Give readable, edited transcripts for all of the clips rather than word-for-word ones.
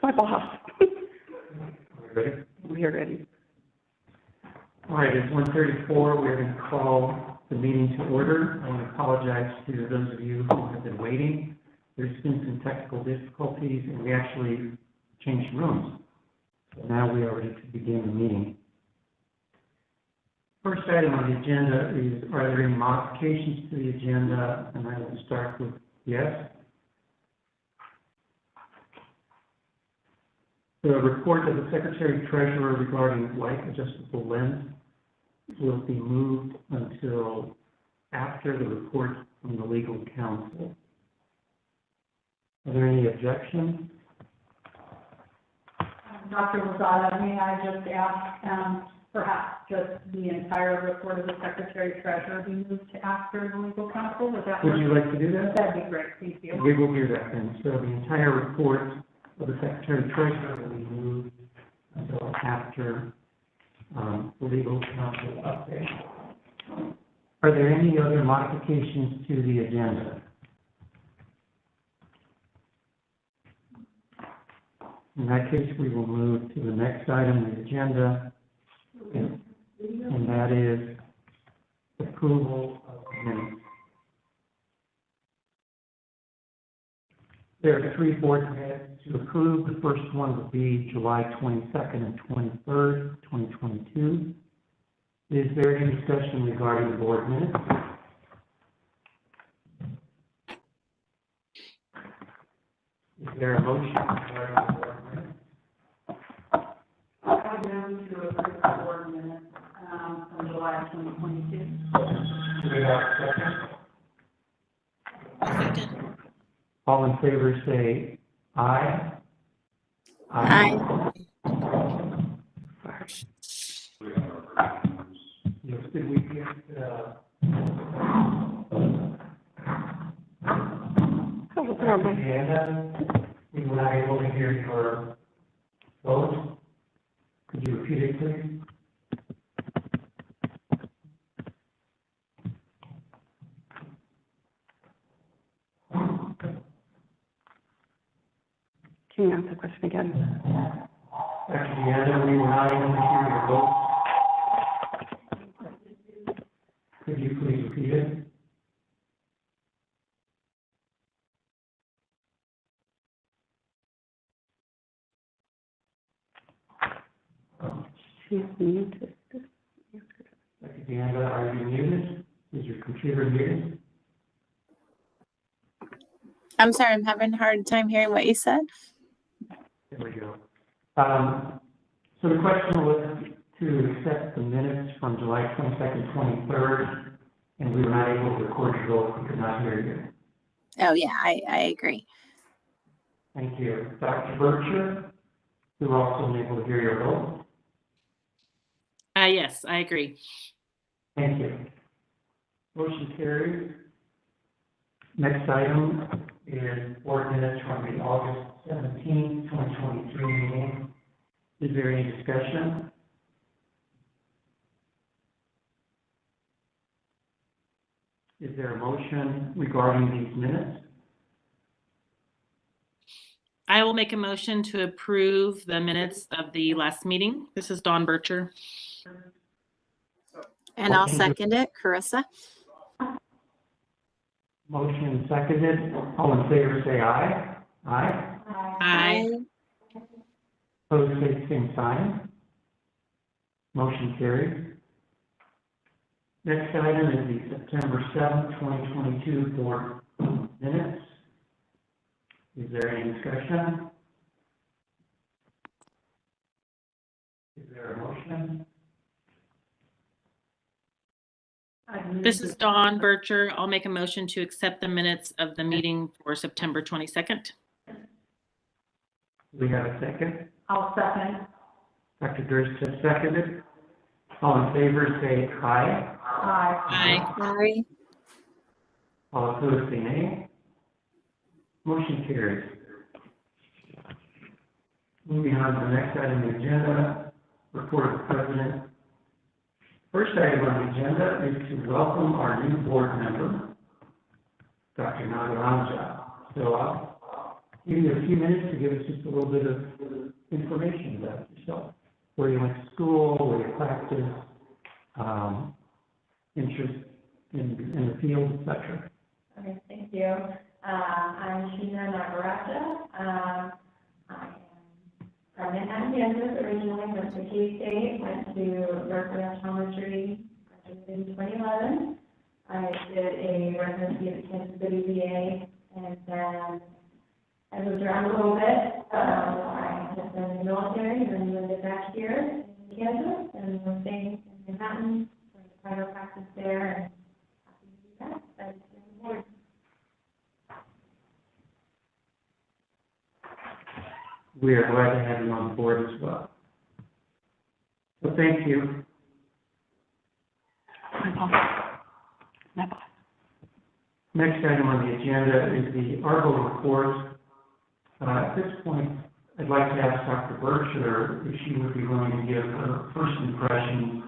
my boss. Ready? We are ready. All right, it's 1:34. We're going to call the meeting to order. I want to apologize to those of you who have been waiting. There's been some technical difficulties, and we actually changed rooms. So now we are ready to begin the meeting. First item on the agenda is, are there any modifications to the agenda? And I will start with yes. The report of the Secretary Treasurer regarding light adjustable lens will be moved until after the report from the legal counsel. Are there any objections? Dr. Lozada, may I just ask, perhaps just the entire report of the Secretary Treasurer be moved to after the legal counsel? Would you like to do that? That'd be great, thank you. We will do that then. So the entire report of the Secretary Treasurer will be moved until after the legal counsel update. Are there any other modifications to the agenda? In that case, we will move to the next item on the agenda, and that is approval of minutes. There are three board minutes to approve. The first one will be July 22nd and 23rd, 2022. Is there any discussion regarding the board minutes? Is there a motion regarding the board minutes? I move to approve the board minutes from July 2022. Do we have a second? Second. All in favor say aye. Aye. Yes, did we get, Amanda, we were not able to hear your vote. Could you repeat it, please? Can you answer the question again? Dr. Deanna, we were not able to hear your vote. Could you please repeat it? She's muted. Dr. Deanna, are you muted? Is your computer muted? I'm sorry, I'm having a hard time hearing what you said. There we go. So the question was to accept the minutes from July 22nd, 23rd, and we were not able to record your vote. We could not hear you. Oh, yeah, I agree. Thank you. Dr. Bircher, we were also unable to hear your vote. Yes, I agree. Thank you. Motion carries. Next item is board minutes from the August 17th, 2023 meeting. Is there any discussion? Is there a motion regarding these minutes? I will make a motion to approve the minutes of the last meeting. This is Dawn Bircher. And I'll second it, Carissa. Motion seconded. All in favor say aye. Aye. Aye. Opposed say same sign. Motion carries. Next item is the September 7th, 2022 board minutes. Is there any discussion? Is there a motion? This is Dawn Bircher. I'll make a motion to accept the minutes of the meeting for September 22nd. Do we have a second? I'll second. Dr. Durst has seconded. All in favor say aye. Aye. Aye. Aye. All opposed say nay. Motion carries. Moving on to the next item on the agenda, report of the President. First item on the agenda is to welcome our new board member, Dr. Nagaranja. So give you a few minutes to give us just a little bit of information about yourself, where you went to school, where you practice, interest in the field, et cetera. Okay, thank you. I'm Sheena Nagarata. I am from Manhattan, Kansas, originally from the K-State, went to Berkeley Optometry in 2011. I did a residency at the Kansas City VA, and then I moved around a little bit. I have been in the military, and then moved back here in Kansas, and we're staying in Manhattan, doing private practice there, and happy to be back. We are glad to have you on board as well. So thank you. My boss. My boss. Next item on the agenda is the ARBO report. At this point, I'd like to ask Dr. Bircher if she would be willing to give her first impressions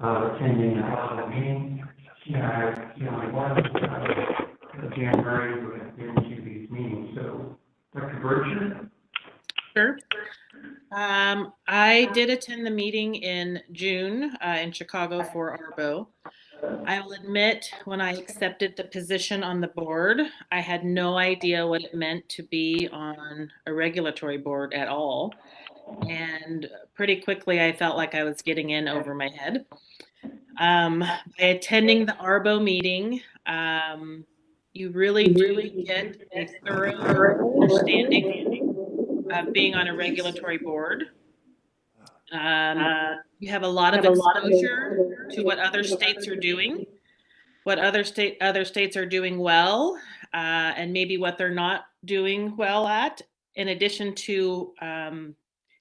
of attending an ARBO meeting. She and I have, one of January who have been to these meetings. So, Dr. Bircher? Sure. I did attend the meeting in June in Chicago for ARBO. I will admit, when I accepted the position on the board, I had no idea what it meant to be on a regulatory board at all. And pretty quickly, I felt like I was getting in over my head. By attending the ARBO meeting, you really do get a thorough understanding of being on a regulatory board. You have a lot of exposure to what other states are doing, what other states are doing well, and maybe what they're not doing well at. In addition to,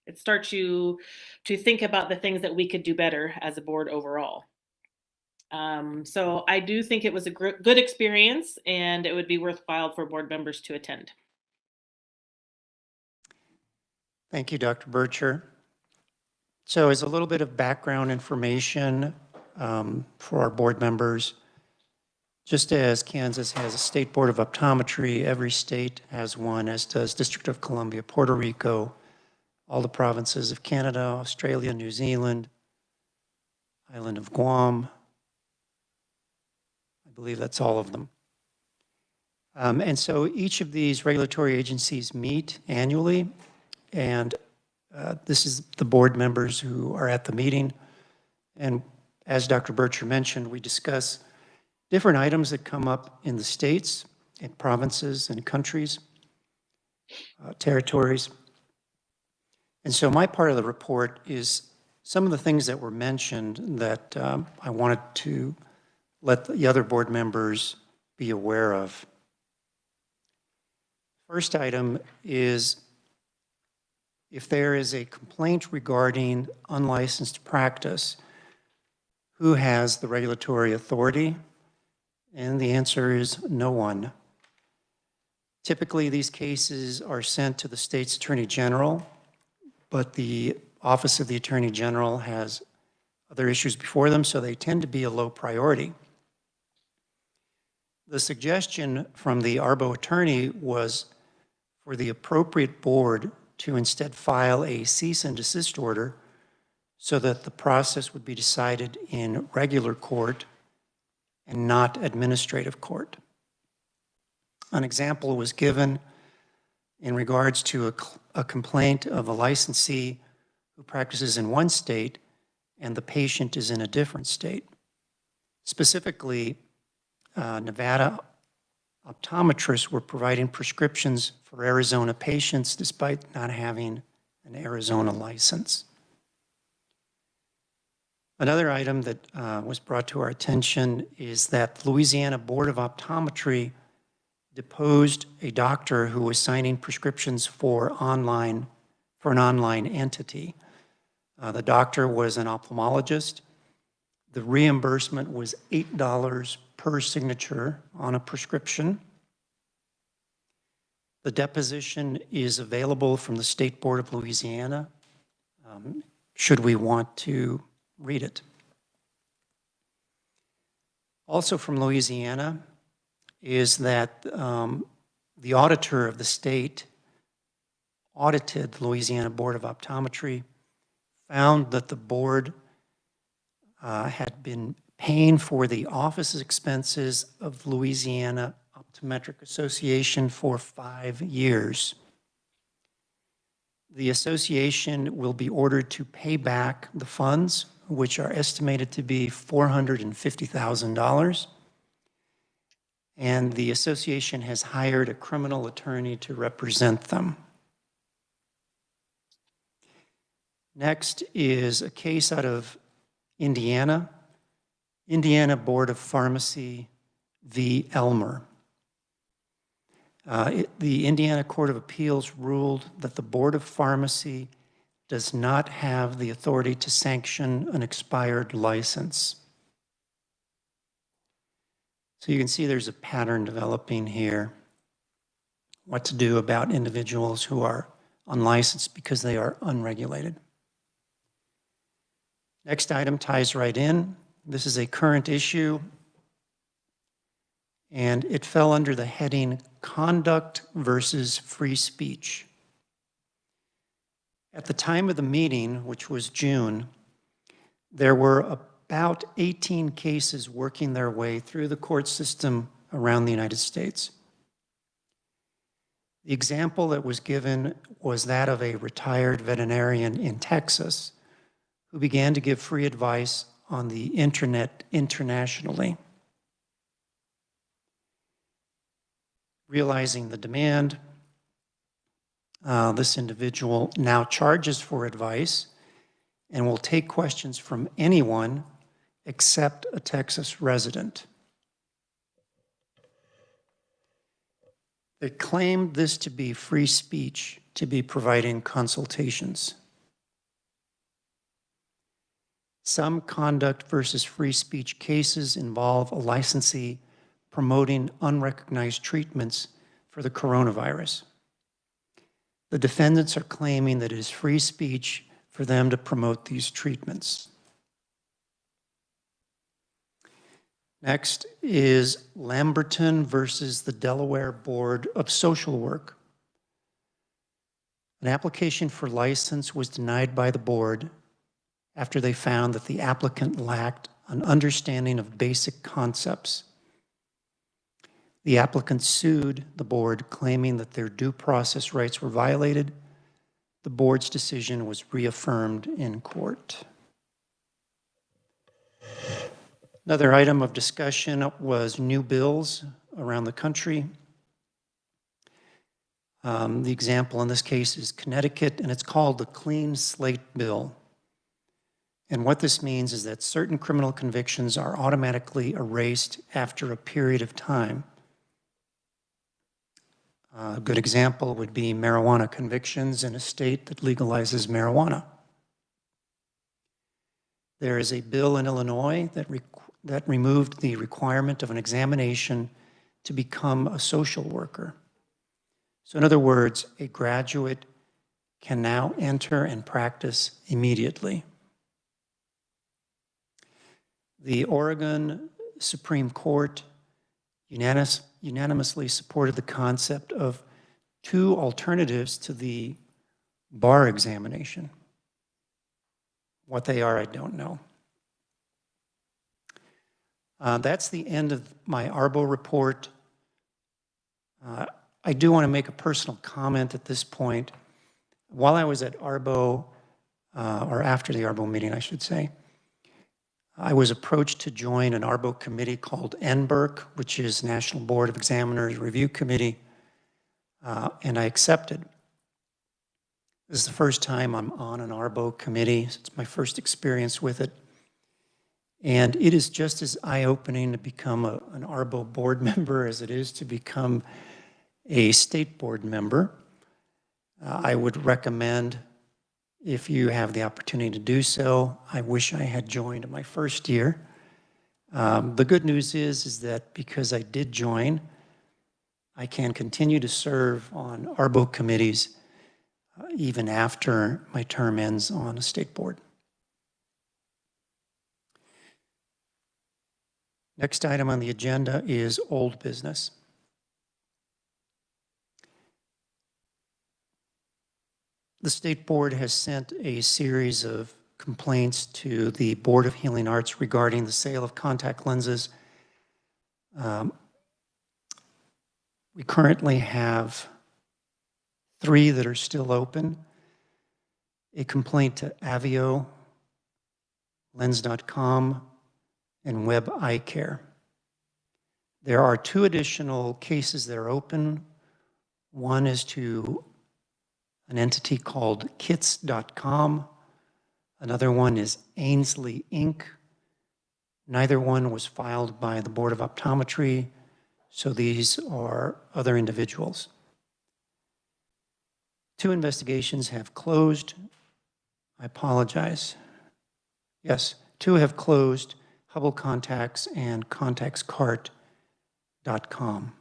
it starts you to think about the things that we could do better as a board overall. So I do think it was a good experience, and it would be worthwhile for board members to attend. Thank you, Dr. Bircher. So as a little bit of background information for our board members, just as Kansas has a state board of optometry, every state has one, as does District of Columbia, Puerto Rico, all the provinces of Canada, Australia, New Zealand, island of Guam. I believe that's all of them. And so each of these regulatory agencies meet annually, and this is the board members who are at the meeting. And as Dr. Bircher mentioned, we discuss different items that come up in the states, in provinces, and countries, territories. And so my part of the report is some of the things that were mentioned that I wanted to let the other board members be aware of. First item is if there is a complaint regarding unlicensed practice, who has the regulatory authority? And the answer is no one. Typically, these cases are sent to the state's attorney general, but the Office of the Attorney General has other issues before them, so they tend to be a low priority. The suggestion from the ARBO attorney was for the appropriate board to instead file a cease and desist order so that the process would be decided in regular court and not administrative court. An example was given in regards to a complaint of a licensee who practices in one state and the patient is in a different state. Specifically, Nevada optometrists were providing prescriptions for Arizona patients despite not having an Arizona license. Another item that was brought to our attention is that the Louisiana Board of Optometry deposed a doctor who was signing prescriptions for an online entity. The doctor was an ophthalmologist. The reimbursement was $8 per signature on a prescription. The deposition is available from the State Board of Louisiana, should we want to read it. Also from Louisiana is that The auditor of the state audited the Louisiana Board of Optometry, found that the board had been paying for the office expenses of Louisiana Optometric Association for 5 years. The association will be ordered to pay back the funds, which are estimated to be $450,000. And the association has hired a criminal attorney to represent them. Next is a case out of Indiana, Indiana Board of Pharmacy v. Elmer. The Indiana Court of Appeals ruled that the Board of Pharmacy does not have the authority to sanction an expired license. So you can see there's a pattern developing here. What to do about individuals who are unlicensed because they are unregulated. Next item ties right in. This is a current issue, and it fell under the heading Conduct versus Free Speech. At the time of the meeting, which was June, there were about 18 cases working their way through the court system around the United States. The example that was given was that of a retired veterinarian in Texas who began to give free advice on the internet internationally. Realizing the demand, this individual now charges for advice and will take questions from anyone except a Texas resident. They claimed this to be free speech to be providing consultations. Some conduct versus free speech cases involve a licensee promoting unrecognized treatments for the coronavirus. The defendants are claiming that it is free speech for them to promote these treatments. Next is Lamberton versus the Delaware Board of Social Work. An application for license was denied by the board after they found that the applicant lacked an understanding of basic concepts. The applicant sued the board, claiming that their due process rights were violated. The board's decision was reaffirmed in court. Another item of discussion was new bills around the country. The example in this case is Connecticut, and it's called the Clean Slate Bill. And what this means is that certain criminal convictions are automatically erased after a period of time. A good example would be marijuana convictions in a state that legalizes marijuana. There is a bill in Illinois that removed the requirement of an examination to become a social worker. So in other words, a graduate can now enter and practice immediately. The Oregon Supreme Court unanimously supported the concept of two alternatives to the bar examination. What they are, I don't know. That's the end of my ARBO report. I do want to make a personal comment at this point. While I was at ARBO, or after the ARBO meeting, I should say, I was approached to join an ARBO committee called NBERC, which is National Board of Examiners Review Committee, and I accepted. This is the first time I'm on an ARBO committee. It's my first experience with it. And it is just as eye-opening to become an ARBO board member as it is to become a state board member. I would recommend, if you have the opportunity to do so, I wish I had joined my first year. The good news is that because I did join, I can continue to serve on ARBO committees even after my term ends on a state board. Next item on the agenda is old business. the State Board has sent a series of complaints to the Board of Healing Arts regarding the sale of contact lenses. We currently have 3 that are still open. A complaint to Avio, Lens.com, and Web Eye Care. There are 2 additional cases that are open. One is to an entity called ks.gov. Another one is Ainsley Inc. Neither one was filed by the Board of Optometry, so these are other individuals. 2 investigations have closed. I apologize. Yes, 2 have closed, Hubble Contacts and contactscart.com.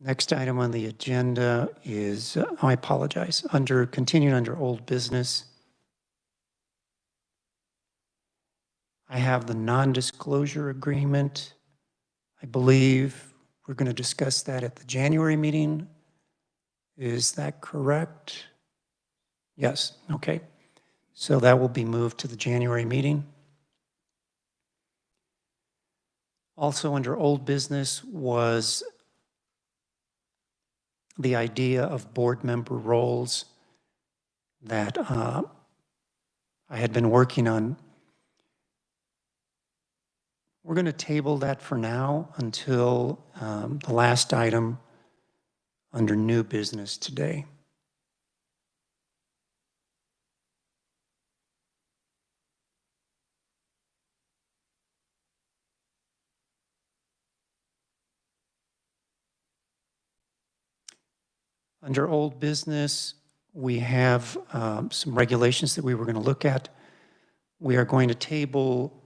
Next item on the agenda is, I apologize, continuing under old business. I have the non-disclosure agreement. I believe we're going to discuss that at the January meeting. Is that correct? Yes, okay. So that will be moved to the January meeting. Also under old business was the idea of board member roles that I had been working on. We're going to table that for now until the last item under new business today. Under old business, we have some regulations that we were going to look at. We are going to table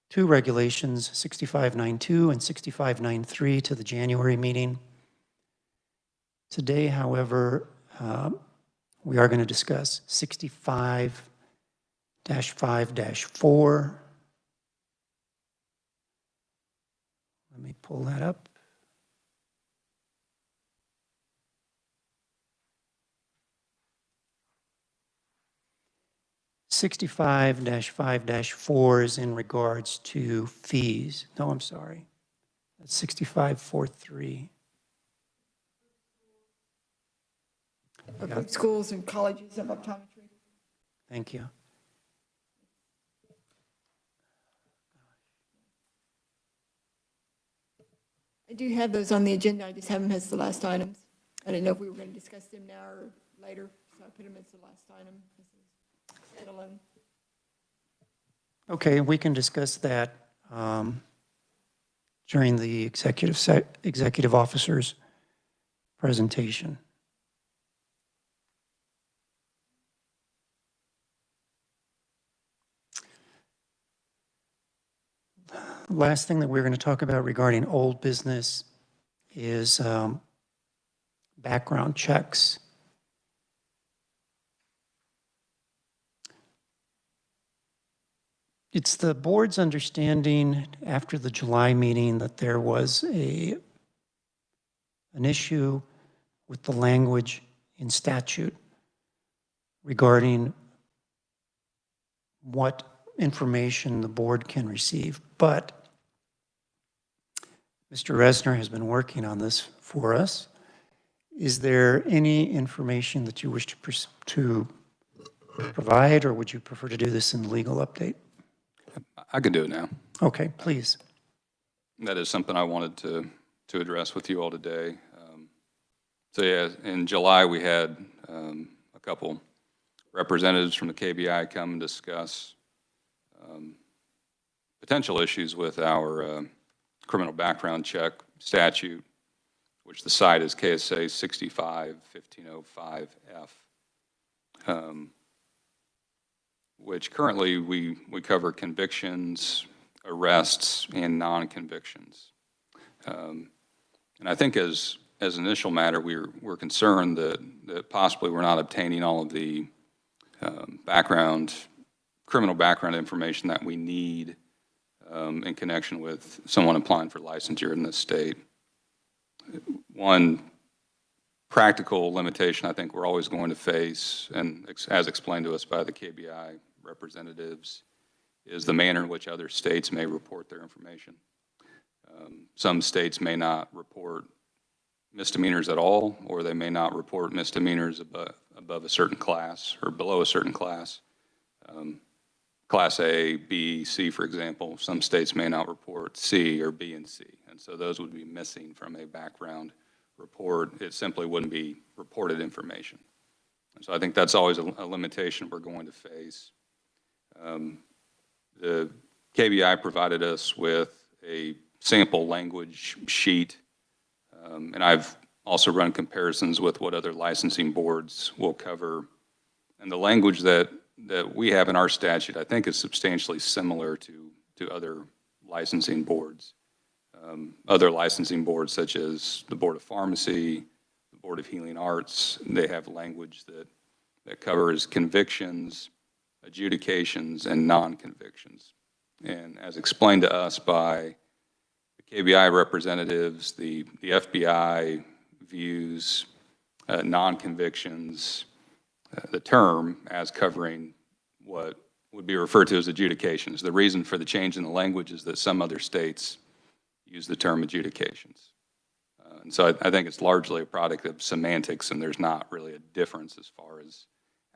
2 regulations, 6592 and 6593, to the January meeting. Today, however, we are going to discuss 65-5-4. Let me pull that up. (65-5-4) is in regards to fees. No, I'm sorry. That's 6543. Of schools and colleges of optometry. Thank you. I do have those on the agenda, I just have them as the last items. I didn't know if we were going to discuss them now or later, so I put them as the last item. Alone. Okay, we can discuss that during the executive officer's presentation. Last thing that we're going to talk about regarding old business is background checks. It's the board's understanding after the July meeting that there was an issue with the language in statute regarding what information the board can receive. But Mr. Resner has been working on this for us. Is there any information that you wish to provide, or would you prefer to do this in the legal update? I can do it now. Okay, please. That is something I wanted to address with you all today. So yeah, in July we had a couple representatives from the KBI come and discuss potential issues with our criminal background check statute, which the site is KSA 65-1505F. Which currently we cover convictions, arrests, and non-convictions. And I think as an initial matter, we're concerned that possibly we're not obtaining all of the background criminal background information that we need in connection with someone applying for licensure in this state. One practical limitation I think we're always going to face, and as explained to us by the KBI representatives, is the manner in which other states may report their information. Some states may not report misdemeanors at all, or they may not report misdemeanors above a certain class or below a certain class. Class A, B, C, for example, some states may not report C or B and C, and so those would be missing from a background report. It simply wouldn't be reported information. And so I think that's always a limitation we're going to face. The KBI provided us with a sample language sheet, and I've also run comparisons with what other licensing boards will cover. And the language that we have in our statute, I think, is substantially similar to other licensing boards. Other licensing boards, such as the Board of Pharmacy, the Board of Healing Arts, they have language that covers convictions, adjudications, and non-convictions. And as explained to us by the KBI representatives, the FBI views non-convictions, the term, as covering what would be referred to as adjudications. The reason for the change in the language is that some other states use the term adjudications. And so I think it's largely a product of semantics, and there's not really a difference as far as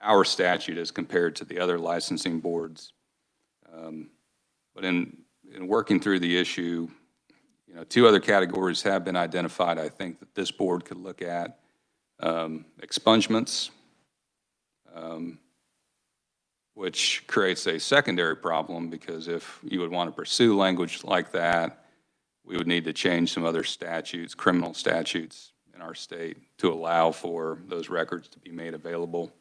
our statute as compared to the other licensing boards. But in working through the issue, you know, two other categories have been identified I think that this board could look at. Expungements, which creates a secondary problem, because if you would want to pursue language like that, we would need to change some other statutes, criminal statutes in our state, to allow for those records to be made available.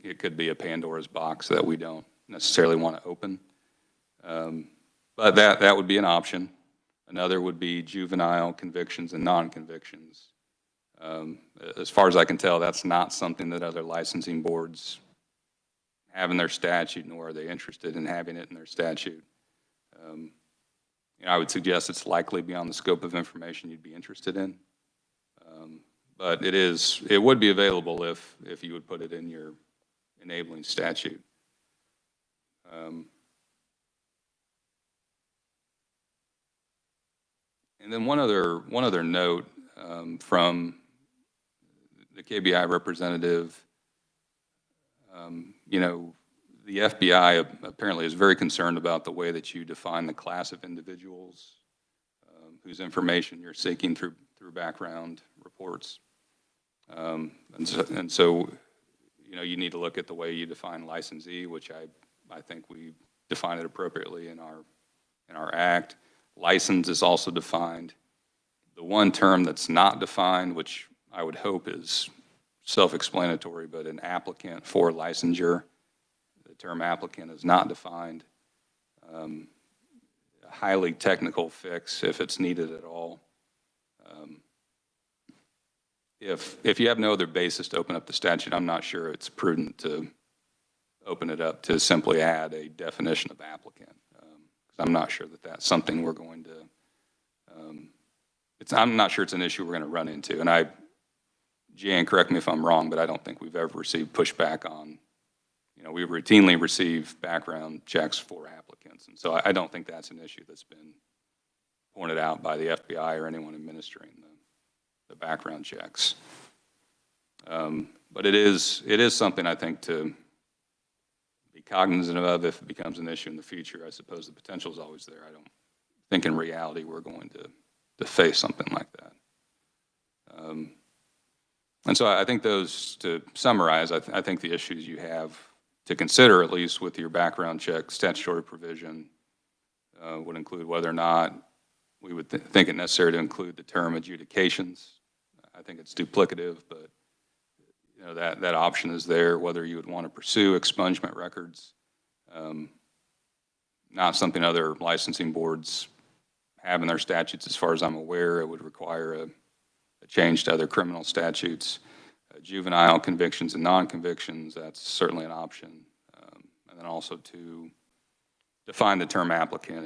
It could be a Pandora's box that we don't necessarily want to open. But that would be an option. Another would be juvenile convictions and non-convictions. As far as I can tell, that's not something that other licensing boards have in their statute, nor are they interested in having it in their statute. You know, I would suggest it's likely beyond the scope of information you'd be interested in. But it would be available if you would put it in your enabling statute. And then one other note from the KBI representative. You know, the FBI apparently is very concerned about the way that you define the class of individuals whose information you're seeking through background reports. And so, you know, you need to look at the way you define licensee, which I think we define it appropriately in our act. License is also defined. The one term that's not defined, which I would hope is self-explanatory, but an applicant for licensure, the term applicant is not defined. A highly technical fix if it's needed at all. If you have no other basis to open up the statute, I'm not sure it's prudent to open it up to simply add a definition of applicant. I'm not sure that that's something we're going to, I'm not sure it's an issue we're going to run into. And Jan, correct me if I'm wrong, but I don't think we've ever received pushback on, you know, we routinely receive background checks for applicants. And so I don't think that's an issue that's been pointed out by the FBI or anyone administering the background checks. But it is something I think to be cognizant of if it becomes an issue in the future. I suppose the potential is always there. I don't think in reality we're going to face something like that. And so I think those, to summarize, I think the issues you have to consider, at least with your background check statutory provision, would include whether or not we would think it necessary to include the term adjudications. I think it's duplicative, but you know, that option is there, whether you would want to pursue expungement records. Not something other licensing boards have in their statutes as far as I'm aware. It would require a change to other criminal statutes. Juvenile convictions and non-convictions, that's certainly an option. And then also to define the term applicant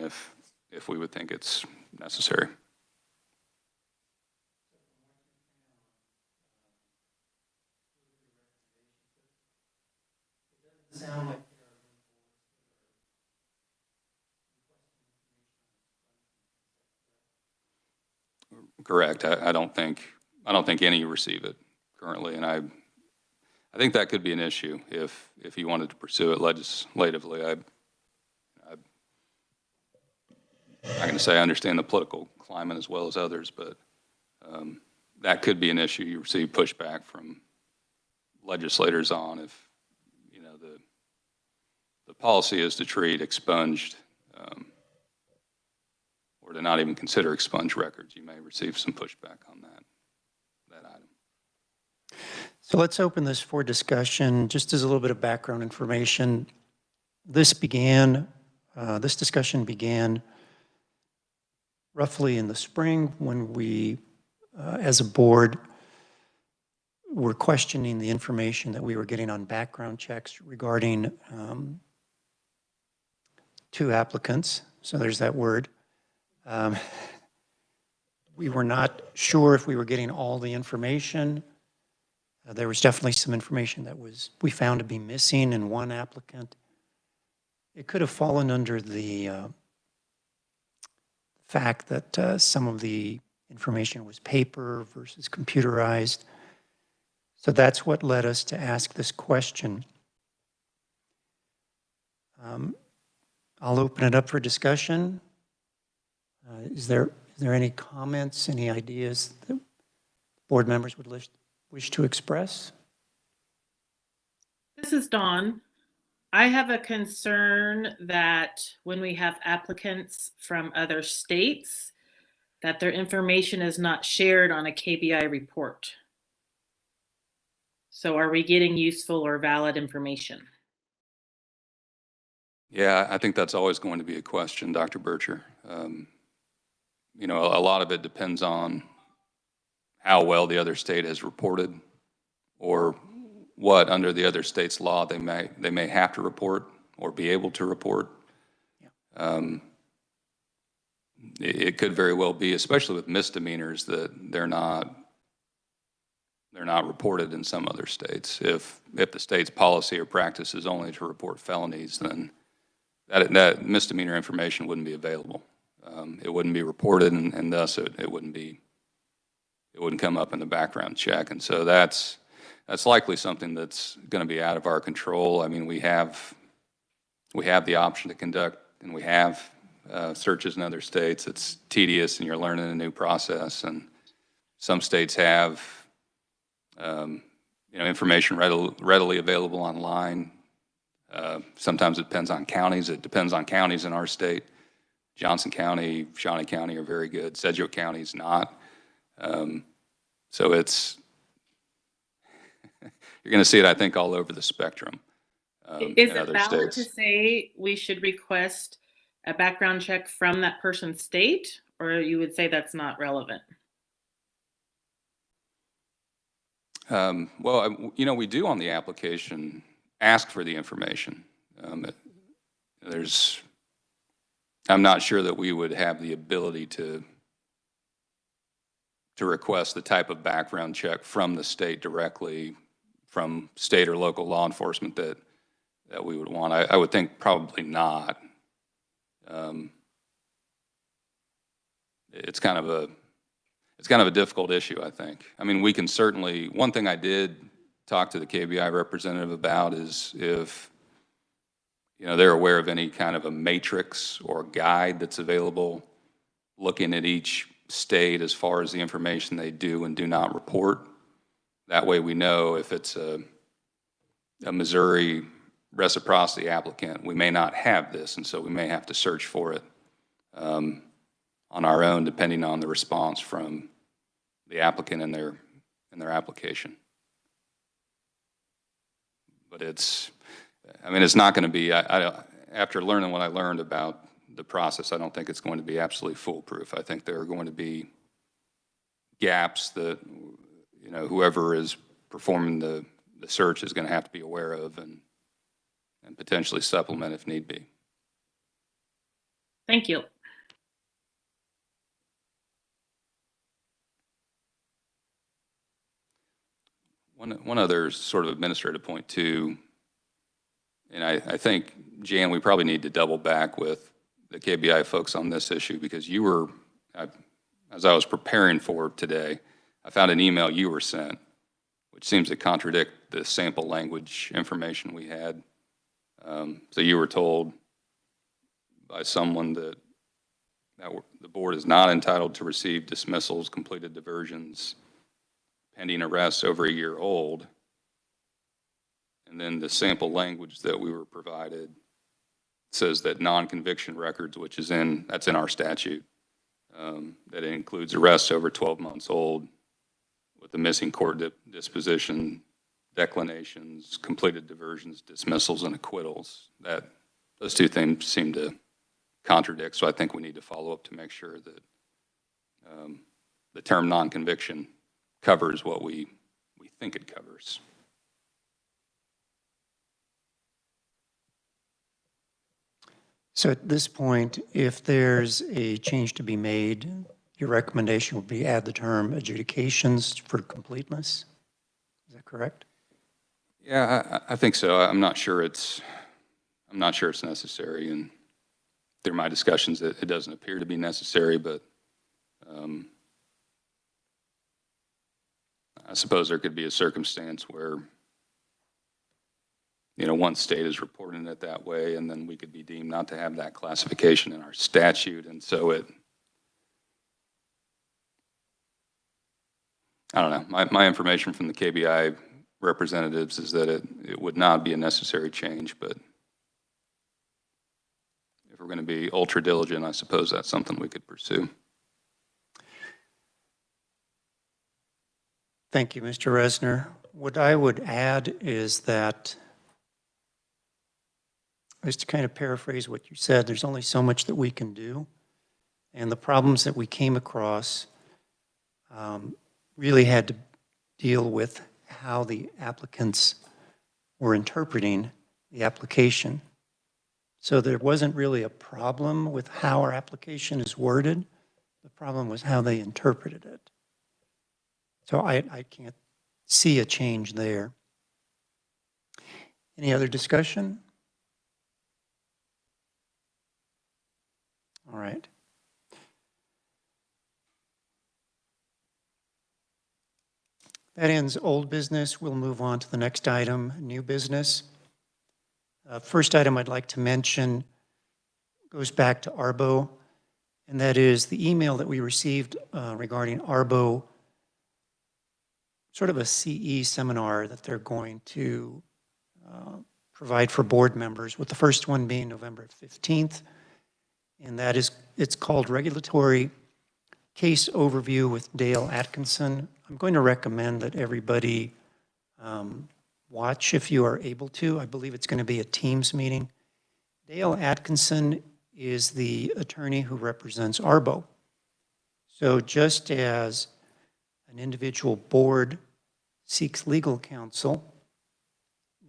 if we would think it's necessary. Correct. I don't think any receive it currently, and I think that could be an issue if you wanted to pursue it legislatively. I'm not going to say I understand the political climate as well as others, but that could be an issue you receive pushback from legislators on if the policy is to treat expunged or to not even consider expunged records. You may receive some pushback on that item. So let's open this for discussion. Just as a little bit of background information, this discussion began roughly in the spring when we, as a board, were questioning the information that we were getting on background checks regarding 2 applicants. So there's that word. We were not sure if we were getting all the information. There was definitely some information that we found to be missing in one applicant. It could have fallen under the fact that some of the information was paper versus computerized. So that's what led us to ask this question. I'll open it up for discussion. Is there any comments, any ideas that board members would wish to express? This is Dawn. I have a concern that when we have applicants from other states, that their information is not shared on a KBI report. So are we getting useful or valid information? Yeah, I think that's always going to be a question, Dr. Bircher. A lot of it depends on how well the other state has reported or what under the other state's law they may have to report or be able to report. Yeah. It could very well be, especially with misdemeanors, that they're not reported in some other states. If the state's policy or practice is only to report felonies, then that misdemeanor information wouldn't be available. It wouldn't be reported, and thus it wouldn't come up in the background check. And so that's likely something that's going to be out of our control. I mean, we have the option to conduct, and we have searches in other states. It's tedious, and you're learning a new process. And some states have information readily available online. Sometimes it depends on counties. It depends on counties in our state. Johnson County, Shawnee County are very good. Sedgwick County is not. So it's you're going to see it, I think, all over the spectrum. Is it valid to say we should request a background check from that person's state, or you would say that's not relevant? Well, we do on the application ask for the information. I'm not sure that we would have the ability to request the type of background check from the state directly, from state or local law enforcement that we would want. I would think probably not. It's kind of a difficult issue, I think. I mean, we can certainly, one thing I did talk to the KBI representative about is if they're aware of any kind of a matrix or guide that's available looking at each state as far as the information they do and do not report. That way we know if it's a Missouri reciprocity applicant, we may not have this, and so we may have to search for it on our own, depending on the response from the applicant in their application. But it's not going to be, after learning what I learned about the process, I don't think it's going to be absolutely foolproof. I think there are going to be gaps that, whoever is performing the search is going to have to be aware of and and potentially supplement if need be. Thank you. One other sort of administrative point too, and I think, Jan, we probably need to double back with the KBI folks on this issue, because you were, as I was preparing for today, I found an email you were sent, which seems to contradict the sample language information we had. So you were told by someone that the board is not entitled to receive dismissals, completed diversions, pending arrests over a year old. And then the sample language that we were provided says that non-conviction records, which is that's in our statute, that it includes arrests over 12 months old with the missing court disposition, declinations, completed diversions, dismissals, and acquittals. Those two things seem to contradict, so I think we need to follow up to make sure that the term non-conviction covers what we think it covers. So at this point, if there's a change to be made, your recommendation would be add the term adjudications for completeness? Is that correct? Yeah, I think so. I'm not sure it's necessary, and through my discussions, it doesn't appear to be necessary, but I suppose there could be a circumstance where, one state is reporting it that way, and then we could be deemed not to have that classification in our statute, and so I don't know. My information from the KBI representatives is that it would not be a necessary change, but if we're going to be ultra diligent, I suppose that's something we could pursue. Thank you, Mr. Resner. What I would add is that, just to kind of paraphrase what you said, there's only so much that we can do. And the problems that we came across really had to deal with how the applicants were interpreting the application. So there wasn't really a problem with how our application is worded. The problem was how they interpreted it. So I can't see a change there. Any other discussion? All right. That ends old business. We'll move on to the next item, new business. First item I'd like to mention goes back to ARBO, and that is the email that we received regarding ARBO, sort of a CE seminar that they're going to provide for board members, with the first one being November 15th. And that is, it's called Regulatory Case Overview with Dale Atkinson. I'm going to recommend that everybody watch if you are able to. I believe it's going to be a Teams meeting. Dale Atkinson is the attorney who represents ARBO. So just as an individual board seeks legal counsel,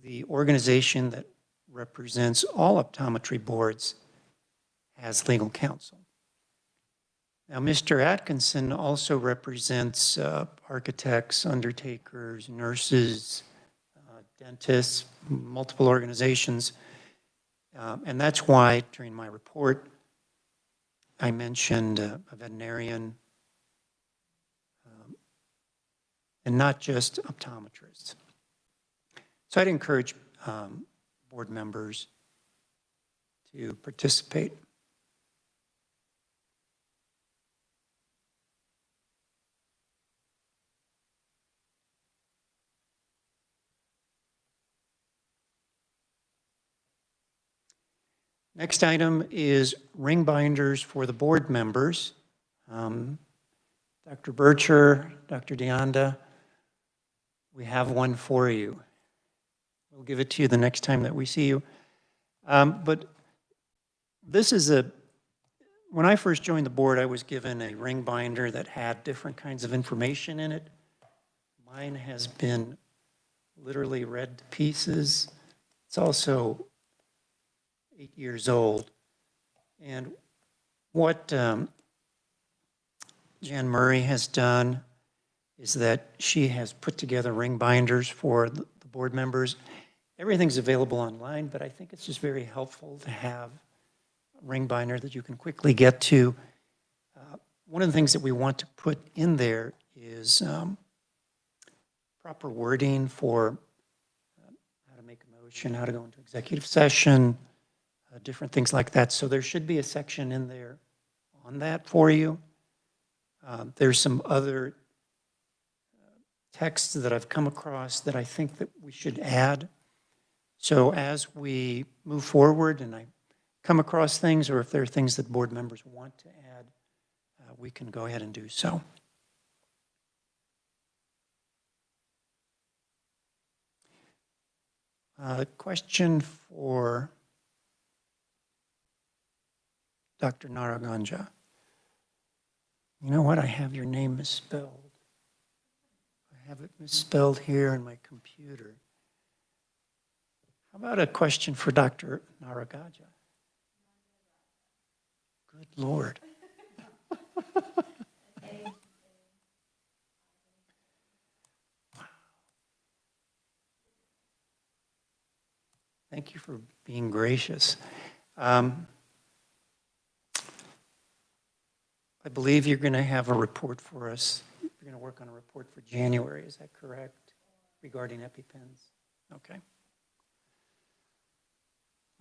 the organization that represents all optometry boards has legal counsel. Now, Mr. Atkinson also represents architects, undertakers, nurses, dentists, multiple organizations. And that's why during my report, I mentioned a veterinarian and not just optometrists. So I'd encourage board members to participate. Next item is ring binders for the board members. Dr. Bircher, Dr. Deonda, we have one for you. We'll give it to you the next time that we see you. But this is when I first joined the board, I was given a ring binder that had different kinds of information in it. Mine has been literally read to pieces. It's also 8 years old. And what Jan Murray has done is that she has put together ring binders for the board members. Everything's available online, but I think it's just very helpful to have a ring binder that you can quickly get to. One of the things that we want to put in there is proper wording for how to make a motion, how to go into executive session, different things like that. So there should be a section in there on that for you. There's some other texts that I've come across that I think that we should add. So as we move forward and I come across things, or if there are things that board members want to add, we can go ahead and do so. Question for Dr. Naraganja. You know what? I have your name misspelled. I have it misspelled here in my computer. How about a question for Dr. Naragaja? Good Lord. Thank you for being gracious. I believe you're going to have a report for us. You're going to work on a report for January, is that correct? Regarding EpiPens? Okay.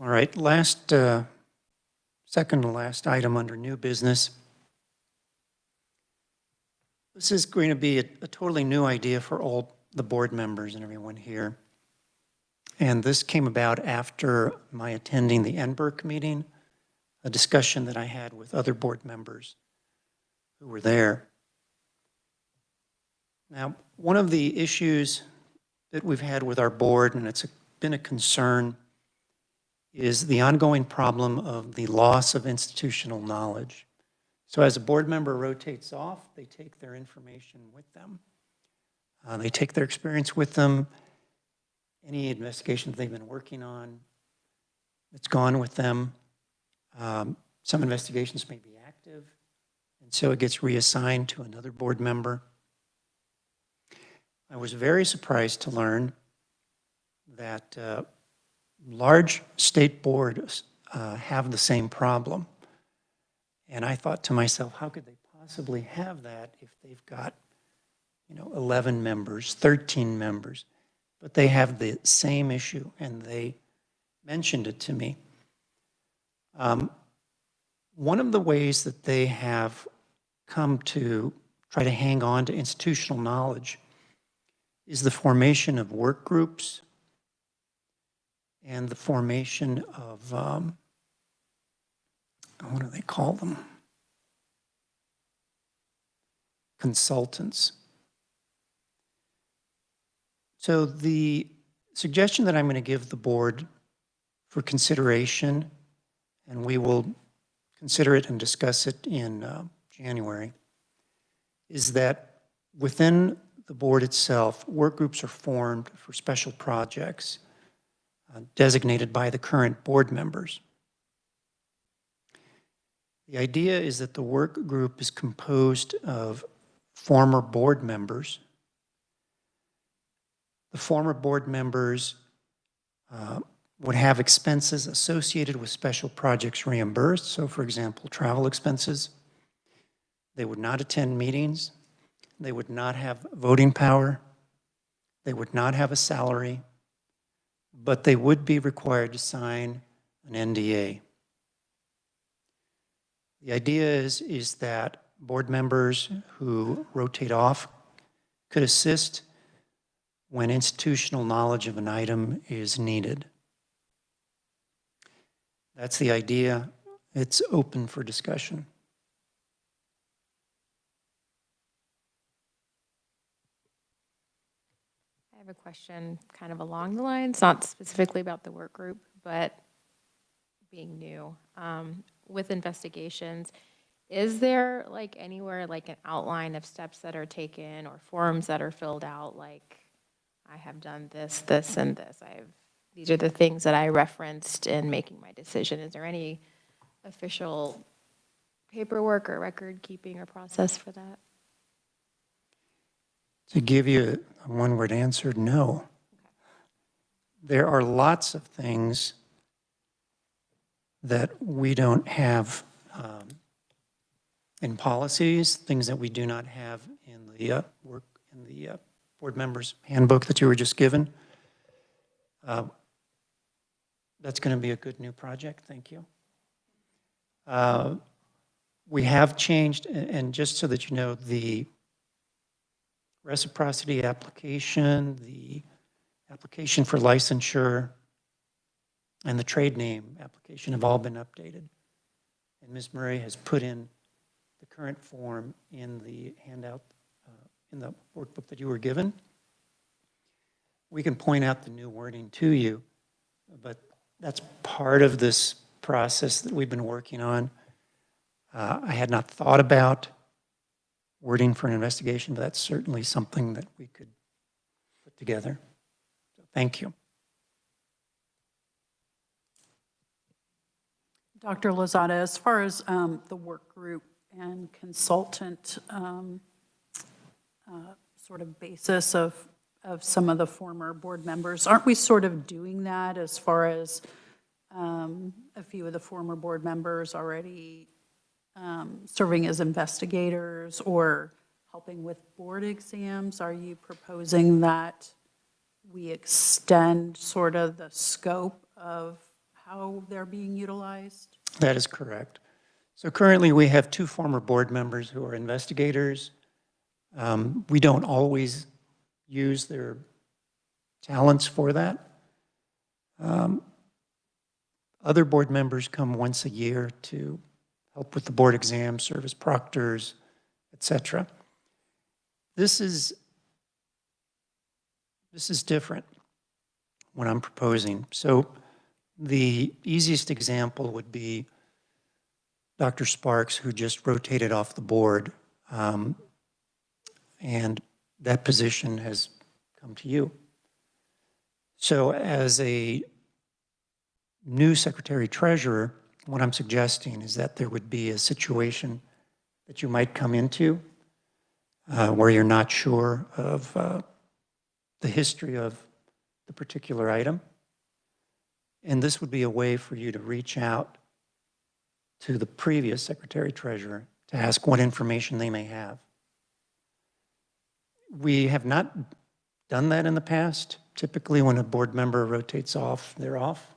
All right, second to last item under new business. This is going to be a totally new idea for all the board members and everyone here. And this came about after my attending the NBERC meeting, a discussion that I had with other board members who were there. Now, one of the issues that we've had with our board, and it's been a concern, is the ongoing problem of the loss of institutional knowledge. So as a board member rotates off, they take their information with them. They take their experience with them. Any investigation that they've been working on, it's gone with them. Some investigations may be active, and so it gets reassigned to another board member. I was very surprised to learn that large state boards have the same problem. And I thought to myself, how could they possibly have that if they've got, 11 members, 13 members? But they have the same issue, and they mentioned it to me. One of the ways that they have come to try to hang on to institutional knowledge is the formation of work groups and the formation of, what do they call them? Consultants. So the suggestion that I'm going to give the board for consideration, and we will consider it and discuss it in January, is that within the board itself, work groups are formed for special projects designated by the current board members. The idea is that the work group is composed of former board members. The former board members would have expenses associated with special projects reimbursed. So for example, travel expenses. They would not attend meetings. They would not have voting power. They would not have a salary, but they would be required to sign an NDA. The idea is that board members who rotate off could assist when institutional knowledge of an item is needed. That's the idea. It's open for discussion. I have a question kind of along the lines, not specifically about the work group, but being new. With investigations, is there like anywhere like an outline of steps that are taken or forms that are filled out, like I have done this, this, and this. I've these are the things that I referenced in making my decision. Is there any official paperwork or record keeping or process for that? To give you a one-word answer, no. There are lots of things that we don't have in policies, things that we do not have in the board members handbook that you were just given. That's going to be a good new project. Thank you. We have changed, and just so that you know, the reciprocity application, the application for licensure, and the trade name application have all been updated. And Ms. Murray has put in the current form in the handout, in the workbook that you were given. We can point out the new wording to you, but that's part of this process that we've been working on. I had not thought about wording for an investigation, but that's certainly something that we could put together. So thank you. Dr. Lozada, as far as the work group and consultant sort of basis of some of the former board members, aren't we sort of doing that as far as a few of the former board members already serving as investigators or helping with board exams? Are you proposing that we extend sort of the scope of how they're being utilized? That is correct. So currently we have 2 former board members who are investigators. We don't always use their talents for that. Other board members come once a year to help with the board exam, serve as proctors, etc. This is different, what I'm proposing. So the easiest example would be Dr. Sparks, who just rotated off the board, and that position has come to you. So as a new secretary-treasurer, what I'm suggesting is that there would be a situation that you might come into where you're not sure of the history of the particular item. And this would be a way for you to reach out to the previous secretary-treasurer to ask what information they may have. We have not done that in the past. Typically, when a board member rotates off, they're off.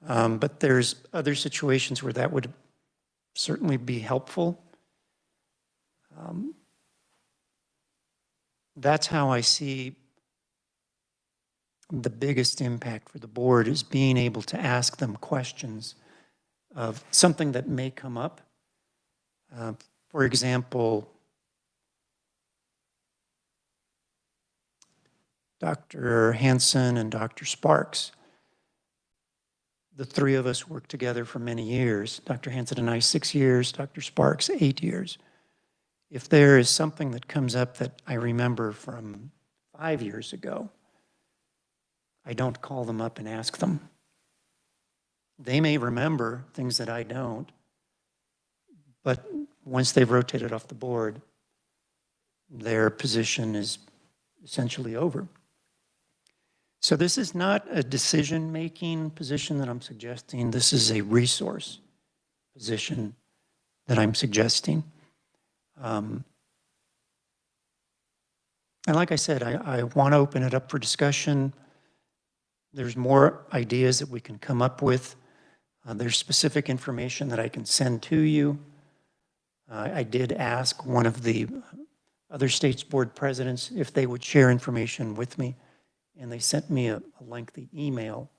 But there's other situations where that would certainly be helpful. That's how I see the biggest impact for the board, is being able to ask them questions of something that may come up. For example, Dr. Hansen and Dr. Sparks, the 3 of us worked together for many years. Dr. Hansen and I 6 years, Dr. Sparks 8 years. If there is something that comes up that I remember from 5 years ago, I don't call them up and ask them. They may remember things that I don't, but once they've rotated off the board, their position is essentially over. So this is not a decision-making position that I'm suggesting. This is a resource position that I'm suggesting. And like I said, I want to open it up for discussion. There's more ideas that we can come up with. There's specific information that I can send to you. I did ask one of the other states' board presidents if they would share information with me, and they sent me a lengthy email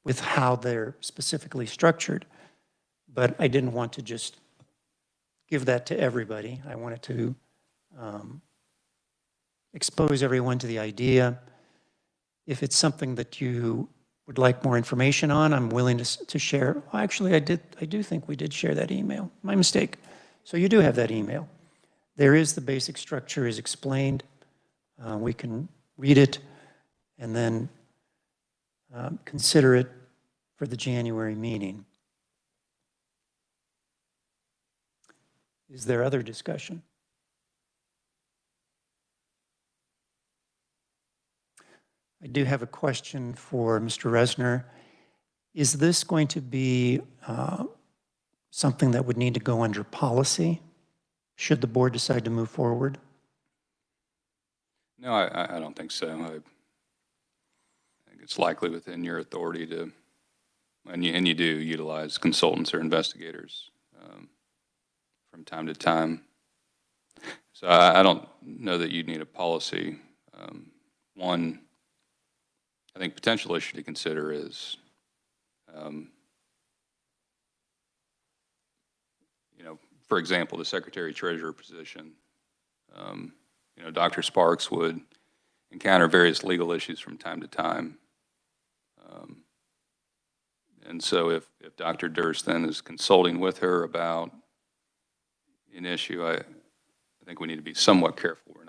with how they're specifically structured. But I didn't want to just give that to everybody. I wanted to expose everyone to the idea. If it's something that you would like more information on, I'm willing to share. Well, actually, I do think we did share that email. My mistake. So you do have that email. There is the basic structure is explained. We can read it, and then consider it for the January meeting. Is there other discussion? I do have a question for Mr. Resner. Is this going to be something that would need to go under policy, should the board decide to move forward? No, I don't think so. I think it's likely within your authority to, and you do utilize consultants or investigators from time to time. So I don't know that you'd need a policy. One, I think potential issue to consider is, for example, the secretary-treasurer position. Dr. Sparks would encounter various legal issues from time to time. And so if Dr. Durst then is consulting with her about an issue, I think we need to be somewhat careful. We're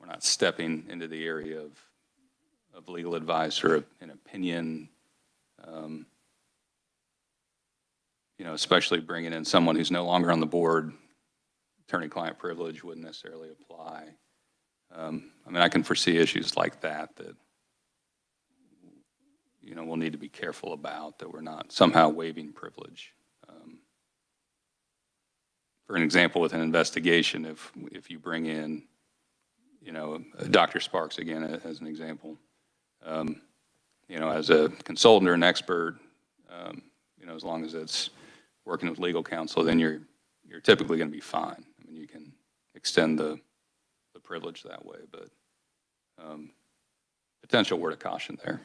not stepping into the area of legal advice or an opinion, especially bringing in someone who's no longer on the board. Attorney-client privilege wouldn't necessarily apply. I can foresee issues like that we'll need to be careful about, that we're not somehow waiving privilege. For an example, with an investigation, if you bring in, Dr. Sparks, again, as an example, as a consultant or an expert, as long as it's working with legal counsel, then you're typically going to be fine. You can extend the privilege that way, but potential word of caution there.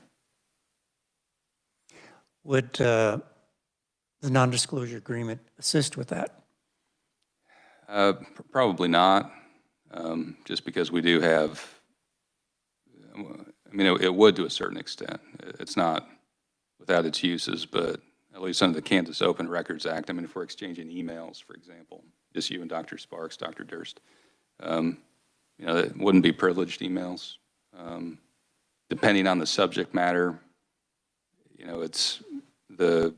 Would the non-disclosure agreement assist with that? Probably not, just because we do have, it would to a certain extent. It's not without its uses, but at least under the Kansas Open Records Act, if we're exchanging emails, for example, just you and Dr. Sparks, Dr. Durst, it wouldn't be privileged emails. Depending on the subject matter, it's the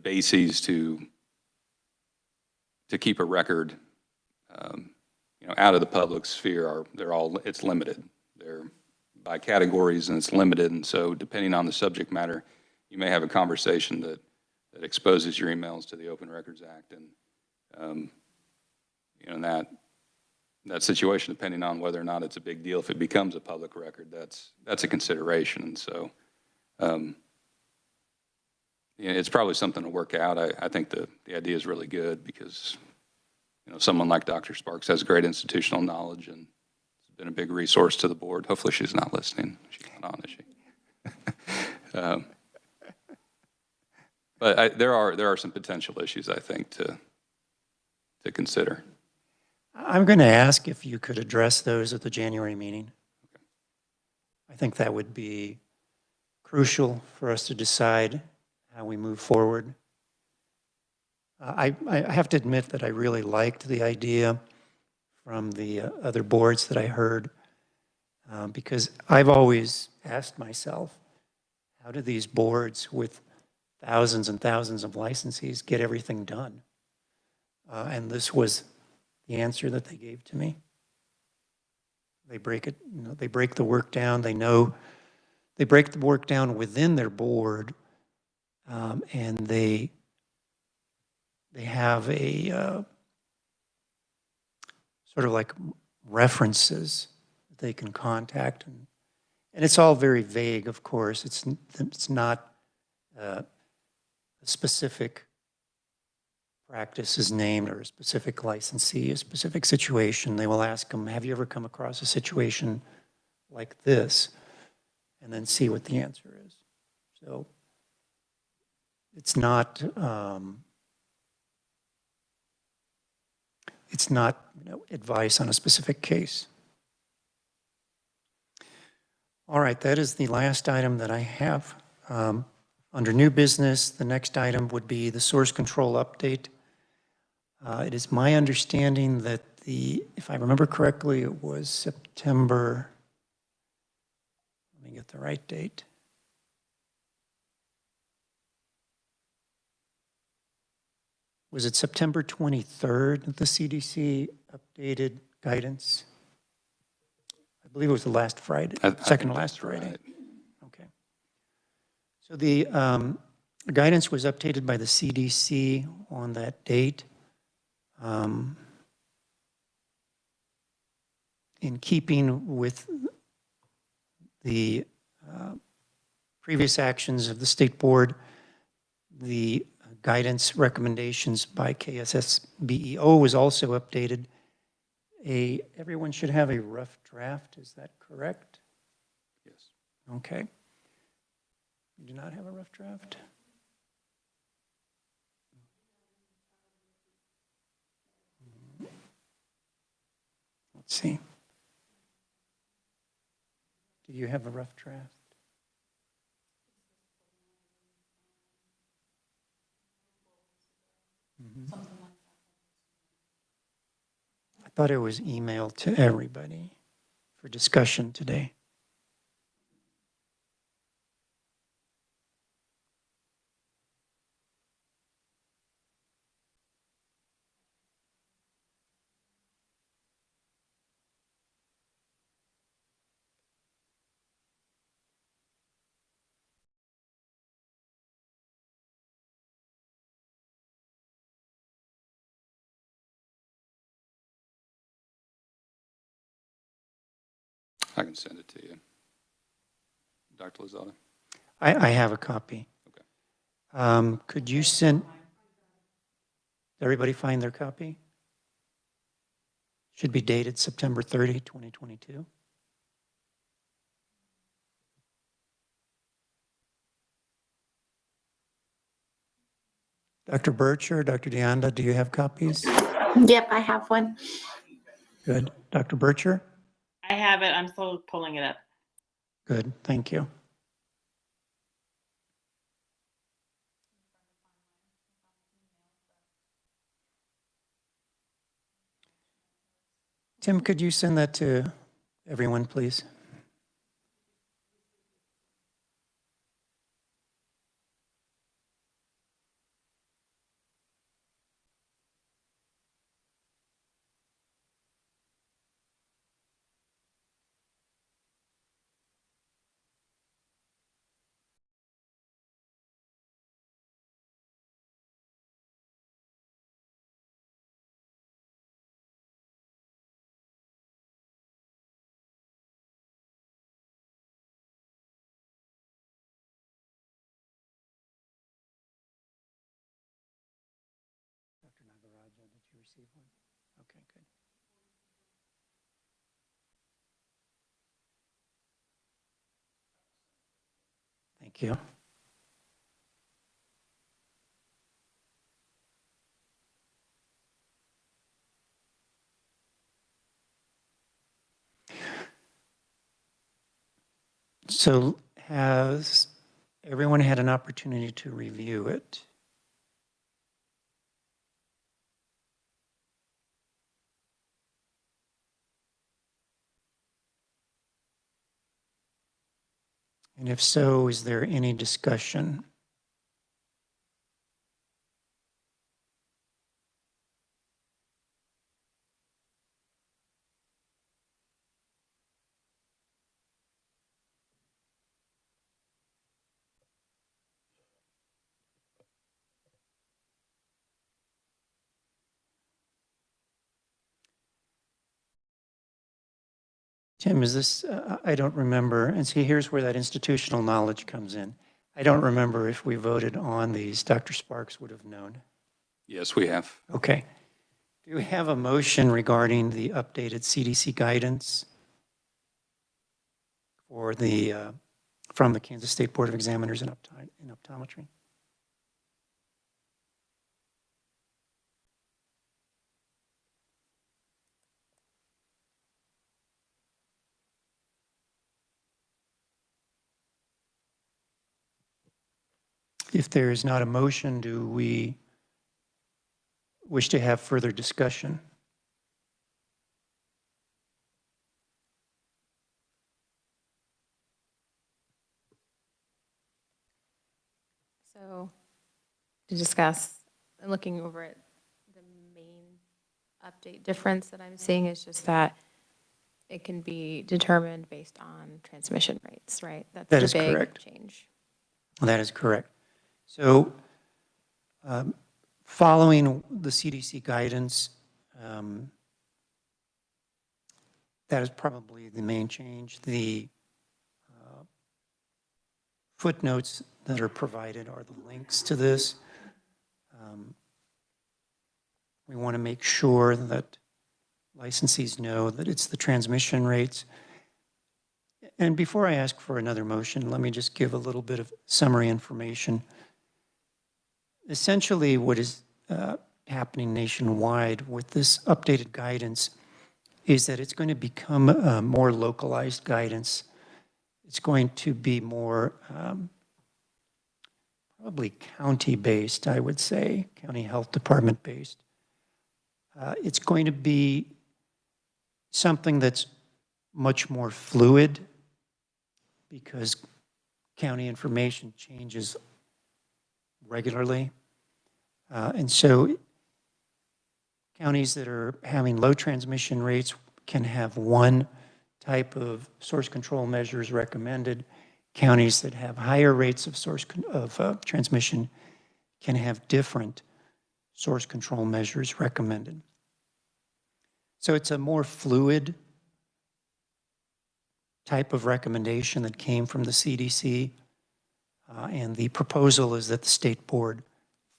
bases to keep a record, out of the public sphere it's limited. They're by categories and it's limited, and so depending on the subject matter, you may have a conversation that exposes your emails to the Open Records Act, and in that situation, depending on whether or not it's a big deal, if it becomes a public record, that's a consideration. And so it's probably something to work out. I think the idea is really good because someone like Dr. Sparks has great institutional knowledge and has been a big resource to the board. Hopefully she's not listening. She's not on, is she? But there are some potential issues, I think, to consider. I'm going to ask if you could address those at the January meeting. Okay. I think that would be crucial for us to decide how we move forward. I have to admit that I really liked the idea from the other boards that I heard, because I've always asked myself, how do these boards with thousands and thousands of licensees get everything done? And this was the answer that they gave to me. They break it, they break the work down. They break the work down within their board, and they have a sort of like references that they can contact, and it's all very vague, of course. It's not a specific practice is named or a specific licensee, a specific situation. They will ask them, have you ever come across a situation like this? And then see what the answer is. So it's not advice on a specific case. All right, that is the last item that I have. Under new business, the next item would be the source control update. It is my understanding that if I remember correctly, it was September, Let me get the right date. Was it September 23rd that the CDC updated guidance? I believe it was the last Friday, I second think to last that's Friday. right. Okay. So the guidance was updated by the CDC on that date. In keeping with the previous actions of the state board, the guidance recommendations by KSSBEO was also updated. Everyone should have a rough draft, is that correct? Yes. Okay. You do not have a rough draft? Let's see. Do you have a rough draft? I thought it was emailed to everybody for discussion today. I can send it to you. Dr. Lozada? I have a copy. Okay. Could you send, everybody find their copy? Should be dated September 30, 2022. Dr. Bircher, Dr. DeAnda, do you have copies? Yep, I have one. Good. Dr. Bircher? I have it. I'm still pulling it up. Good, thank you. Tim, could you send that to everyone, please? Dr. Nagaraja, did you receive one? Okay, good. Thank you. So has everyone had an opportunity to review it? And if so, is there any discussion? Tim, is this, I don't remember, and see, here's where that institutional knowledge comes in. I don't remember if we voted on these. Dr. Sparks would have known. Yes, we have. Okay. Do we have a motion regarding the updated CDC guidance for the, from the Kansas State Board of Examiners in optometry? If there is not a motion, do we wish to have further discussion? to discuss. And looking over it, the main update difference that I'm seeing is just that it can be determined based on transmission rates, right? That's That the is big correct. change. That is correct. So following the CDC guidance, that is probably the main change. The footnotes that are provided are the links to this. We want to make sure that licensees know that it's the transmission rates. And before I ask for another motion, let me just give a little bit of summary information. Essentially, what is happening nationwide with this updated guidance is that it's going to become a more localized guidance. It's going to be more probably county-based, I would say, county health department-based. It's going to be something that's much more fluid because county information changes regularly. And so counties that are having low transmission rates can have one type of source control measures recommended. Counties that have higher rates of transmission can have different source control measures recommended. So it's a more fluid type of recommendation that came from the CDC, and the proposal is that the state board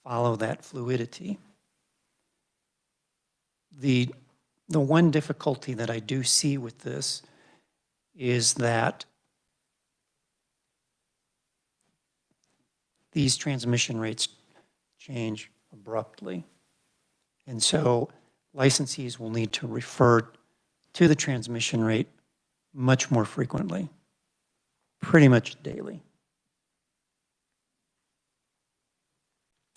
follow that fluidity. The one difficulty that I do see with this is that these transmission rates change abruptly. And so licensees will need to refer to the transmission rate much more frequently, pretty much daily.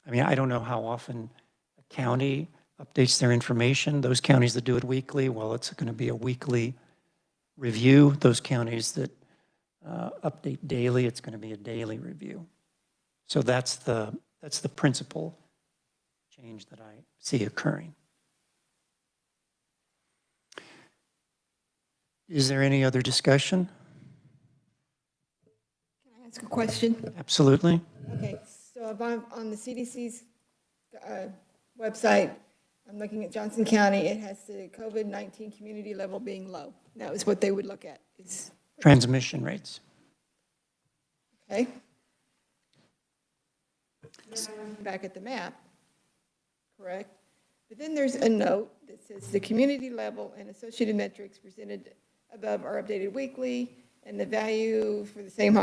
I mean, I don't know how often a county updates their information. Those counties that do it weekly, well, it's going to be a weekly review. Those counties that update daily, it's going to be a daily review. So that's the principal change that I see occurring. Is there any other discussion? Can I ask a question? Absolutely. Okay, so if I'm on the CDC's website, I'm looking at Johnson County, it has the COVID-19 community level being low. That was what they would look at, is, Transmission rates. okay? Back at the map, correct? But then there's a note that says the community level and associated metrics presented above are updated weekly, and the value for the same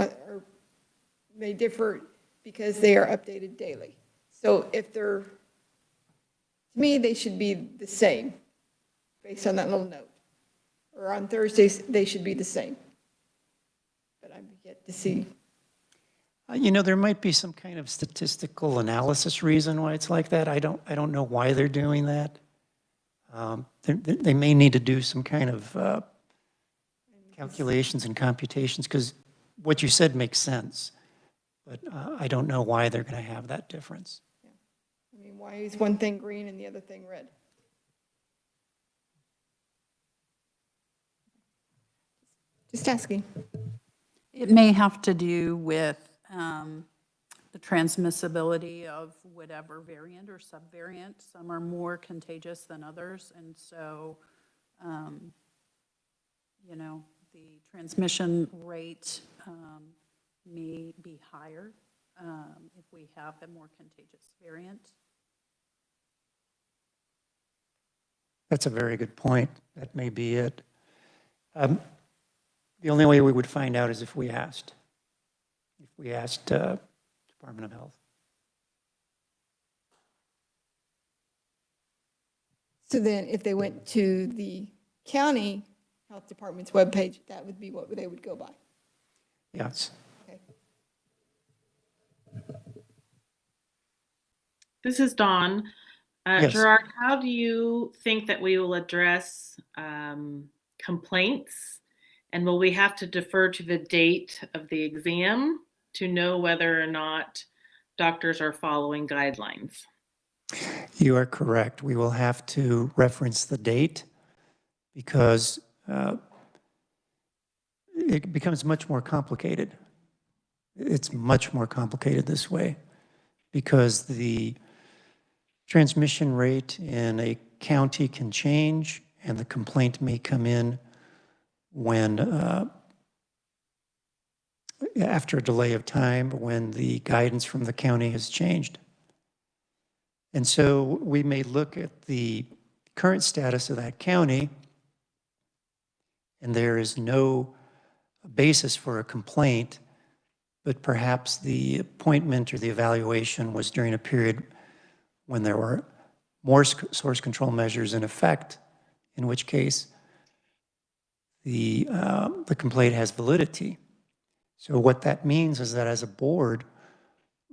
may differ because they are updated daily. So if they're, to me, they should be the same based on that little note. Or on Thursdays, they should be the same. But I've yet to see. You know, there might be some kind of statistical analysis reason why it's like that. I don't know why they're doing that. They may need to do some kind of calculations and computations, because what you said makes sense, but I don't know why they're going to have that difference. Yeah. I mean, why is one thing green and the other thing red? Just asking. It may have to do with the transmissibility of whatever variant or subvariant. Some are more contagious than others, and so, you know, the transmission rate may be higher if we have a more contagious variant. That's a very good point. That may be it. The only way we would find out is if we asked. If we asked Department of Health. So then if they went to the county health department's webpage, that would be what they would go by. Yes. Okay. This is Dawn. Yes. Gerard, how do you think that we will address complaints? And will we have to defer to the date of the exam to know whether or not doctors are following guidelines. You are correct. We will have to reference the date because it becomes much more complicated. It's much more complicated this way because the transmission rate in a county can change and the complaint may come in when, after a delay of time, when the guidance from the county has changed. And so we may look at the current status of that county and there is no basis for a complaint, but perhaps the appointment or the evaluation was during a period when there were more source control measures in effect, in which case the complaint has validity. So what that means is that as a board,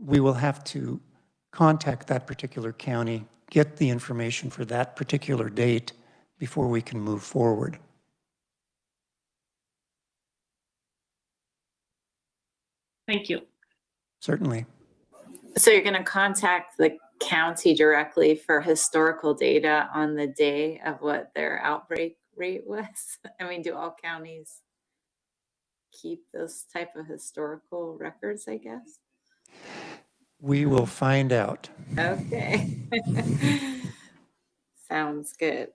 we will have to contact that particular county, get the information for that particular date before we can move forward. Thank you. Certainly. So you're going to contact the county directly for historical data on the day of what their outbreak rate was? I mean, do all counties keep those type of historical records, I guess? We will find out. Okay. Sounds good.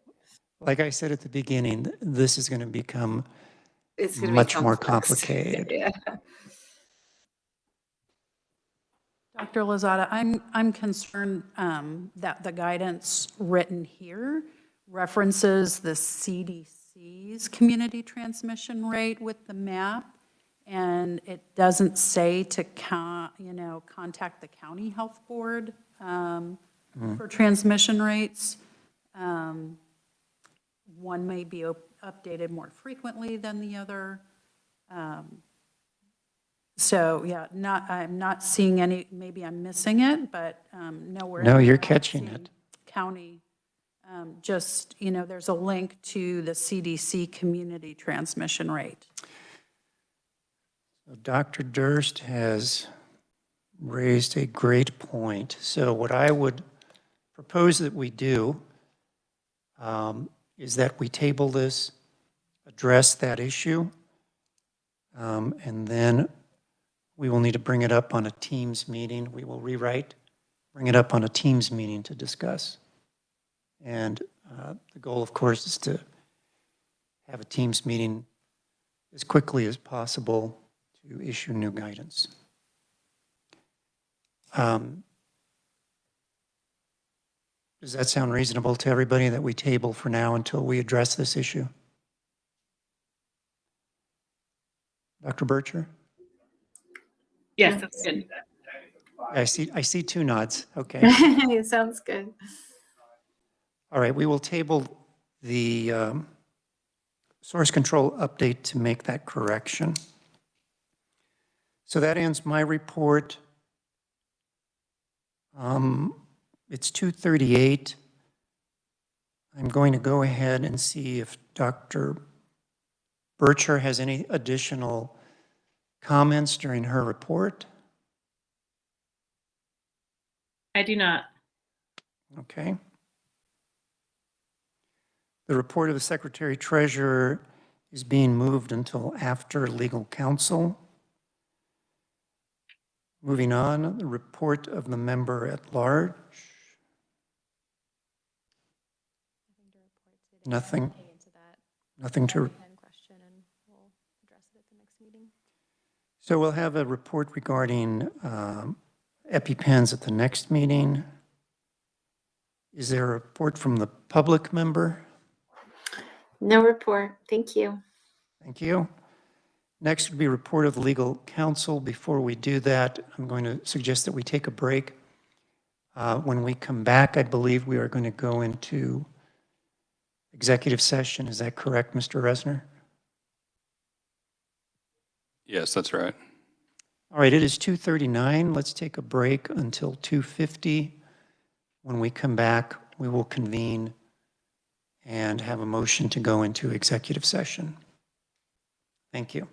Like I said at the beginning, this is going to become It's going to be much more complex. complicated. Yeah. Dr. Lozada, I'm concerned that the guidance written here references the CDC's community transmission rate with the map, and it doesn't say to contact the county health board for transmission rates. One may be updated more frequently than the other. So yeah, I'm not seeing any, maybe I'm missing it, but nowhere. No, you're I'm catching seeing it. County, just, there's a link to the CDC community transmission rate. So Dr. Durst has raised a great point. So what I would propose that we do is that we table this, address that issue, and then we will need to bring it up on a Teams meeting. We will bring it up on a Teams meeting to discuss. And the goal, of course, is to have a Teams meeting as quickly as possible to issue new guidance. Does that sound reasonable to everybody that we table for now until we address this issue? Dr. Bircher? Yes, that's good. I see two nods. Okay. It sounds good. All right, we will table the source control update to make that correction. So that ends my report. It's 2:38. I'm going to go ahead and see if Dr. Bircher has any additional comments during her report. I do not. Okay. The report of the Secretary Treasurer is being moved until after legal counsel. Moving on, the report of the member at large. Nothing. Nothing to. Question, and we'll address it at the next meeting. So we'll have a report regarding EpiPens at the next meeting. Is there a report from the public member? No report. Thank you. Thank you. Next would be report of the legal counsel. Before we do that, I'm going to suggest that we take a break. When we come back, I believe we are going to go into executive session. Is that correct, Mr. Resner? Yes, that's right. All right, it is 2:39. Let's take a break until 2:50. When we come back, we will convene and have a motion to go into executive session. Thank you.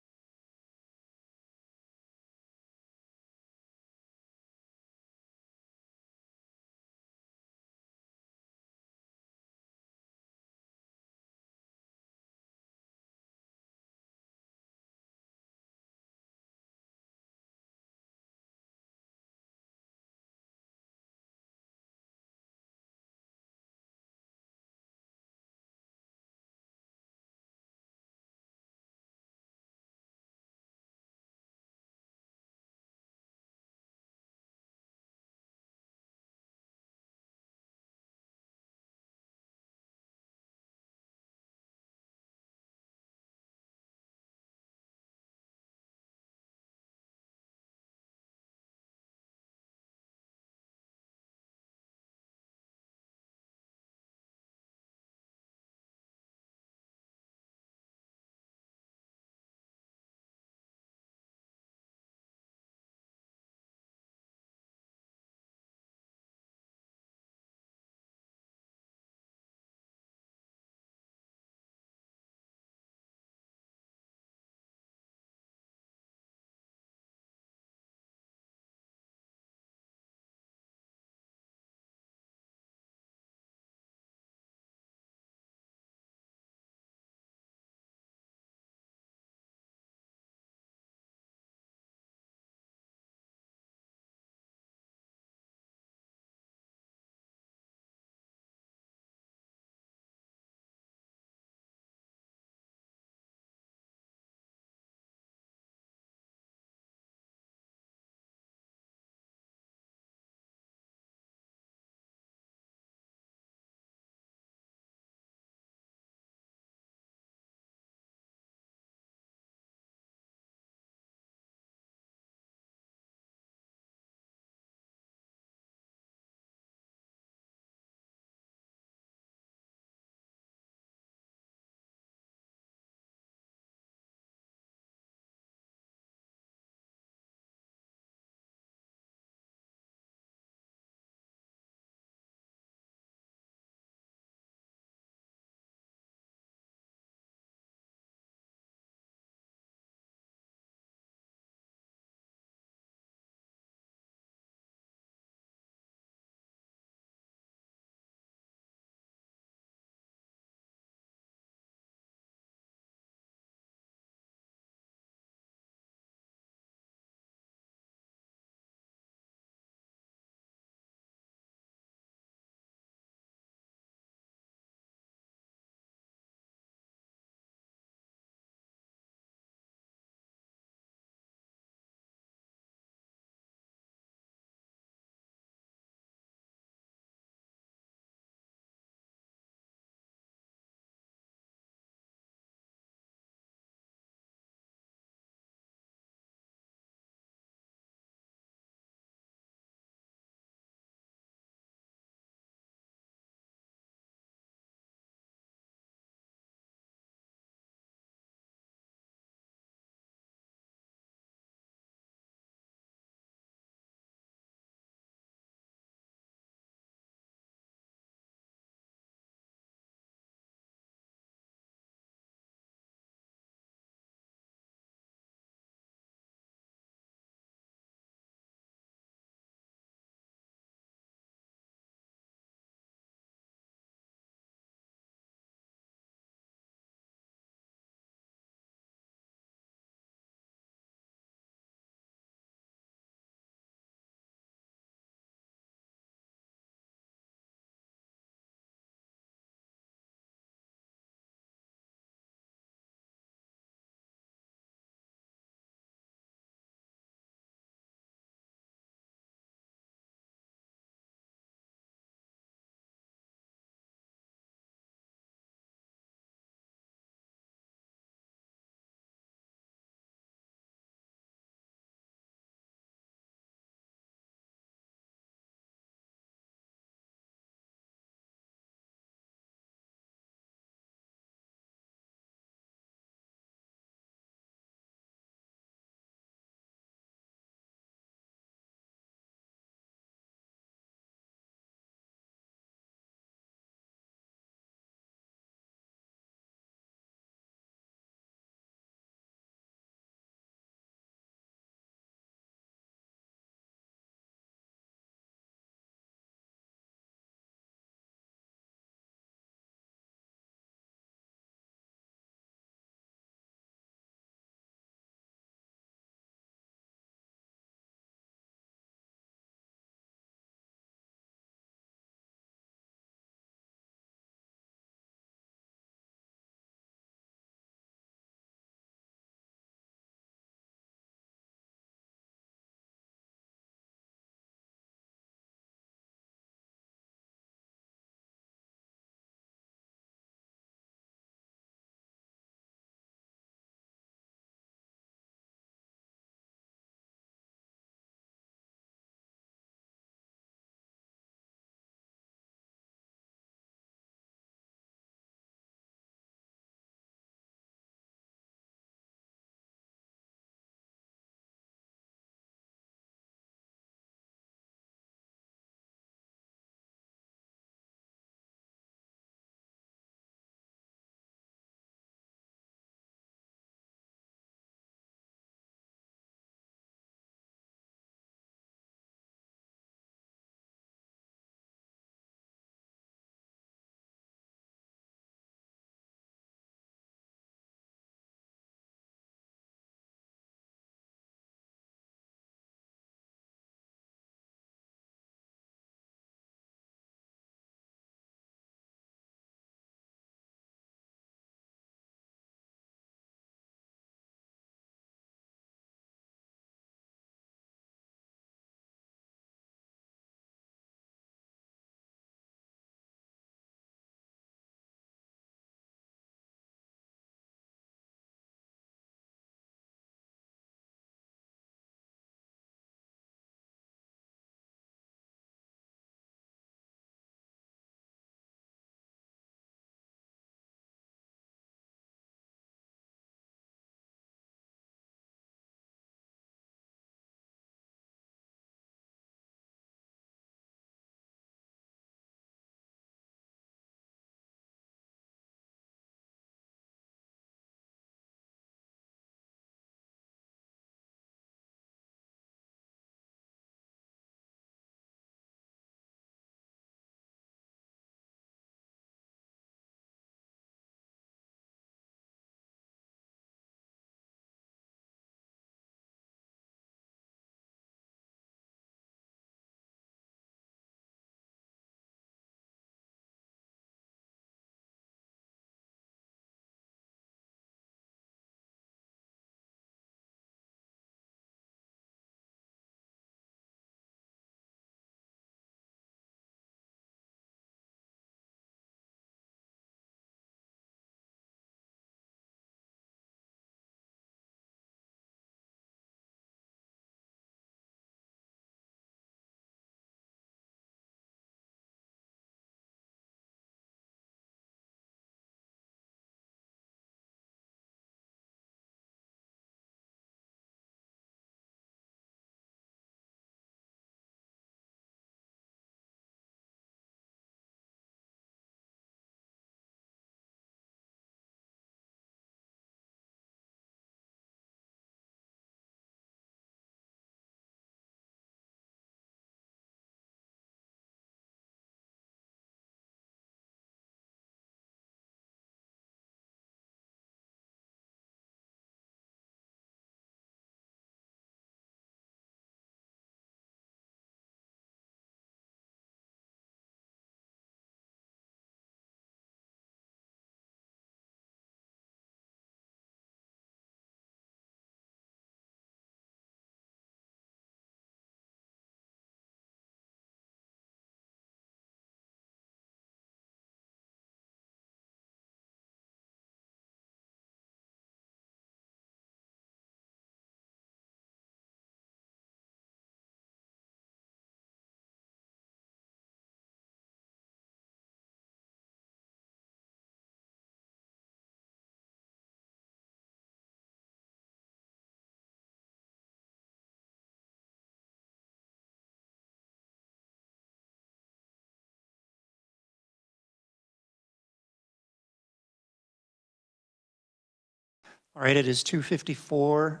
All right, it is 2:54.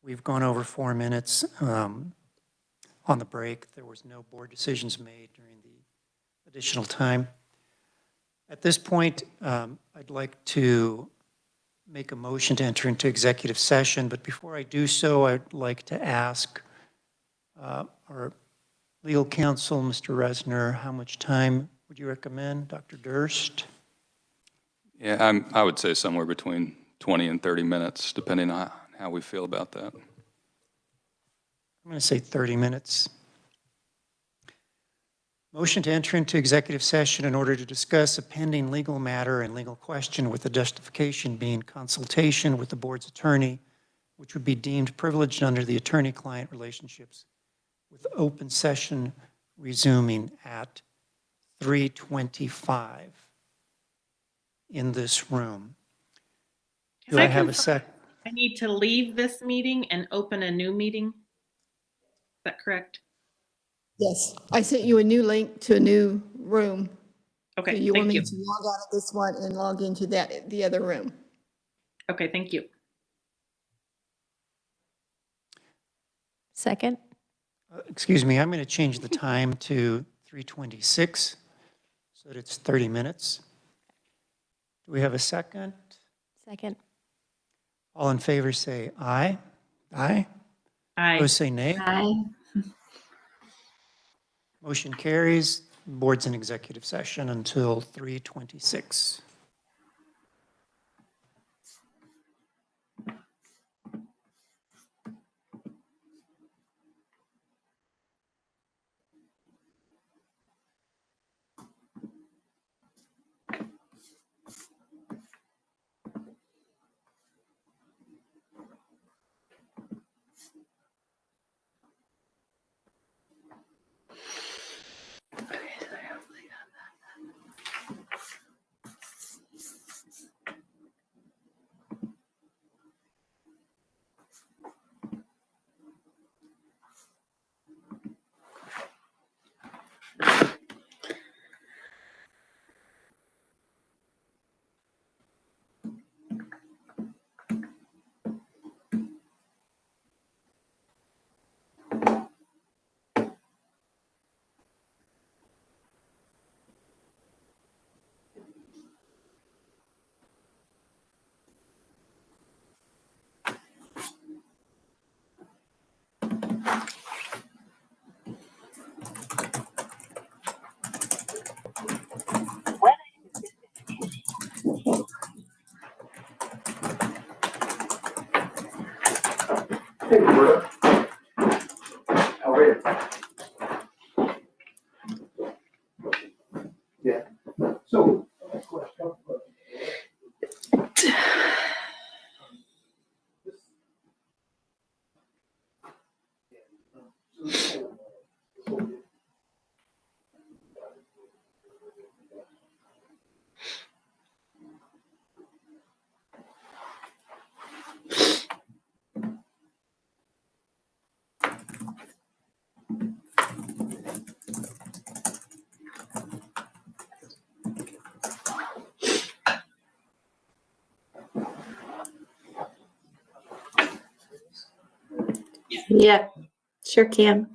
We've gone over 4 minutes on the break. There was no board decisions made during the additional time. At this point, I'd like to make a motion to enter into executive session, but before I do so, I'd like to ask our legal counsel, Mr. Resner, how much time would you recommend, Dr. Durst? Yeah, I would say somewhere between 20 and 30 minutes, depending on how we feel about that. I'm going to say 30 minutes. Motion to enter into executive session in order to discuss a pending legal matter and legal question with the justification being consultation with the board's attorney, which would be deemed privileged under the attorney-client relationships, with open session resuming at 3:25 in this room. Do I have a sec? I need to leave this meeting and open a new meeting. Is that correct? Yes, I sent you a new link to a new room. So Okay, you will thank you. need to log out of this one and log into the other room. Okay, thank you. Second? Excuse me, I'm going to change the time to 3:26 so that it's 30 minutes. Do we have a second? Second. All in favor say aye. Aye. Aye. Opposed say nay. Aye. Motion carries. Board's in executive session until 3:26. Hey, Roberta. How are you? Yeah. So, question. Yeah, sure can.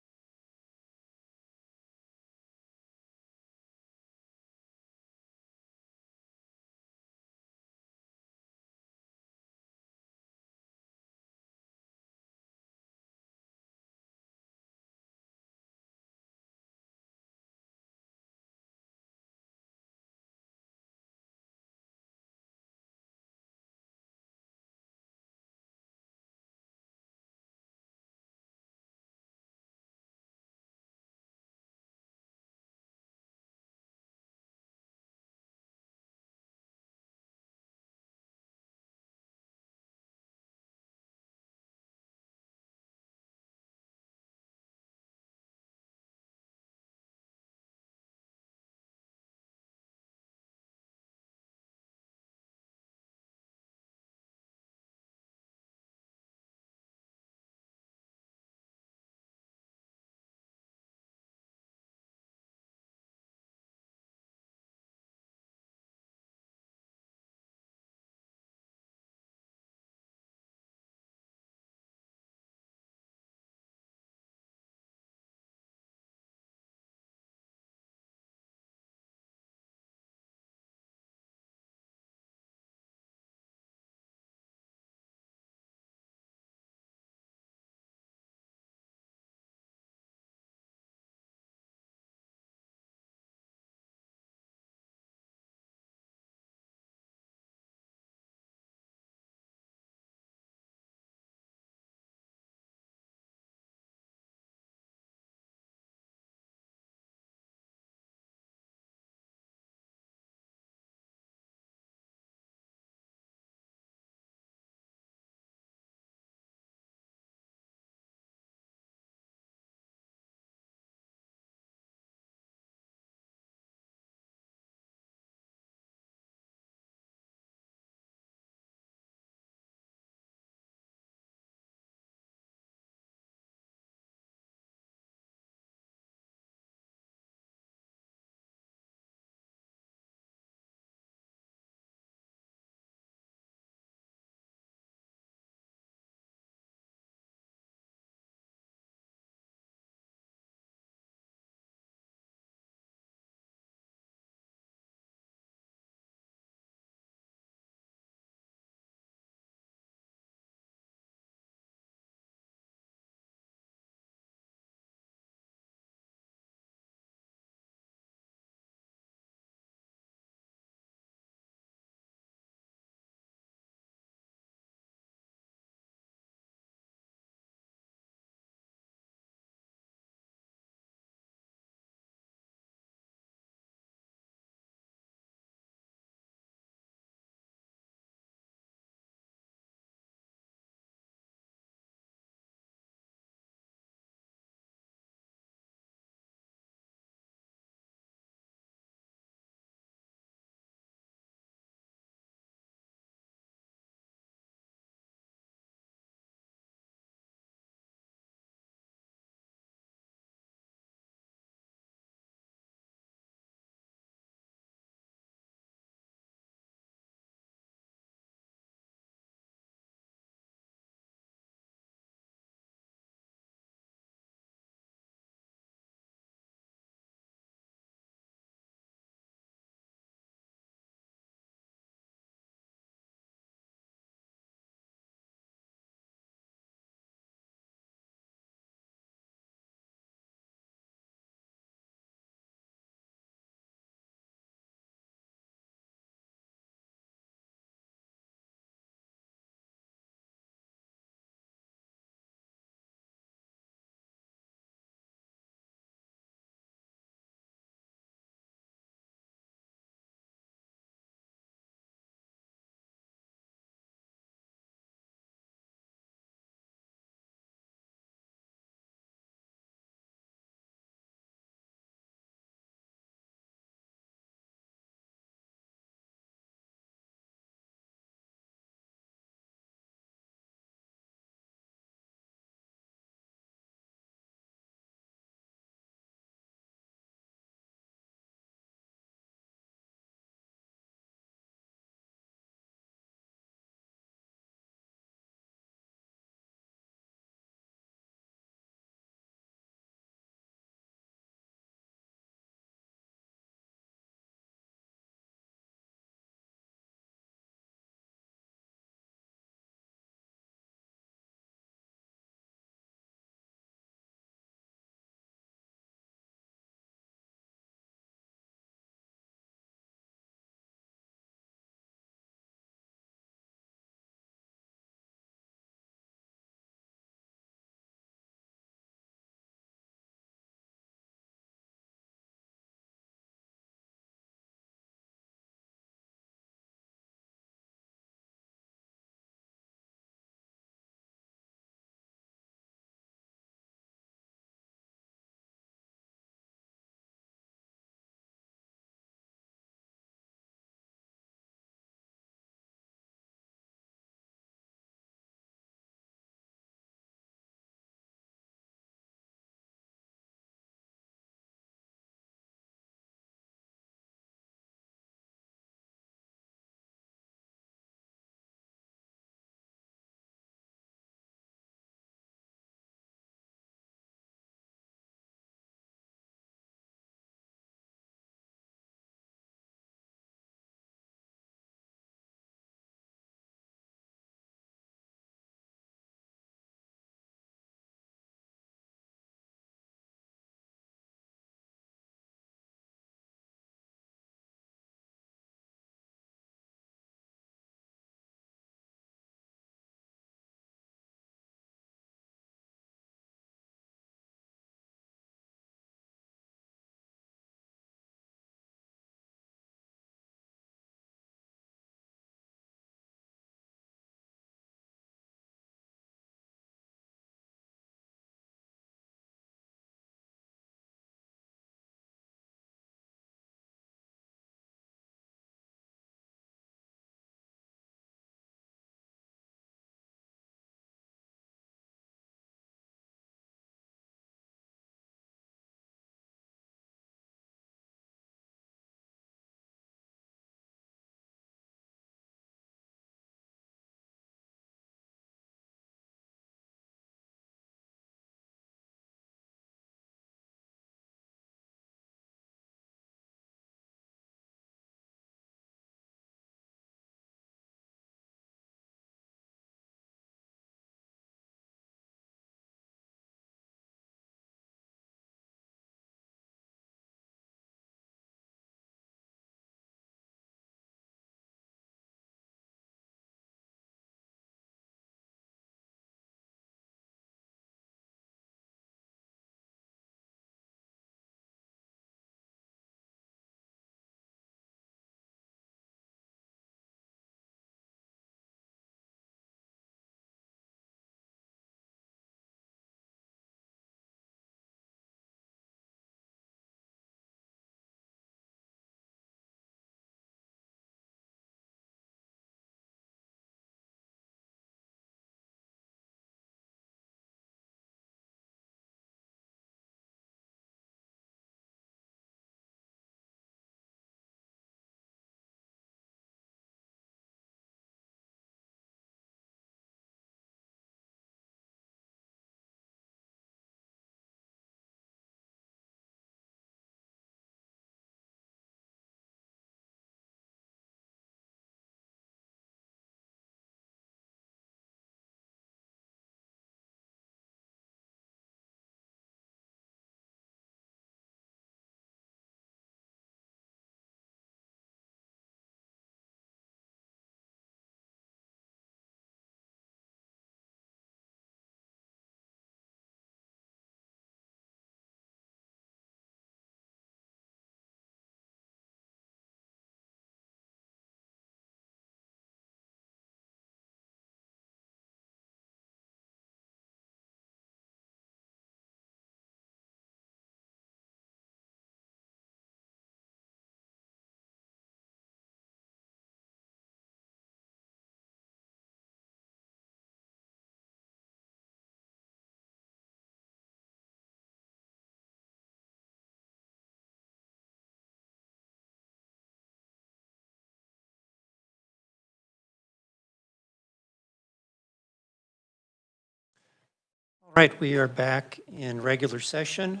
All right, we are back in regular session.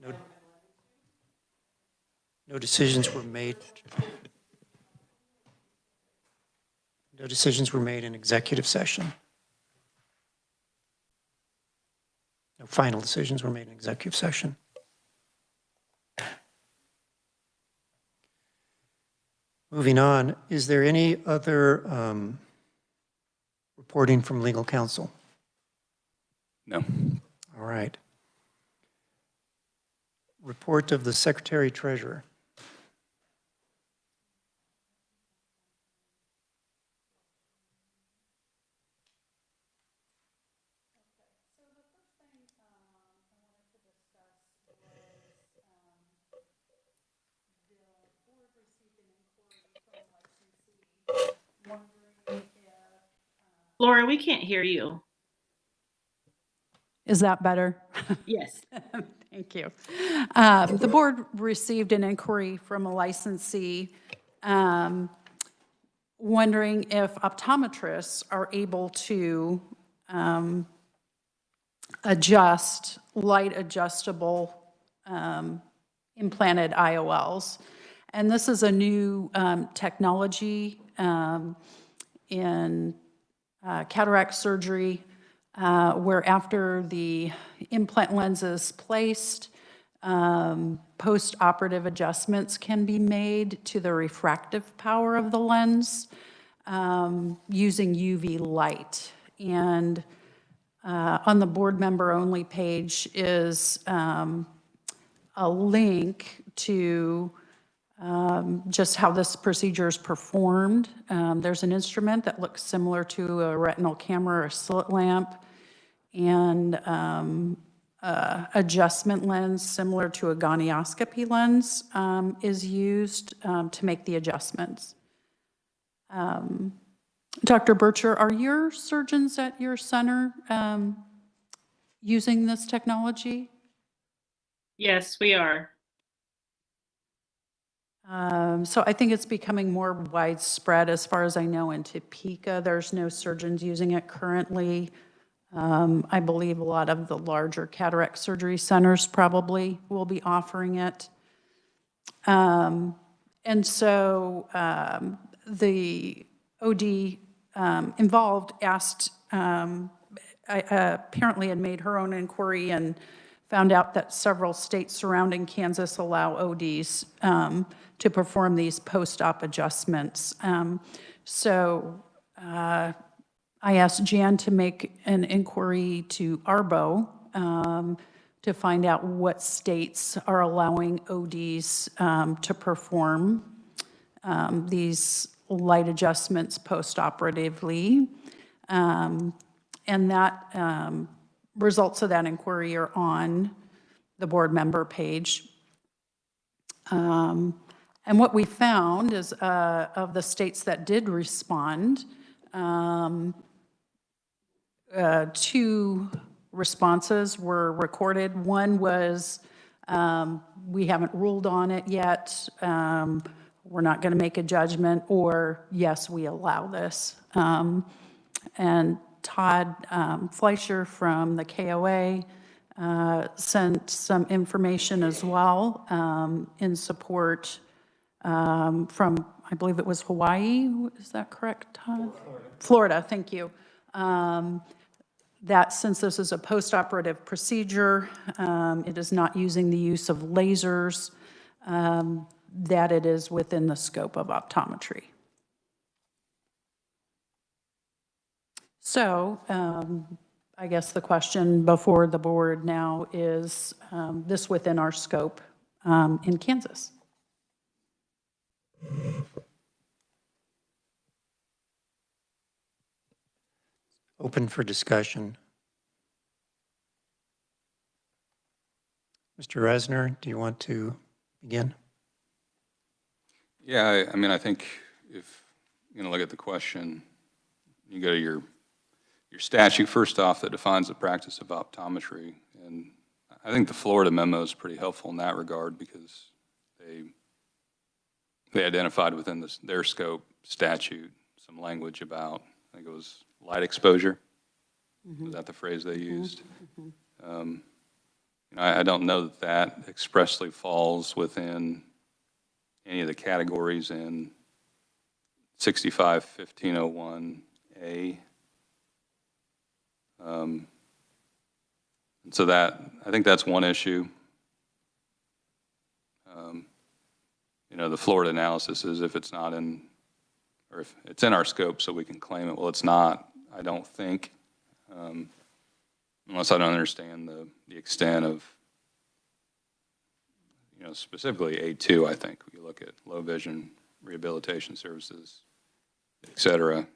No decisions were made. No decisions were made in executive session. No final decisions were made in executive session. Moving on, is there any other reporting from legal counsel? No. All right. Report of the Secretary Treasurer. Laura, we can't hear you. Is that better? Yes. Thank you. The board received an inquiry from a licensee wondering if optometrists are able to adjust light adjustable implanted IOLs. And this is a new technology in cataract surgery where after the implant lens is placed, post-operative adjustments can be made to the refractive power of the lens using UV light. And on the board member only page is a link to just how this procedure is performed. There's an instrument that looks similar to a retinal camera or a slit lamp, and adjustment lens similar to a gonioscopy lens is used to make the adjustments. Dr. Bircher, are your surgeons at your center using this technology? Yes, we are. So I think it's becoming more widespread. As far as I know, in Topeka, there's no surgeons using it currently. I believe a lot of the larger cataract surgery centers probably will be offering it. And so the OD involved asked, apparently had made her own inquiry and found out that several states surrounding Kansas allow ODs to perform these post-op adjustments. So I asked Jan to make an inquiry to ARBO to find out what states are allowing ODs to perform these light adjustments post-operatively. And that results of that inquiry are on the board member page. And what we found is of the states that did respond, 2 responses were recorded. One was, we haven't ruled on it yet, we're not going to make a judgment, or yes, we allow this. And Todd Fleischer from the KOA sent some information as well in support from, I believe it was Hawaii, is that correct, Todd? Florida, thank you. That since this is a post-operative procedure, it is not using the use of lasers, that it is within the scope of optometry. So I guess the question before the board now is this within our scope in Kansas? Open for discussion. Mr. Resner, do you want to begin? Yeah, I mean, I think if you're going to look at the question, you go to your statute first off that defines the practice of optometry. And I think the Florida memo is pretty helpful in that regard because they identified within their scope statute some language about, I think it was light exposure. Was that the phrase they used? I don't know that that expressly falls within any of the categories in 65-1501A. And so that, I think that's one issue. The Florida analysis is if it's not in, or if it's in our scope so we can claim it. Well, it's not, I don't think, unless I don't understand the extent of, specifically A2, I think. We look at low vision rehabilitation services, et cetera.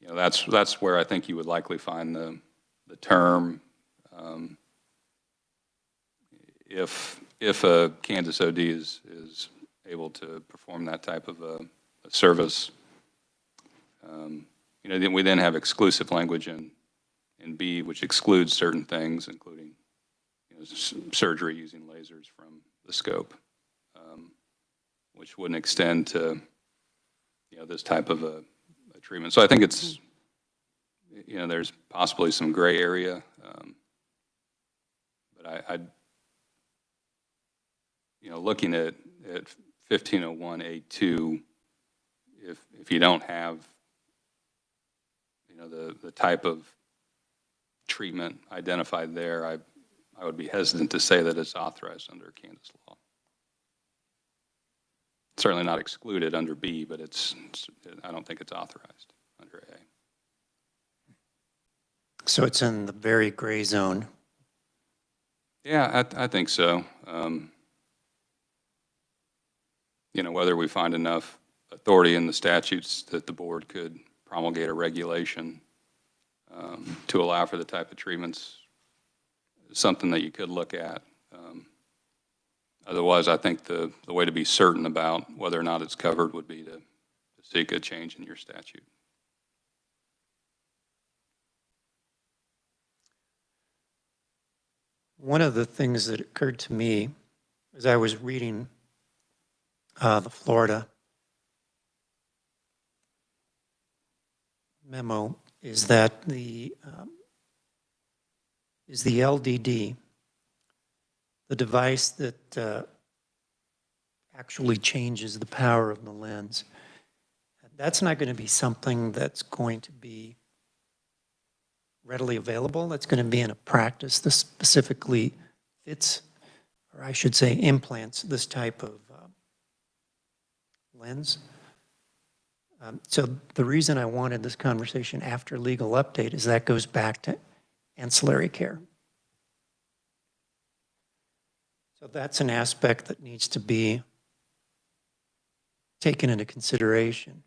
That's where I think you would likely find the term if a Kansas OD is able to perform that type of a service. Then we then have exclusive language in B, which excludes certain things, including surgery using lasers from the scope, which wouldn't extend to this type of a treatment. So I think it's there's possibly some gray area, but I looking at 1501A2, if you don't have the type of treatment identified there, I would be hesitant to say that it's authorized under Kansas law. Certainly not excluded under B, but I don't think it's authorized under A. So it's in the very gray zone. Yeah, I think so. Whether we find enough authority in the statutes that the board could promulgate a regulation to allow for the type of treatments is something that you could look at. Otherwise, I think the way to be certain about whether or not it's covered would be to seek a change in your statute. One of the things that occurred to me as I was reading the Florida memo is that the LDD, the device that actually changes the power of the lens, that's not going to be something that's going to be readily available. That's going to be in a practice that specifically fits, or I should say implants, this type of lens. So the reason I wanted this conversation after legal update is that goes back to ancillary care. So that's an aspect that needs to be taken into consideration.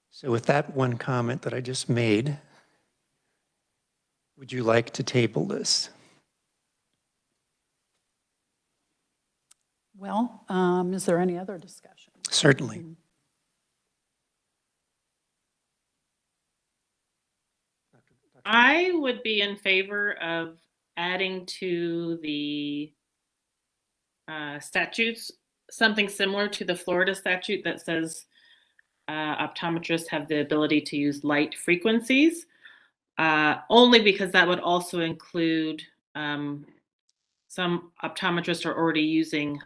So with that one comment that I just made, would you like to table this? Well, is there any other discussion? Certainly. I would be in favor of adding to the statutes something similar to the Florida statute that says optometrists have the ability to use light frequencies, only because that would also include some optometrists are already using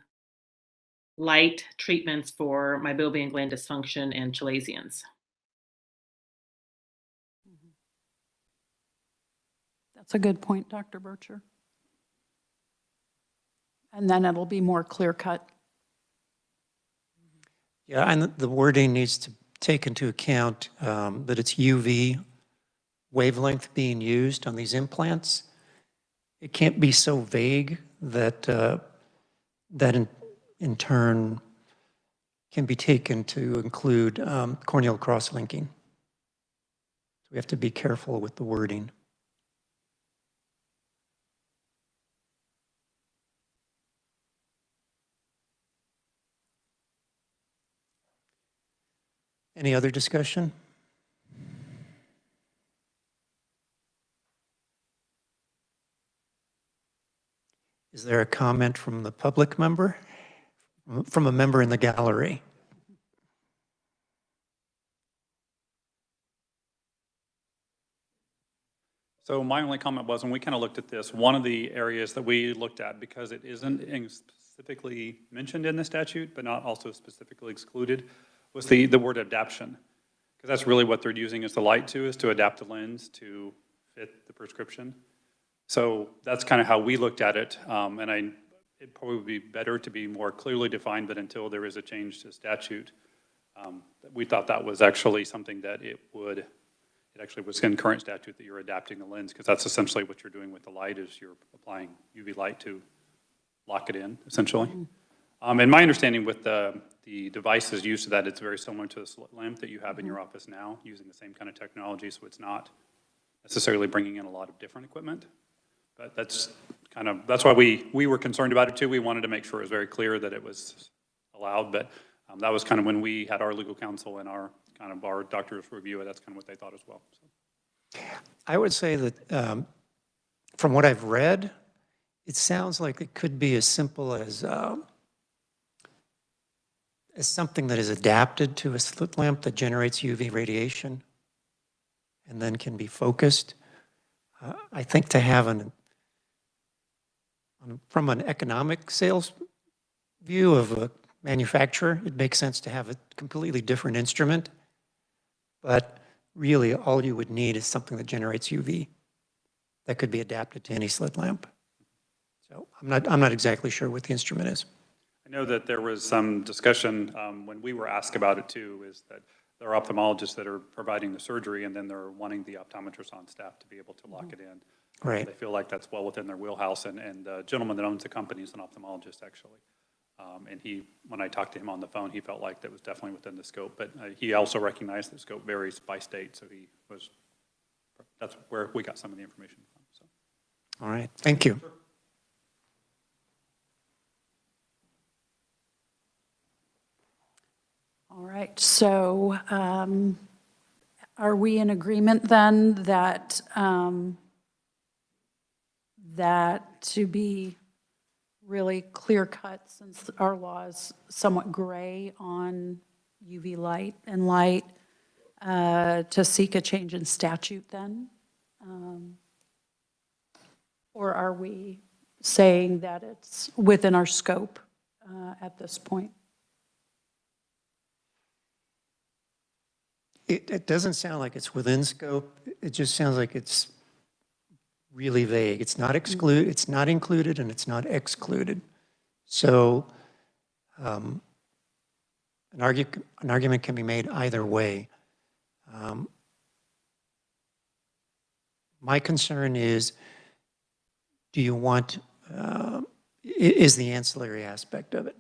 light treatments for meibomian gland dysfunction and chalazions. That's a good point, Dr. Bircher. And then it'll be more clear-cut. Yeah, and the wording needs to take into account that it's UV wavelength being used on these implants. It can't be so vague that that in turn can be taken to include corneal cross-linking. So we have to be careful with the wording. Any other discussion? Is there a comment from the public member? From a member in the gallery? So my only comment was, when we kind of looked at this, one of the areas that we looked at, because it isn't specifically mentioned in the statute, but not also specifically excluded, was the word adaptation. Because that's really what they're using as the light to, is to adapt the lens to fit the prescription. So that's kind of how we looked at it. It'd probably be better to be more clearly defined, but until there is a change to statute, we thought that was actually something that it actually was in current statute that you're adapting the lens, because that's essentially what you're doing with the light, is you're applying UV light to lock it in, essentially. And my understanding with the devices used to that, it's very similar to the slit lamp that you have in your office now, using the same kind of technology, so it's not necessarily bringing in a lot of different equipment. But that's why we were concerned about it too. We wanted to make sure it was very clear that it was allowed, but that was kind of when we had our legal counsel and our doctors review it, that's kind of what they thought as well. So. I would say that from what I've read, it sounds like it could be as simple as something that is adapted to a slit lamp that generates UV radiation and then can be focused. I think to have from an economic sales view of a manufacturer, it makes sense to have a completely different instrument. But really, all you would need is something that generates UV that could be adapted to any slit lamp. So I'm not exactly sure what the instrument is. I know that there was some discussion when we were asked about it too, is that there are ophthalmologists that are providing the surgery, and then they're wanting the optometrist on staff to be able to lock it in. Right. They feel like that's well within their wheelhouse, and the gentleman that owns the company is an ophthalmologist, actually. And when I talked to him on the phone, he felt like that was definitely within the scope, but he also recognized the scope varies by state, so that's where we got some of the information from. So. All right, thank you. Sure. All right, so are we in agreement then that that to be really clear cut, since our law is somewhat gray on UV light and light, to seek a change in statute then? Or are we saying that it's within our scope at this point? It doesn't sound like it's within scope. It just sounds like it's really vague. It's not it's not included, and it's not excluded. So an argument can be made either way. My concern is, do you want, is the ancillary aspect of it.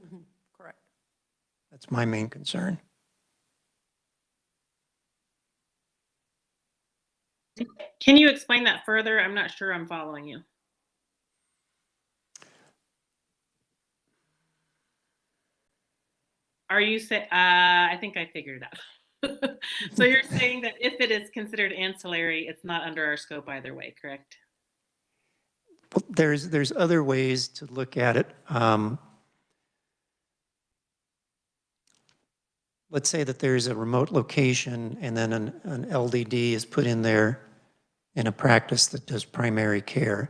Correct. That's my main concern. Can you explain that further? I'm not sure I'm following you. Are you saying, I think I figured it out. So you're saying that if it is considered ancillary, it's not under our scope either way, correct? Well, there's other ways to look at it. Let's say that there's a remote location, and then an LDD is put in there in a practice that does primary care.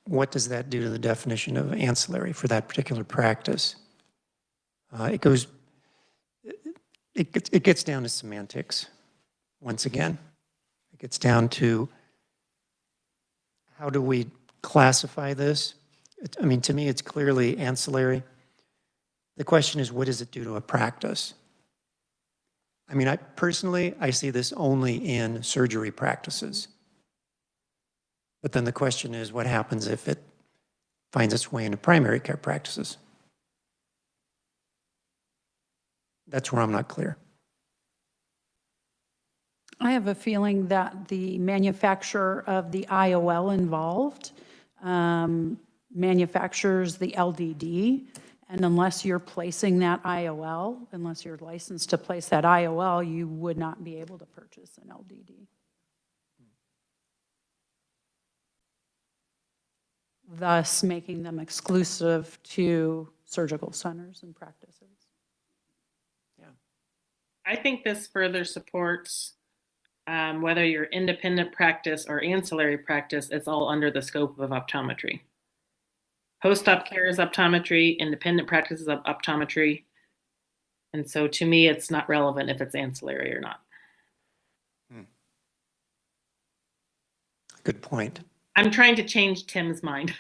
What does that do to the definition of ancillary for that particular practice? It gets down to semantics once again. It gets down to, how do we classify this? I mean, to me, it's clearly ancillary. The question is, what does it do to a practice? I mean, I see this only in surgery practices. But then the question is, what happens if it finds its way into primary care practices? That's where I'm not clear. I have a feeling that the manufacturer of the IOL involved manufactures the LDD, and unless you're placing that IOL, unless you're licensed to place that IOL, you would not be able to purchase an LDD. Thus making them exclusive to surgical centers and practices. I think this further supports whether you're independent practice or ancillary practice, it's all under the scope of optometry. Post-op care is optometry, independent practice is optometry. And so to me, it's not relevant if it's ancillary or not. Good point. I'm trying to change Tim's mind.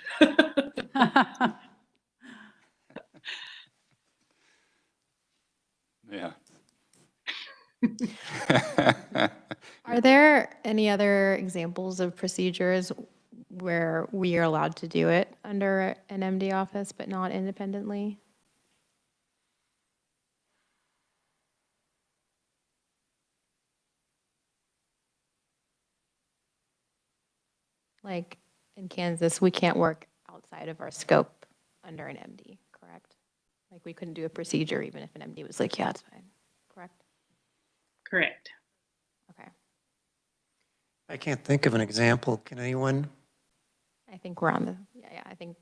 Yeah. Are there any other examples of procedures where we are allowed to do it under an MD office but not independently? Like in Kansas, we can't work outside of our scope under an MD, correct? Like we couldn't do a procedure even if an MD was like, yeah, it's fine, correct? Correct. Okay. I can't think of an example. Can anyone? I think we're on the, yeah, I think,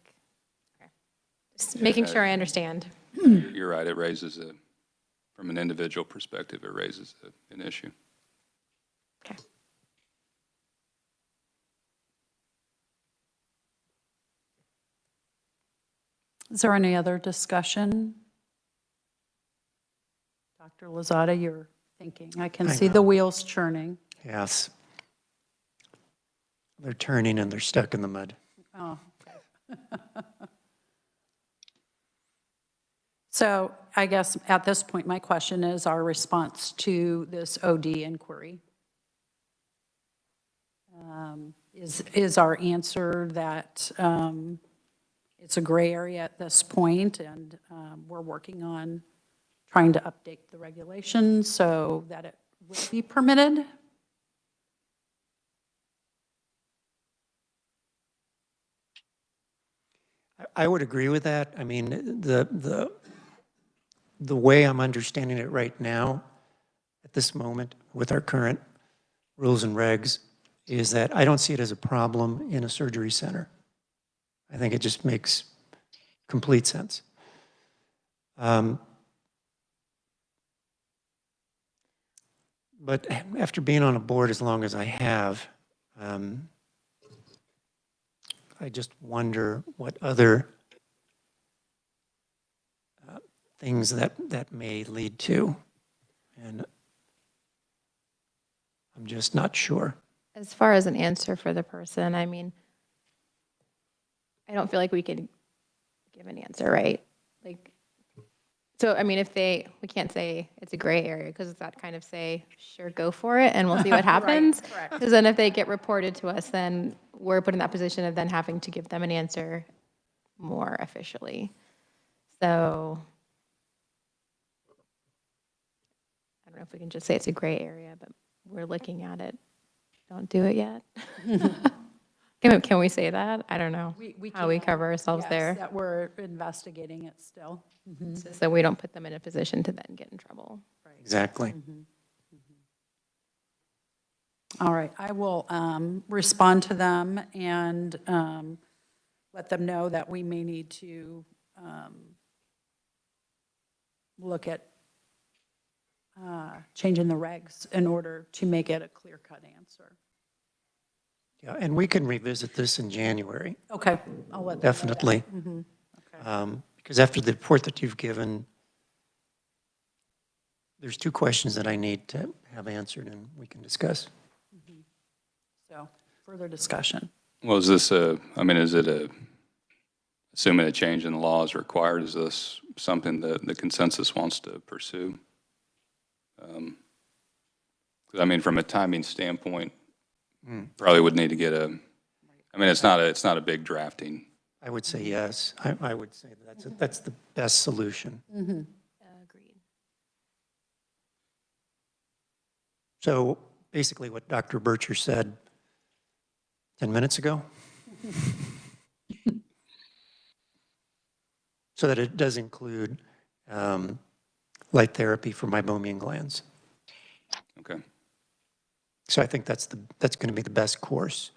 okay. Just making sure I understand. You're right, it raises from an individual perspective, it raises an issue. Okay. Is there any other discussion? Dr. Lozada, you're thinking. I can see the wheels churning. Yes. They're turning and they're stuck in the mud. Oh, okay. So I guess at this point, my question is our response to this OD inquiry. Is our answer that it's a gray area at this point, and we're working on trying to update the regulations so that it will be permitted? I would agree with that. I mean, the way I'm understanding it right now, at this moment, with our current rules and regs, is that I don't see it as a problem in a surgery center. I think it just makes complete sense. But after being on a board as long as I have, I just wonder what other things that may lead to. And I'm just not sure. As far as an answer for the person, I mean, I don't feel like we could give an answer, right? Like, so, I mean, we can't say it's a gray area because that kind of say, sure, go for it and we'll see what happens. Because then if they get reported to us, then we're put in that position of then having to give them an answer more officially. So I don't know if we can just say it's a gray area, but we're looking at it. Don't do it yet. Can we say that? I don't know how we cover ourselves Yes, there. that we're investigating it still. So we don't put them in a position to then get in trouble. Exactly. All right, I will respond to them and let them know that we may need to look at changing the regs in order to make it a clear-cut answer. Yeah, and we can revisit this in January. Okay, I'll let them know that. Definitely. Okay. Because after the report that you've given, there's two questions that I need to have answered and we can discuss. So, further discussion. Well, is this assuming a change in the law is required, is this something that the consensus wants to pursue? 'Cause I mean, from a timing standpoint, probably would need to get it's not a big drafting. I would say yes. I would say that's the best solution. Agreed. So basically what Dr. Bircher said 10 minutes ago. So that it does include light therapy for meibomian glands. Okay. So I think that's going to be the best course.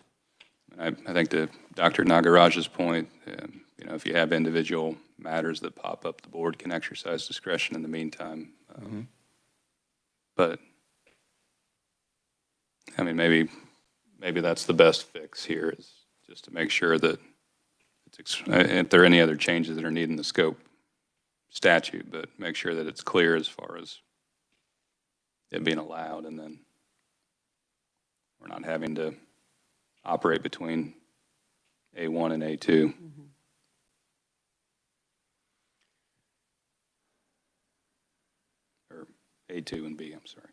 I think to Dr. Nagaraj's point, if you have individual matters that pop up, the board can exercise discretion in the meantime. But I mean, maybe that's the best fix here, is just to make sure that if there are any other changes that are needed in the scope statute, but make sure that it's clear as far as it being allowed, and then we're not having to operate between A1 and A2. Or A2 and B, I'm sorry.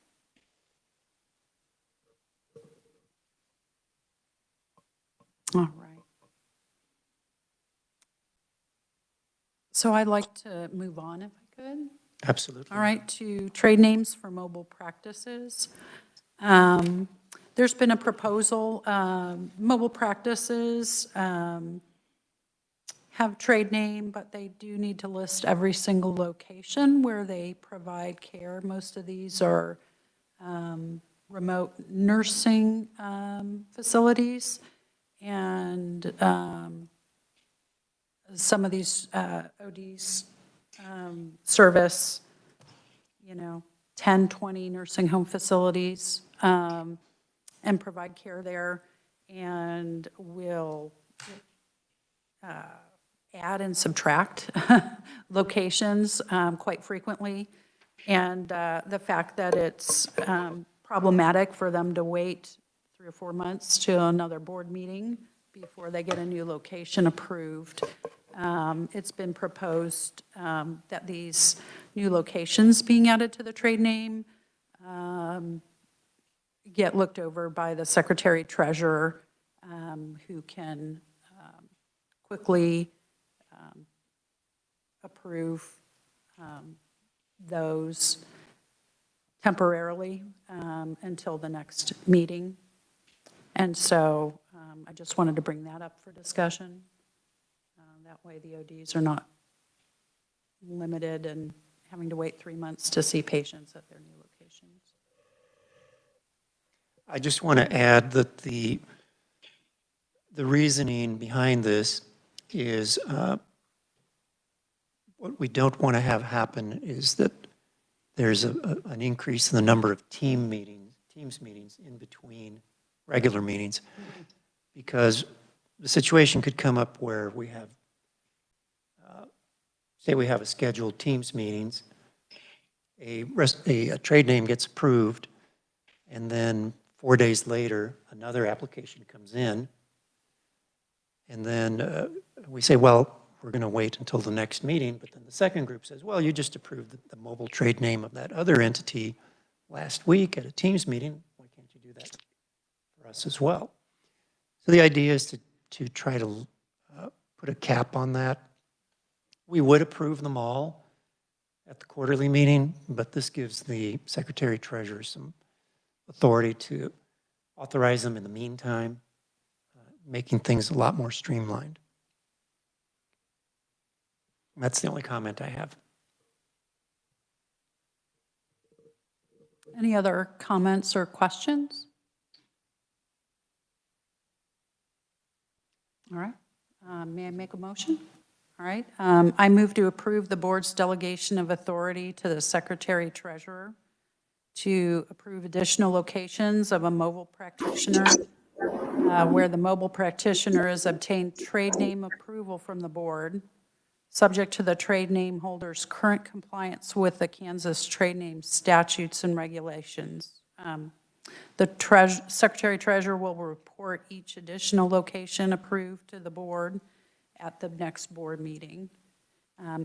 All right. So I'd like to move on if I could. Absolutely. All right, to trade names for mobile practices. There's been a proposal, mobile practices have trade name, but they do need to list every single location where they provide care. Most of these are remote nursing facilities, and some of these ODs service, 10, 20 nursing home facilities and provide care there, and will add and subtract locations quite frequently. And the fact that it's problematic for them to wait 3 or 4 months to another board meeting before they get a new location approved. It's been proposed that these new locations being added to the trade name get looked over by the Secretary Treasurer, who can quickly approve those temporarily until the next meeting. And so I just wanted to bring that up for discussion. That way the ODs are not limited and having to wait 3 months to see patients at their new locations. I just want to add that the reasoning behind this is what we don't want to have happen is that there's an increase in the number of Teams meetings in between regular meetings, because the situation could come up where we have, say we have a scheduled Teams meetings, a trade name gets approved, and then 4 days later, another application comes in, and then we say, well, we're going to wait until the next meeting, but then the second group says, well, you just approved the mobile trade name of that other entity last week at a Teams meeting. Why can't you do that for us as well? So the idea is to try to put a cap on that. We would approve them all at the quarterly meeting, but this gives the Secretary Treasurer some authority to authorize them in the meantime, making things a lot more streamlined. That's the only comment I have. Any other comments or questions? All right. May I make a motion? All right. I move to approve the board's delegation of authority to the Secretary Treasurer to approve additional locations of a mobile practitioner where the mobile practitioner has obtained trade name approval from the board, subject to the trade name holder's current compliance with the Kansas trade name statutes and regulations. The Secretary Treasurer will report each additional location approved to the board at the next board meeting.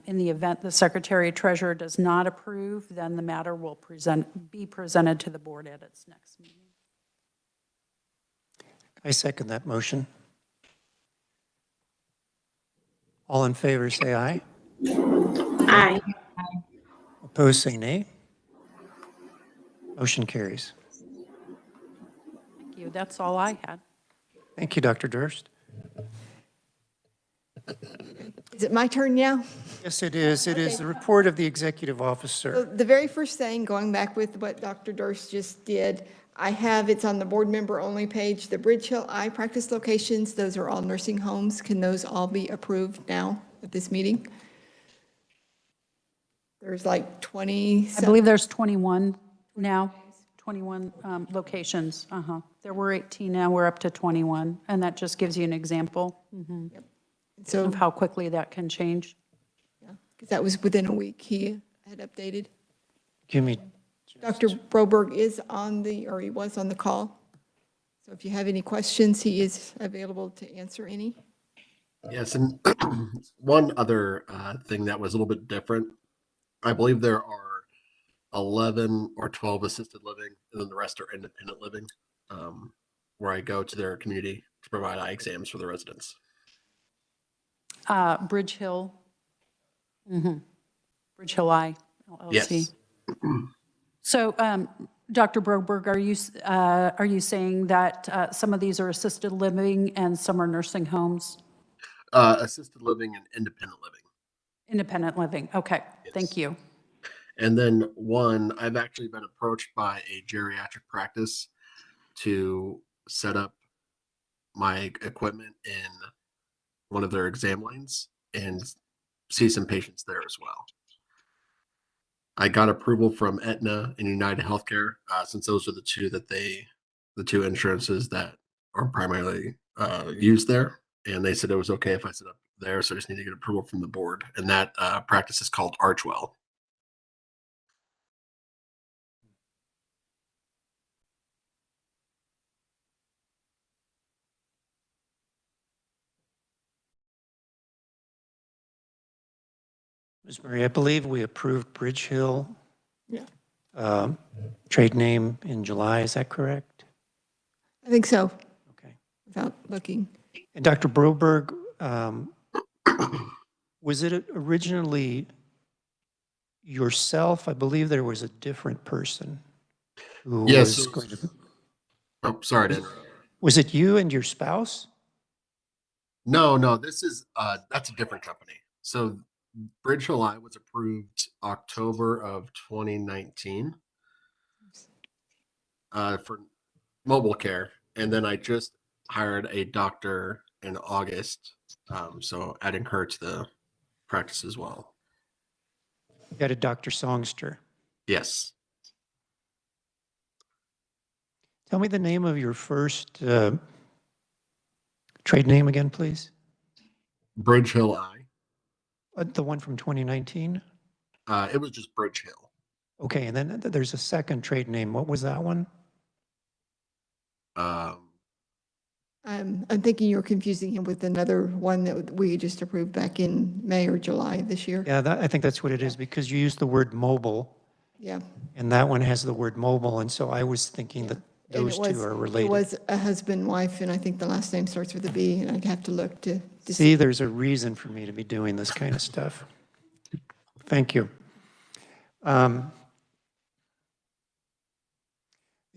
In the event the Secretary Treasurer does not approve, then the matter will be presented to the board at its next meeting. I second that motion. All in favor, say aye. Aye. Opposed, say nay. Motion carries. Thank you. That's all I had. Thank you, Dr. Durst. Is it my turn now? Yes, it is. It is the report of the executive So officer. the very first thing, going back with what Dr. Durst just did, it's on the board member only page, the Bridge Hill eye practice locations, those are all nursing homes. Can those all be approved now at this meeting? There's like 20. I believe there's 21 now, 21 locations, There were 18, now we're up to 21, and that just gives you an example So, of how quickly that can change. because that was within a week he had updated. Give me, Dr. Broberg is on the, or he was on the call. So if you have any questions, he is available to answer any. Yes, and one other thing that was a little bit different, I believe there are 11 or 12 assisted living, and then the rest are independent living, where I go to their community to provide eye exams for the residents. Bridge Hill, Bridge Hill Eye LLC. Yes. So, Dr. Broberg, are you saying that some of these are assisted living and some are nursing homes? Assisted living and independent living. Independent living, okay, thank you. And then one, I've actually been approached by a geriatric practice to set up my equipment in one of their exam lanes and see some patients there as well. I got approval from Aetna and United Healthcare, since those are the two insurances that are primarily used there. And they said it was okay if I set up there, so I just need to get approval from the board. And that practice is called Archwell. Ms. Murray, I believe we approved Bridge Hill. Yeah. Trade name in July, is that correct? I think so, Okay. without looking. And Dr. Broberg, was it originally yourself? I believe there was a different person who Yes. was going to. Oh, sorry to interrupt. Was it you and your spouse? No, this is that's a different company. So Bridge Hill Eye was approved October of 2019 for mobile care, and then I just hired a doctor in August, so adding her to the practice as well. You got a Dr. Songster. Yes, Tell me the name of your first trade name again, please. Bridge Hill Eye. The one from 2019? It was just Bridge Hill. Okay, and then there's a second trade name. What was that one? I'm thinking you're confusing him with another one that we just approved back in May or July this year. Yeah, I think that's what it is, because you used the word mobile, Yeah. and that one has the word mobile, and so I was thinking that And those two are It related. was a husband, wife, and I think the last name starts with a B, and I'd have to look to See, there's a reason for me to be doing this kind of stuff. Thank you. The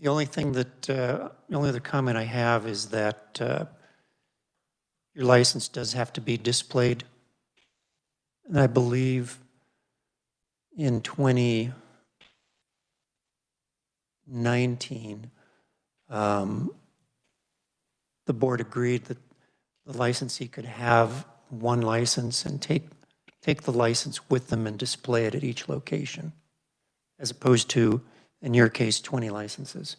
only thing that, the only other comment I have is that your license does have to be displayed. And I believe in 2019, the board agreed that the licensee could have one license and take the license with them and display it at each location, as opposed to, in your case, 20 licenses.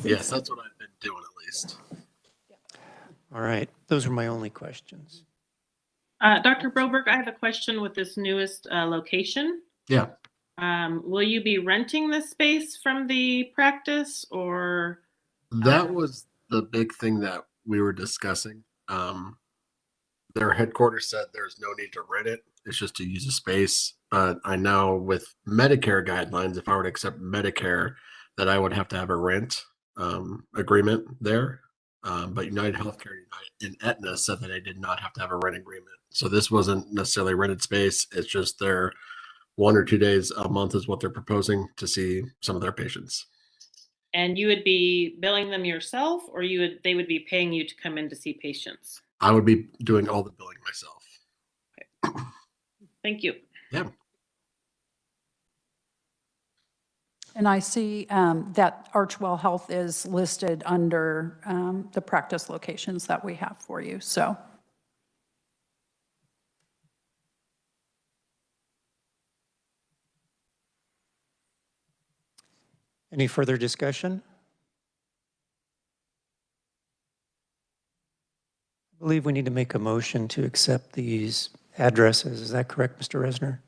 Yes, that's what I've been doing at least. All right, those are my only questions. Dr. Broberg, I have a question with this newest location. Yeah. Will you be renting this space from the practice, or? That was the big thing that we were discussing. Their headquarters said there's no need to rent it. It's just to use a space. But I know with Medicare guidelines, if I were to accept Medicare, that I would have to have a rent agreement there. But United Healthcare and Aetna said that I did not have to have a rent agreement. So this wasn't necessarily rented space. It's just their 1 or 2 days a month is what they're proposing to see some of their patients. And you would be billing them yourself, or they would be paying you to come in to see patients? I would be doing all the billing myself. Okay. Thank you. Yeah. And I see that Archwell Health is listed under the practice locations that we have for you, so. Any further discussion? I believe we need to make a motion to accept these addresses. Is that correct, Mr. Resner?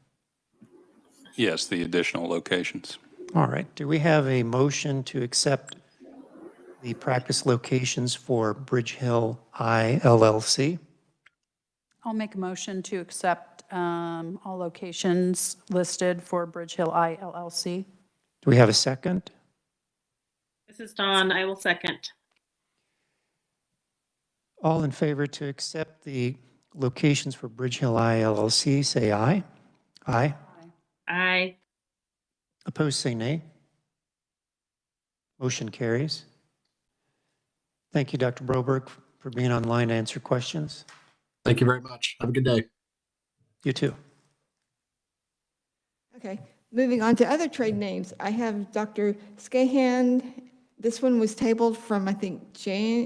Yes, the additional locations. All right. Do we have a motion to accept the practice locations for Bridge Hill I LLC? I'll make a motion to accept all locations listed for Bridge Hill I LLC. Do we have a second? This is Dawn. I will second. All in favor to accept the locations for Bridge Hill I LLC, say aye. Aye. Aye. Opposed, say nay. Motion carries. Thank you, Dr. Broberg, for being online to answer questions. Thank you very much. Have a good day. You too. Okay, moving on to other trade names. I have Dr. Skahan. This one was tabled from, I think,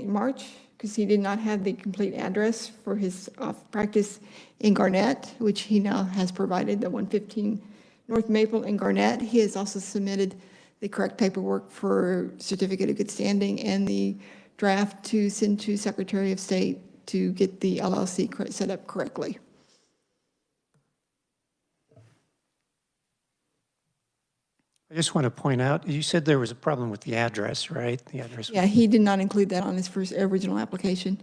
March, because he did not have the complete address for his practice in Garnett, which he now has provided, the 115 North Maple in Garnett. He has also submitted the correct paperwork for certificate of good standing and the draft to send to Secretary of State to get the LLC set up correctly. I just want to point out, you said there was a problem with the address, right? The address. Yeah, he did not include that on his original application.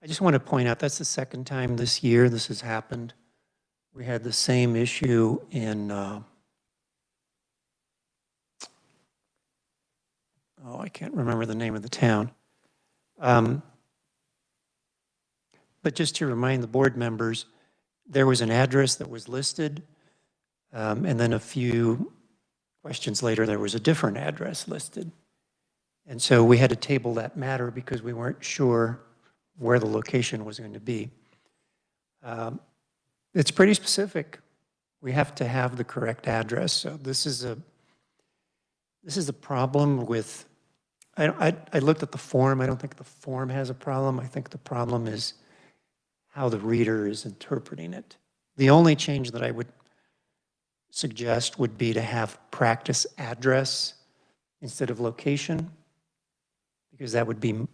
I just want to point out that's the second time this year this has happened. We had the same issue in, I can't remember the name of the town. But just to remind the board members, there was an address that was listed, and then a few questions later, there was a different address listed. And so we had to table that matter because we weren't sure where the location was going to be. It's pretty specific. We have to have the correct address. So this is a problem with, I looked at the form. I don't think the form has a problem. I think the problem is how the reader is interpreting it. The only change that I would suggest would be to have practice address instead of location, because that would be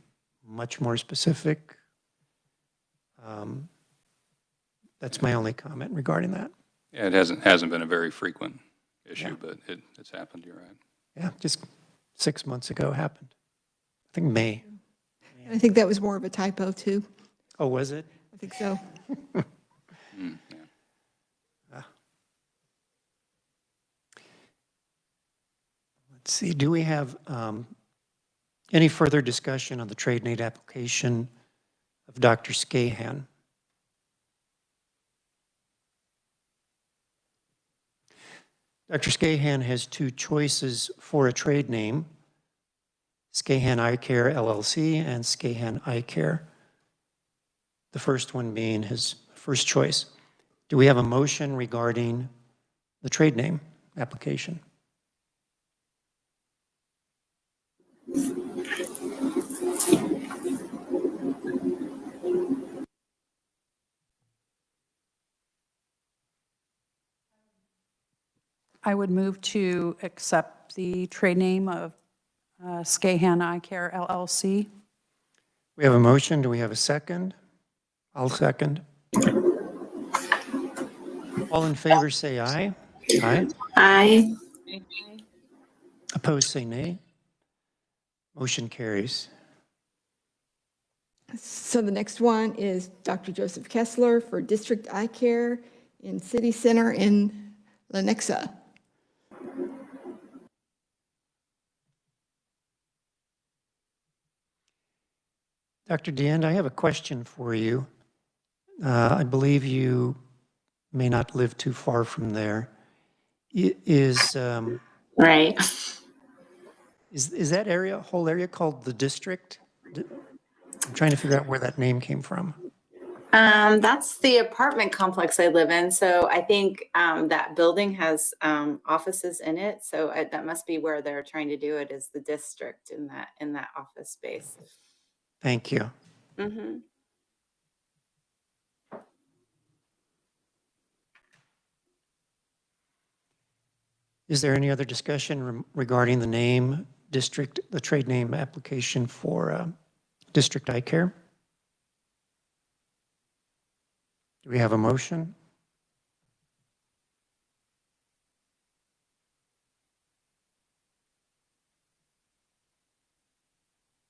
much more specific. That's my only comment regarding that. Yeah, it hasn't been a very frequent issue, but it's happened, you're right. Yeah, just 6 months ago happened. I think May. I think that was more of a typo too. Oh, was it? I think so. Yeah. Let's see, do we have any further discussion on the trade name application of Dr. Skahan? Dr. Skahan has two choices for a trade name, Skahan Eye Care LLC and Skahan Eye Care. The first one being his first choice. Do we have a motion regarding the trade name application? I would move to accept the trade name of Skahan Eye Care LLC. We have a motion. Do we have a second? I'll second. All in favor say aye. Aye. Aye. Opposed say nay. Motion carries. So the next one is Dr. Joseph Kessler for District Eye Care in City Center in Lenexa. Dr. DeAnd, I have a question for you. I believe you may not live too far from there. Right. Is that area, whole area called the district? I'm trying to figure out where that name came from. That's the apartment complex I live in. So I think that building has offices in it. So that must be where they're trying to do it, is the district in that office space. Thank you. Mm-hmm. Is there any other discussion regarding the name, district, the trade name application for District Eye Care? Do we have a motion?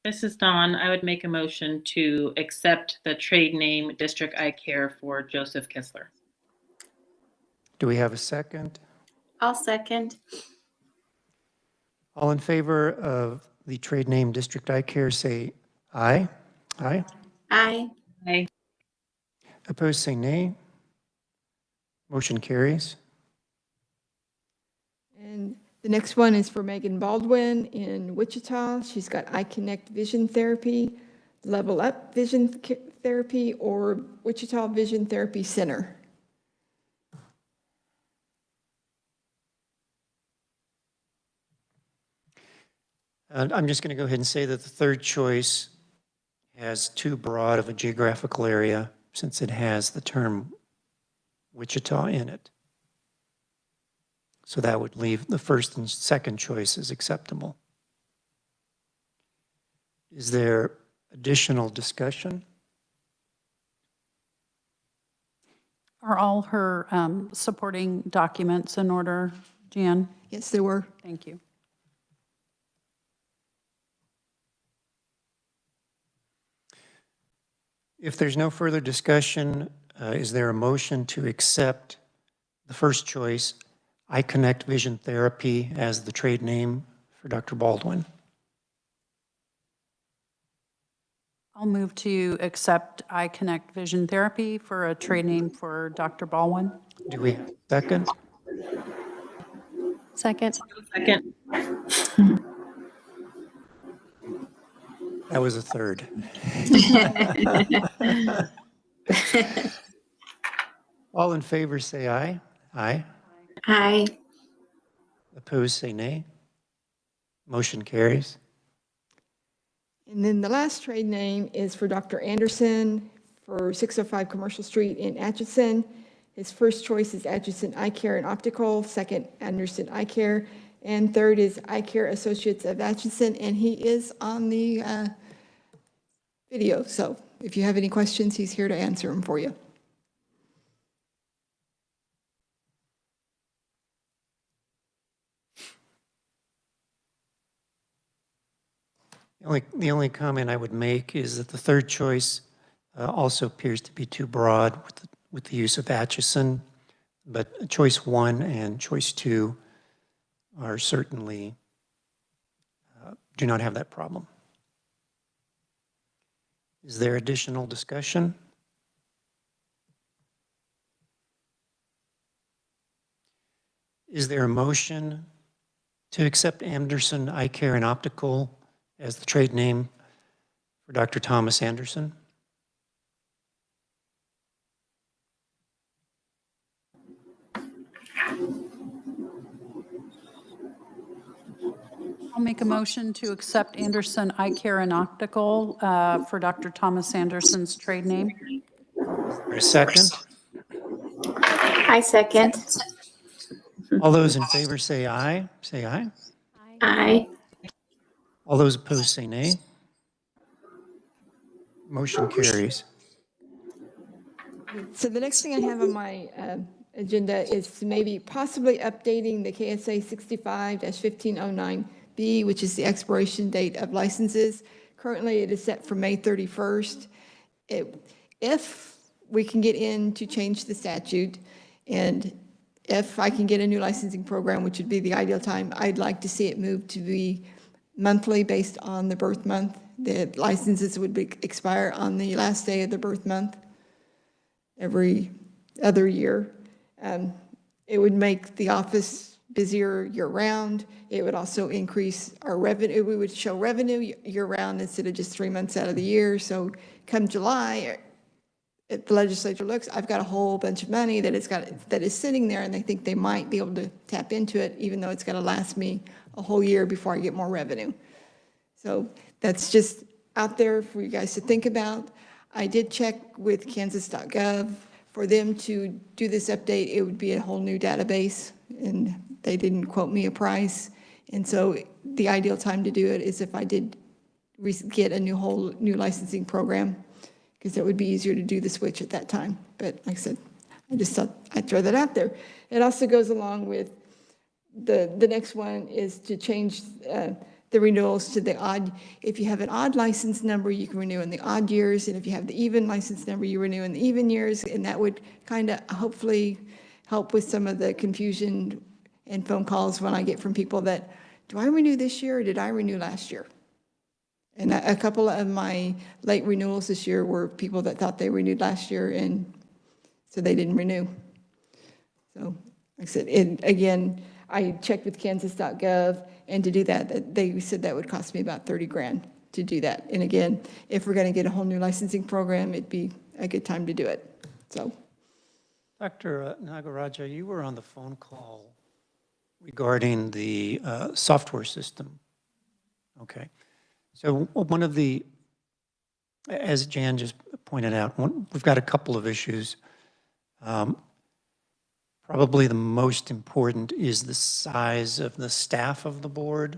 This is Dawn. I would make a motion to accept the trade name District Eye Care for Joseph Kistler. Do we have a second? I'll second. All in favor of the trade name District Eye Care, say aye. Aye. Aye. Aye. Opposed, say nay. Motion carries. And the next one is for Megan Baldwin in Wichita. She's got iConnect Vision Therapy, Level Up Vision Therapy, or Wichita Vision Therapy Center. I'm just going to go ahead and say that the third choice has too broad of a geographical area since it has the term Wichita in it. So that would leave the first and second choices acceptable. Is there additional discussion? Are all her supporting documents in order, Jan? Yes, there were. Thank you. If there's no further discussion, is there a motion to accept the first choice, iConnect Vision Therapy, as the trade name for Dr. Baldwin? I'll move to accept iConnect Vision Therapy for a trade name for Dr. Baldwin. Do we have a second? Second. Second. That was a third. All in favor say aye. Aye. Aye. Opposed say nay. Motion carries. And then the last trade name is for Dr. Anderson for 605 Commercial Street in Atchison. His first choice is Atchison Eye Care and Optical, second Anderson Eye Care, and third is Eye Care Associates of Atchison, and he is on the video. So if you have any questions, he's here to answer them for you. The only comment I would make is that the third choice also appears to be too broad with the use of Atchison, but choice 1 and choice 2 are certainly, do not have that problem. Is there additional discussion? Is there a motion to accept Anderson Eye Care and Optical as the trade name for Dr. Thomas Anderson? I'll make a motion to accept Anderson Eye Care and Optical for Dr. Thomas Anderson's trade name. For a second? I second. All those in favor say aye. Say aye. Aye. All those opposed say nay. Motion carries. So the next thing I have on my agenda is maybe possibly updating the KSA 65-1509B, which is the expiration date of licenses. Currently, it is set for May 31st. If we can get in to change the statute, and if I can get a new licensing program, which would be the ideal time, I'd like to see it move to be monthly based on the birth month. The licenses would expire on the last day of the birth month every other year. It would make the office busier year-round. It would also increase our revenue. We would show revenue year-round instead of just 3 months out of the year. So come July, if the legislature looks, I've got a whole bunch of money that is sitting there, and they think they might be able to tap into it, even though it's going to last me a whole year before I get more revenue. So that's just out there for you guys to think about. I did check with ks.gov. For them to do this update, it would be a whole new database, and they didn't quote me a price. And so the ideal time to do it is if I did get a new licensing program, because it would be easier to do the switch at that time. But like I said, I just thought I'd throw that out there. It also goes along with the next one is to change the renewals to the odd. If you have an odd license number, you can renew in the odd years, and if you have the even license number, you renew in the even years, and that would kind of hopefully help with some of the confusion and phone calls when I get from people that, do I renew this year or did I renew last year? And a couple of my late renewals this year were people that thought they renewed last year, and so they didn't renew. So, like I said, and again, I checked with ks.gov, and to do that, they said that would cost me about 30 grand to do that. And again, if we're going to get a whole new licensing program, it'd be a good time to do it. So, Dr. Nagaraja, you were on the phone call regarding the software system. Okay. So one of the, as Jan just pointed out, we've got a couple of issues. Probably the most important is the size of the staff of the board.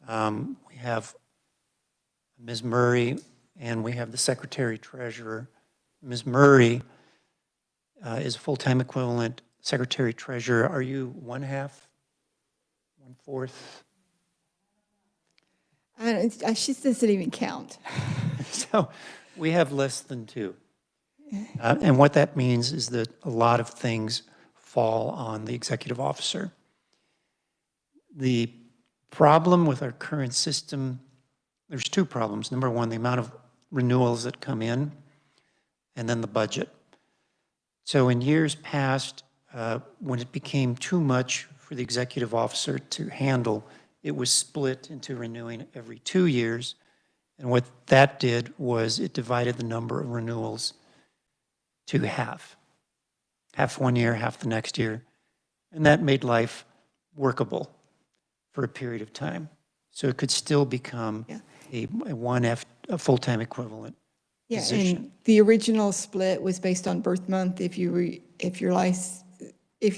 We have Ms. Murray and we have the secretary treasurer. Ms. Murray is a full-time equivalent secretary treasurer. Are you 1/2, 1/4? She doesn't even count. So we have less than 2. And what that means is that a lot of things fall on the executive officer. The problem with our current system, there's 2 problems. Number one, the amount of renewals that come in, and then the budget. So in years past, when it became too much for the executive officer to handle, it was split into renewing every 2 years. And what that did was it divided the number of renewals to half 1 year, half the next year. And that made life workable for a period of time. So it could still become a a full-time equivalent position. And the original split was based on birth month. If your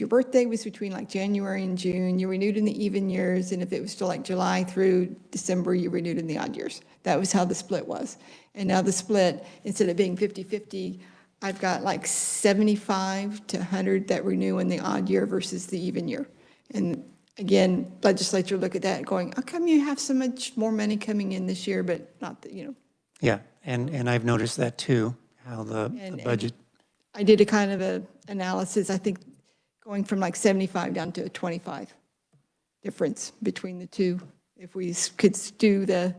birthday was between like January and June, you renewed in the even years, and if it was still like July through December, you renewed in the odd years. That was how the split was. And now the split, instead of being 50-50, I've got like 75 to 100 that renew in the odd year versus the even year. And again, legislature look at that going, how come you have so much more money coming in this year, but not the, Yeah, and I've noticed that too, how the budget. I did a kind of a analysis, I think going from like 75 down to a 25 difference between the two, if we could do the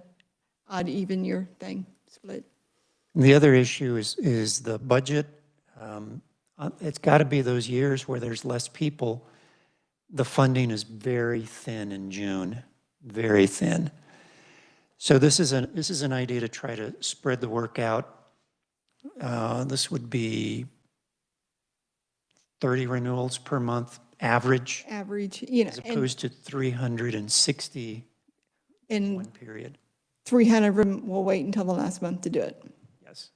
odd even year thing split. The other issue is the budget. It's got to be those years where there's less people. The funding is very thin in June, very thin. So this is an idea to try to spread the work out. This would be 30 renewals per month average. Average, as opposed to 360 in one period. 300 of them will wait until the last month to do it. Yes.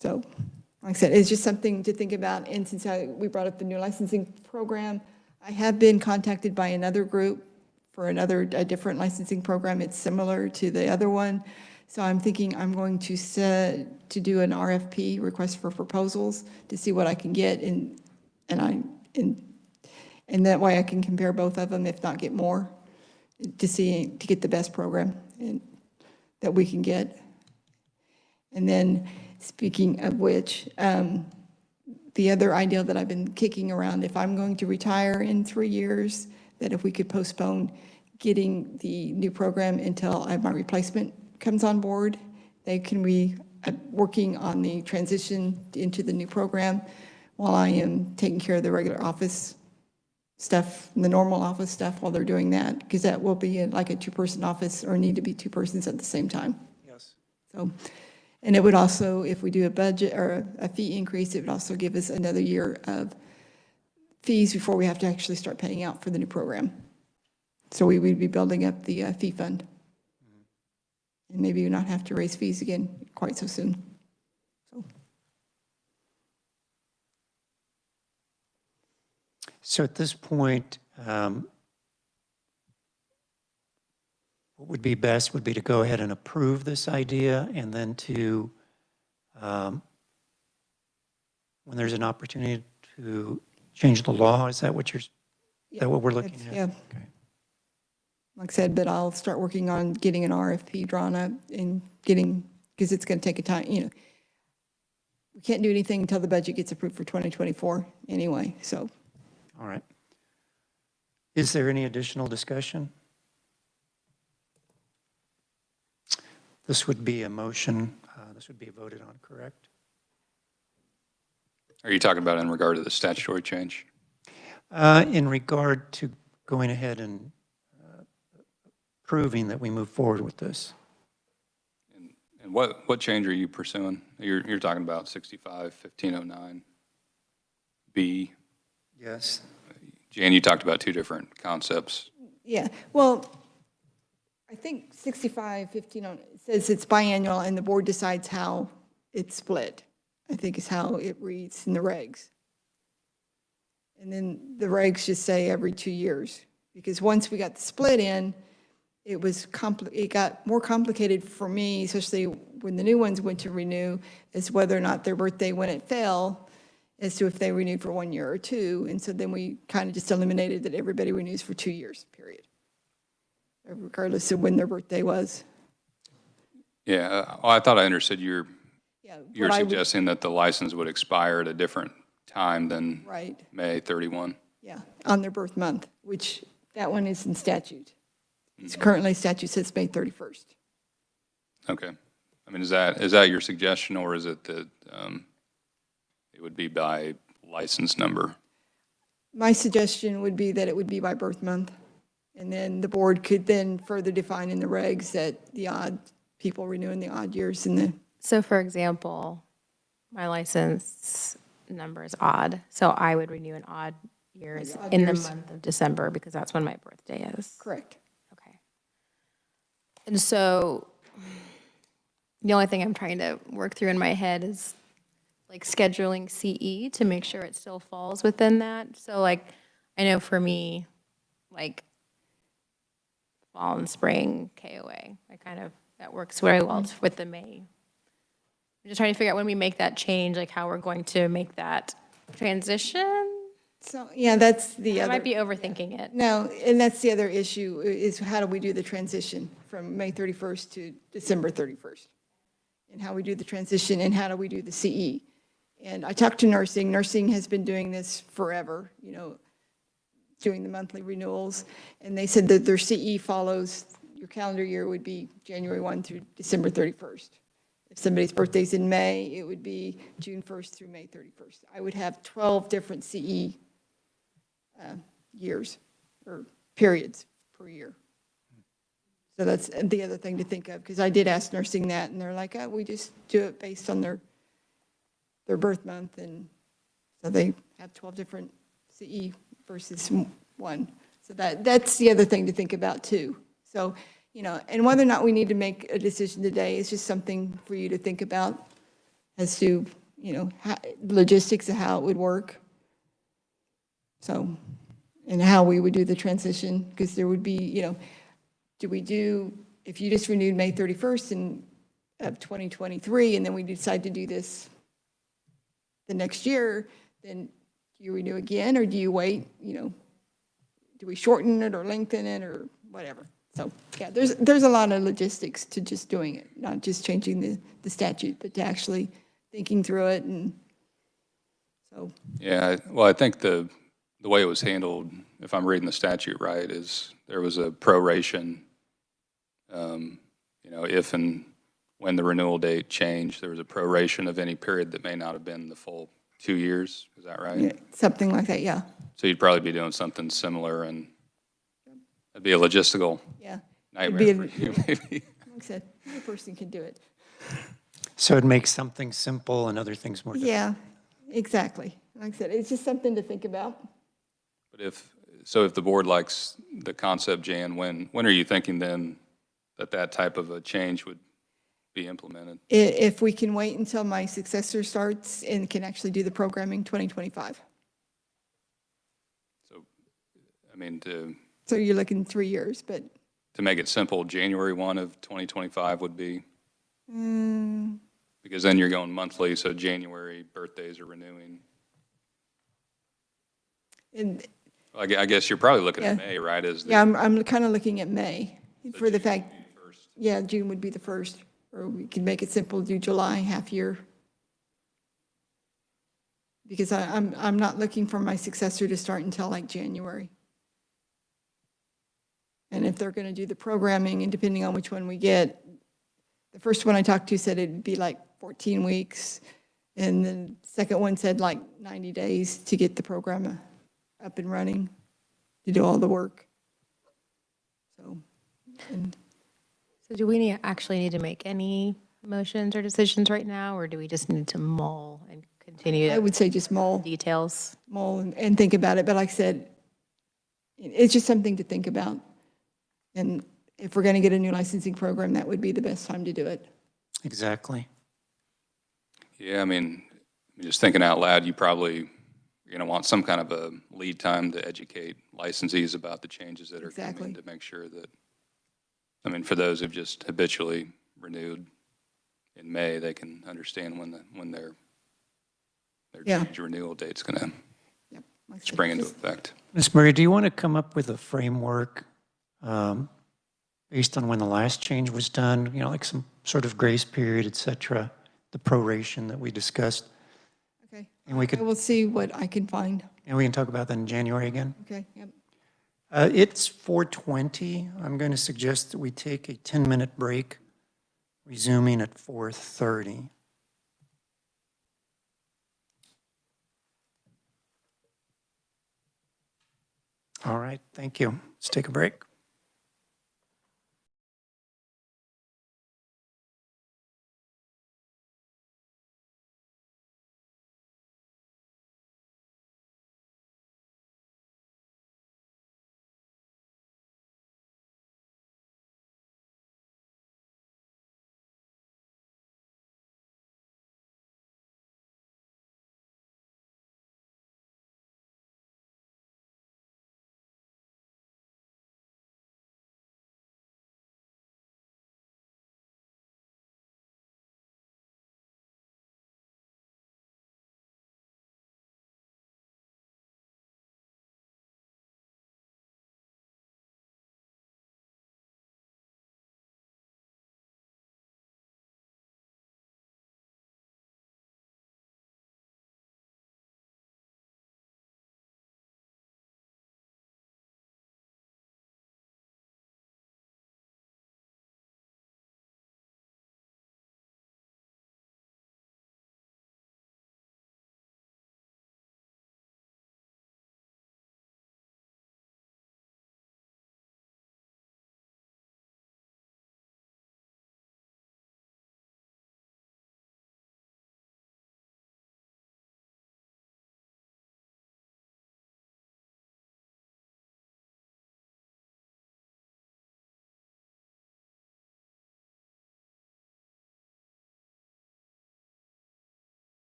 So, like I said, it's just something to think about. And since we brought up the new licensing program, I have been contacted by another group for a different licensing program. It's similar to the other one. So I'm thinking I'm going to do an RFP, request for proposals, to see what I can get, and that way I can compare both of them, if not get more, to get the best program that we can get. And then, speaking of which, the other idea that I've been kicking around, if I'm going to retire in 3 years, that if we could postpone getting the new program until my replacement comes on board, they can be working on the transition into the new program while I am taking care of the regular office stuff, the normal office stuff while they're doing that, because that will be like a 2-person office, or need to be 2 persons at the same time. Yes. So, and it would also, if we do a budget or a fee increase, it would also give us another year of fees before we have to actually start paying out for the new program. So we would be building up the fee fund. And maybe not have to raise fees again quite so soon. So. So at this point, what would be best would be to go ahead and approve this idea, and then to, when there's an opportunity to change the law, is that what you're, is that what we're looking That's- at? Yeah. Okay. Like I said, but I'll start working on getting an RFP drawn up and getting, because it's going to take a time, you know. We can't do anything until the budget gets approved for 2024 anyway, so. All right. Is there any additional discussion? This would be a motion, this would be voted on, correct? Are you talking about in regard to the statutory change? In regard to going ahead and proving that we move forward with this. And what change are you pursuing? You're talking about 65-1509 B. Yes. Jan, you talked about two different concepts. Yeah, well, I think 65-15 it says it's biannual and the board decides how it's split. I think is how it reads in the regs. And then the regs just say every 2 years, because once we got the split in, it got more complicated for me, especially when the new ones went to renew, as whether or not their birthday when it fell, as to if they renewed for 1 year or two. And so then we kind of just eliminated that everybody renews for 2 years, period, regardless of when their birthday was. Yeah, I thought I understood you're what I would- suggesting that the license would expire at a different time than Right, May 31. yeah, on their birth month, which that one is in statute. It's currently statute says May 31st. Okay. I mean, is that your suggestion, or is it that it would be by license number? My suggestion would be that it would be by birth month. And then the board could then further define in the regs that the odd people renewing the odd years in the, So for example, my license number is odd, so I would renew in odd years Odd in years. the month of December because that's when my birthday is. correct. Okay. And so the only thing I'm trying to work through in my head is like scheduling CE to make sure it still falls within that. So like, I know for me, like fall and spring KOA, that works very well with the May. I'm just trying to figure out when we make that change, like how we're going to make that transition. So, yeah, that's the I other. might be overthinking it. No, and that's the other issue, is how do we do the transition from May 31st to December 31st? And how we do the transition, and how do we do the CE? And I talked to nursing. Nursing has been doing this forever, you know, doing the monthly renewals. And they said that their CE follows, your calendar year would be January 1 through December 31st. If somebody's birthday's in May, it would be June 1st through May 31st. I would have 12 different CE years or periods per year. So that's the other thing to think of, because I did ask nursing that, and they're like, oh, we just do it based on their birth month, and so they have 12 different CE versus one. So that's the other thing to think about too. So, you know, and whether or not we need to make a decision today is just something for you to think about as to, you know, logistics of how it would work. So, and how we would do the transition, because there would be, you know, if you just renewed May 31st of 2023, and then we decide to do this the next year, then do you renew again, or do you wait, you know, do we shorten it or lengthen it or whatever? So, yeah, there's a lot of logistics to just doing it, not just changing the statute, but to actually thinking through it, and so. Yeah, well, I think the way it was handled, if I'm reading the statute right, is there was a proration, you know, if and when the renewal date changed, there was a proration of any period that may not have been the full 2 years. Is that right? Yeah, something like that, yeah. So you'd probably be doing something similar, and it'd be a logistical Yeah. nightmare for you, maybe. Like I said, any person can do it. So it makes something simple and other things more difficult. Yeah, exactly. Like I said, it's just something to think about. But if the board likes the concept, Jan, when are you thinking then that type of a change would be implemented? If we can wait until my successor starts and can actually do the programming 2025. I mean, So you're looking 3 years, but, to make it simple, January 1 of 2025 would be, because then you're going monthly, so January birthdays are renewing. and, I guess you're probably looking at Yeah. May, right? As the, yeah, I'm kind of looking at May for the June fact, would be first. yeah, June would be the first, or we can make it simple, do July, half year. Because I'm not looking for my successor to start until like January. And if they're going to do the programming, and depending on which one we get, the first one I talked to said it'd be like 14 weeks. And the second one said like 90 days to get the program up and running, to do all the work. So, and So do we actually need to make any motions or decisions right now, or do we just need to mull and continue I would say just mull details? and think about it. But like I said, it's just something to think about. And if we're going to get a new licensing program, that would be the best time to do it. Exactly. Yeah, I mean, just thinking out loud, you're going to want some kind of a lead time to educate licensees about the changes that are Exactly. coming, to make sure that, I mean, for those who've just habitually renewed in May, they can understand when their Yeah. change renewal date's going to Yep. Like I said, spring into just- effect. Ms. Murray, do you want to come up with a framework based on when the last change was done, you know, like some sort of grace period, et cetera, the proration that we discussed? Okay. And we I could, will see what I can find. and we can talk about that in January again. Okay, yep. It's 4:20. I'm going to suggest that we take a 10-minute break, resuming at 4:30. All right, thank you. Let's take a break.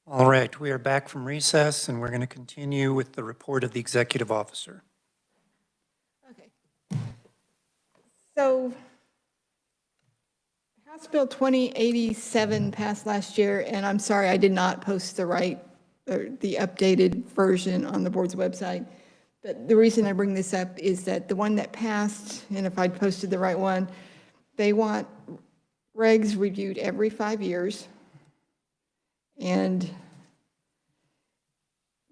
All right, we are back from recess, and we're going to continue with the report of the executive officer. Okay. So House Bill 2087 passed last year, and I'm sorry, I did not post the updated version on the board's website. But the reason I bring this up is that the one that passed, and if I'd posted the right one, they want regs reviewed every 5 years. And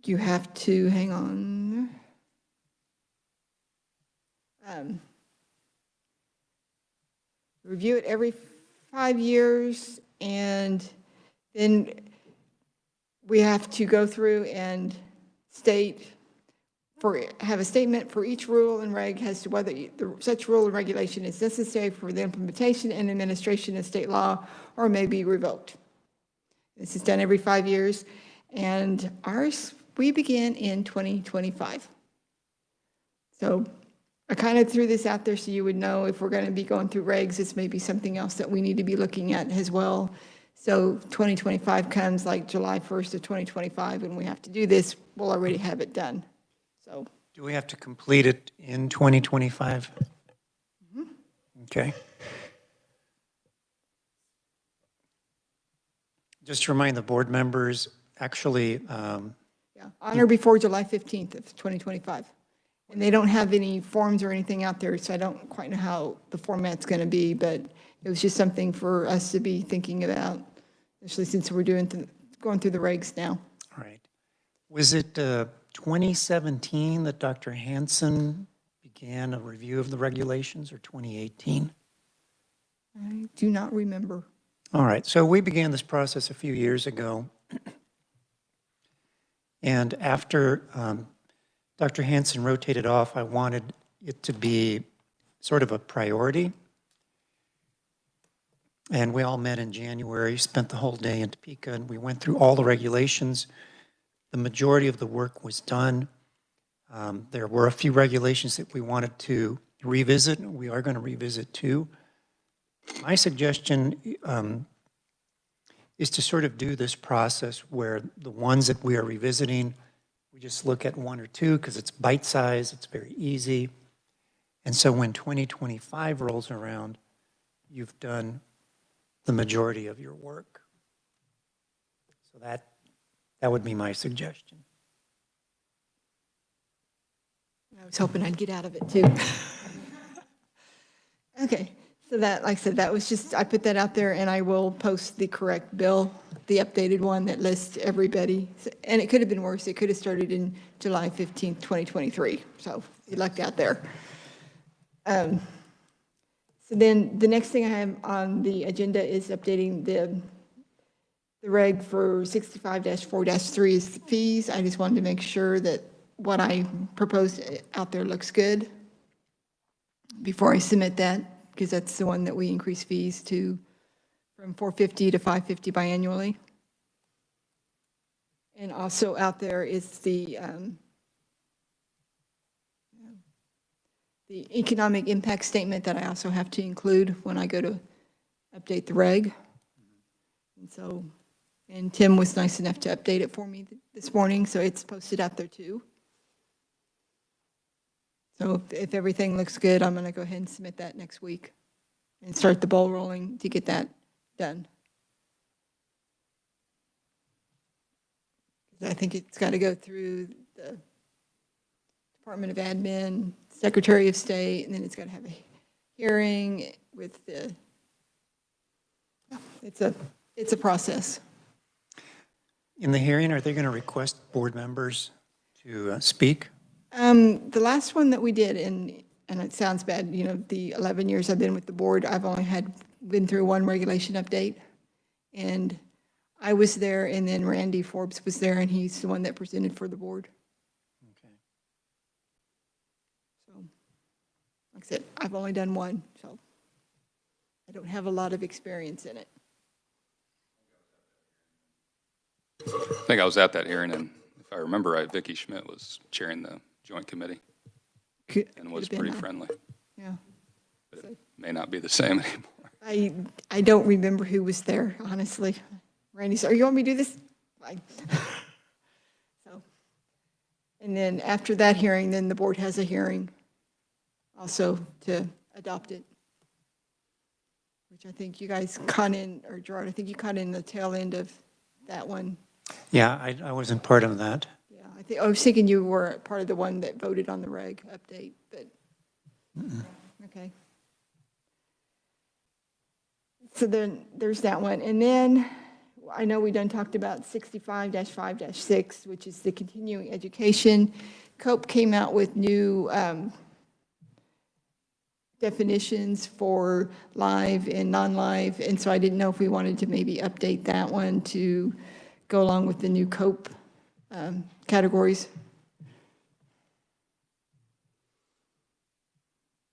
you have to, hang on. Review it every 5 years, and then we have to go through and have a statement for each rule and reg as to whether such rule and regulation is necessary for the implementation and administration of state law or may be revoked. This is done every 5 years, and ours, we begin in 2025. So I kind of threw this out there so you would know if we're going to be going through regs, this may be something else that we need to be looking at as well. So 2025 comes like July 1st of 2025, and we have to do this, we'll already have it done. So. Do we have to complete it in 2025? Mm-hmm. Okay. Just to remind the board members, actually. On or before July 15th of 2025. And they don't have any forms or anything out there, so I don't quite know how the format's going to be, but it was just something for us to be thinking about, especially since we're going through the regs now. All right. Was it 2017 that Dr. Hansen began a review of the regulations, or 2018? I do not remember. All right, so we began this process a few years ago. And after Dr. Hansen rotated off, I wanted it to be sort of a priority. And we all met in January, spent the whole day in Topeka, and we went through all the regulations. The majority of the work was done. There were a few regulations that we wanted to revisit. We are going to revisit too. My suggestion is to sort of do this process where the ones that we are revisiting, we just look at one or two because it's bite-sized, it's very easy. And so when 2025 rolls around, you've done the majority of your work. So that would be my suggestion. I was hoping I'd get out of it too. Okay. So that, like I said, that was just, I put that out there, and I will post the correct bill, the updated one that lists everybody. And it could have been worse. It could have started in July 15th, 2023. So you lucked out there. So then the next thing I have on the agenda is updating the reg for 65-4-3 is the fees. I just wanted to make sure that what I proposed out there looks good before I submit that, because that's the one that we increase fees to from $450 to $550 biannually. And also out there is the economic impact statement that I also have to include when I go to update the reg. And so, and Tim was nice enough to update it for me this morning, so it's posted out there too. So if everything looks good, I'm going to go ahead and submit that next week and start the ball rolling to get that done. I think it's got to go through the Department of Admin, Secretary of State, and then it's got to have a hearing with the, it's a process. In the hearing, are they going to request board members to speak? The last one that we did, and it sounds bad, you know, the 11 years I've been with the board, I've only been through one regulation update. And I was there, and then Randy Forbes was there, and he's the one that presented for the board. Okay. So, like I said, I've only done one, so I don't have a lot of experience in it. I think I was at that hearing, and if I remember right, Vicki Schmidt was chairing the joint committee and was pretty friendly. Yeah. But it may not be the same anymore. I don't remember who was there, honestly. Randy said, "Are you want me to do this?" Fine. So, and then after that hearing, then the board has a hearing also to adopt it, which I think you guys caught in, or Gerard, I think you caught in the tail end of that one. Yeah, I wasn't part of that. Yeah, I was thinking you were part of the one that voted on the reg update, but, okay. So then there's that one. And then I know we done talked about 65-5-6, which is the continuing education. COPE came out with new definitions for live and non-live, and so I didn't know if we wanted to maybe update that one to go along with the new COPE categories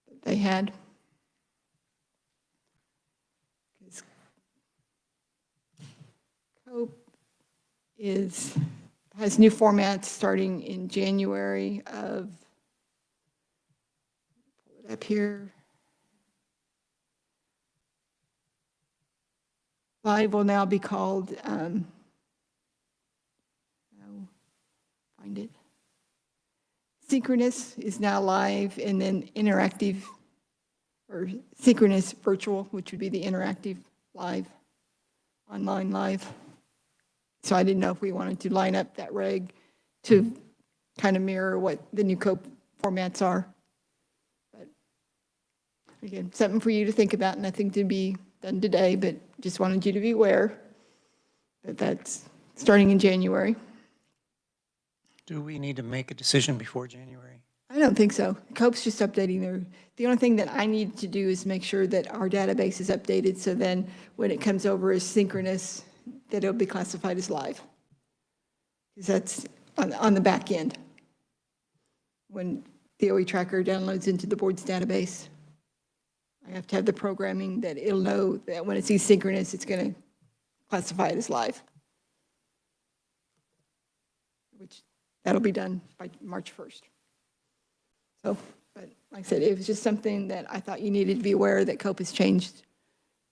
that they had. COPE has new formats starting in January of, pull it up here. Live will now be called, find it. Synchronous is now live, and then interactive, or synchronous virtual, which would be the interactive live, online live. So I didn't know if we wanted to line up that reg to kind of mirror what the new COPE formats are. But again, something for you to think about, nothing to be done today, but just wanted you to be aware that that's starting in January. Do we need to make a decision before January? I don't think so. COPE's just updating the only thing that I need to do is make sure that our database is updated, so then when it comes over as synchronous, that it'll be classified as live. Because that's on the back end. When the OE tracker downloads into the board's database, I have to have the programming that it'll know that when it sees synchronous, it's going to classify it as live. Which that'll be done by March 1st. So, but like I said, it was just something that I thought you needed to be aware that COPE has changed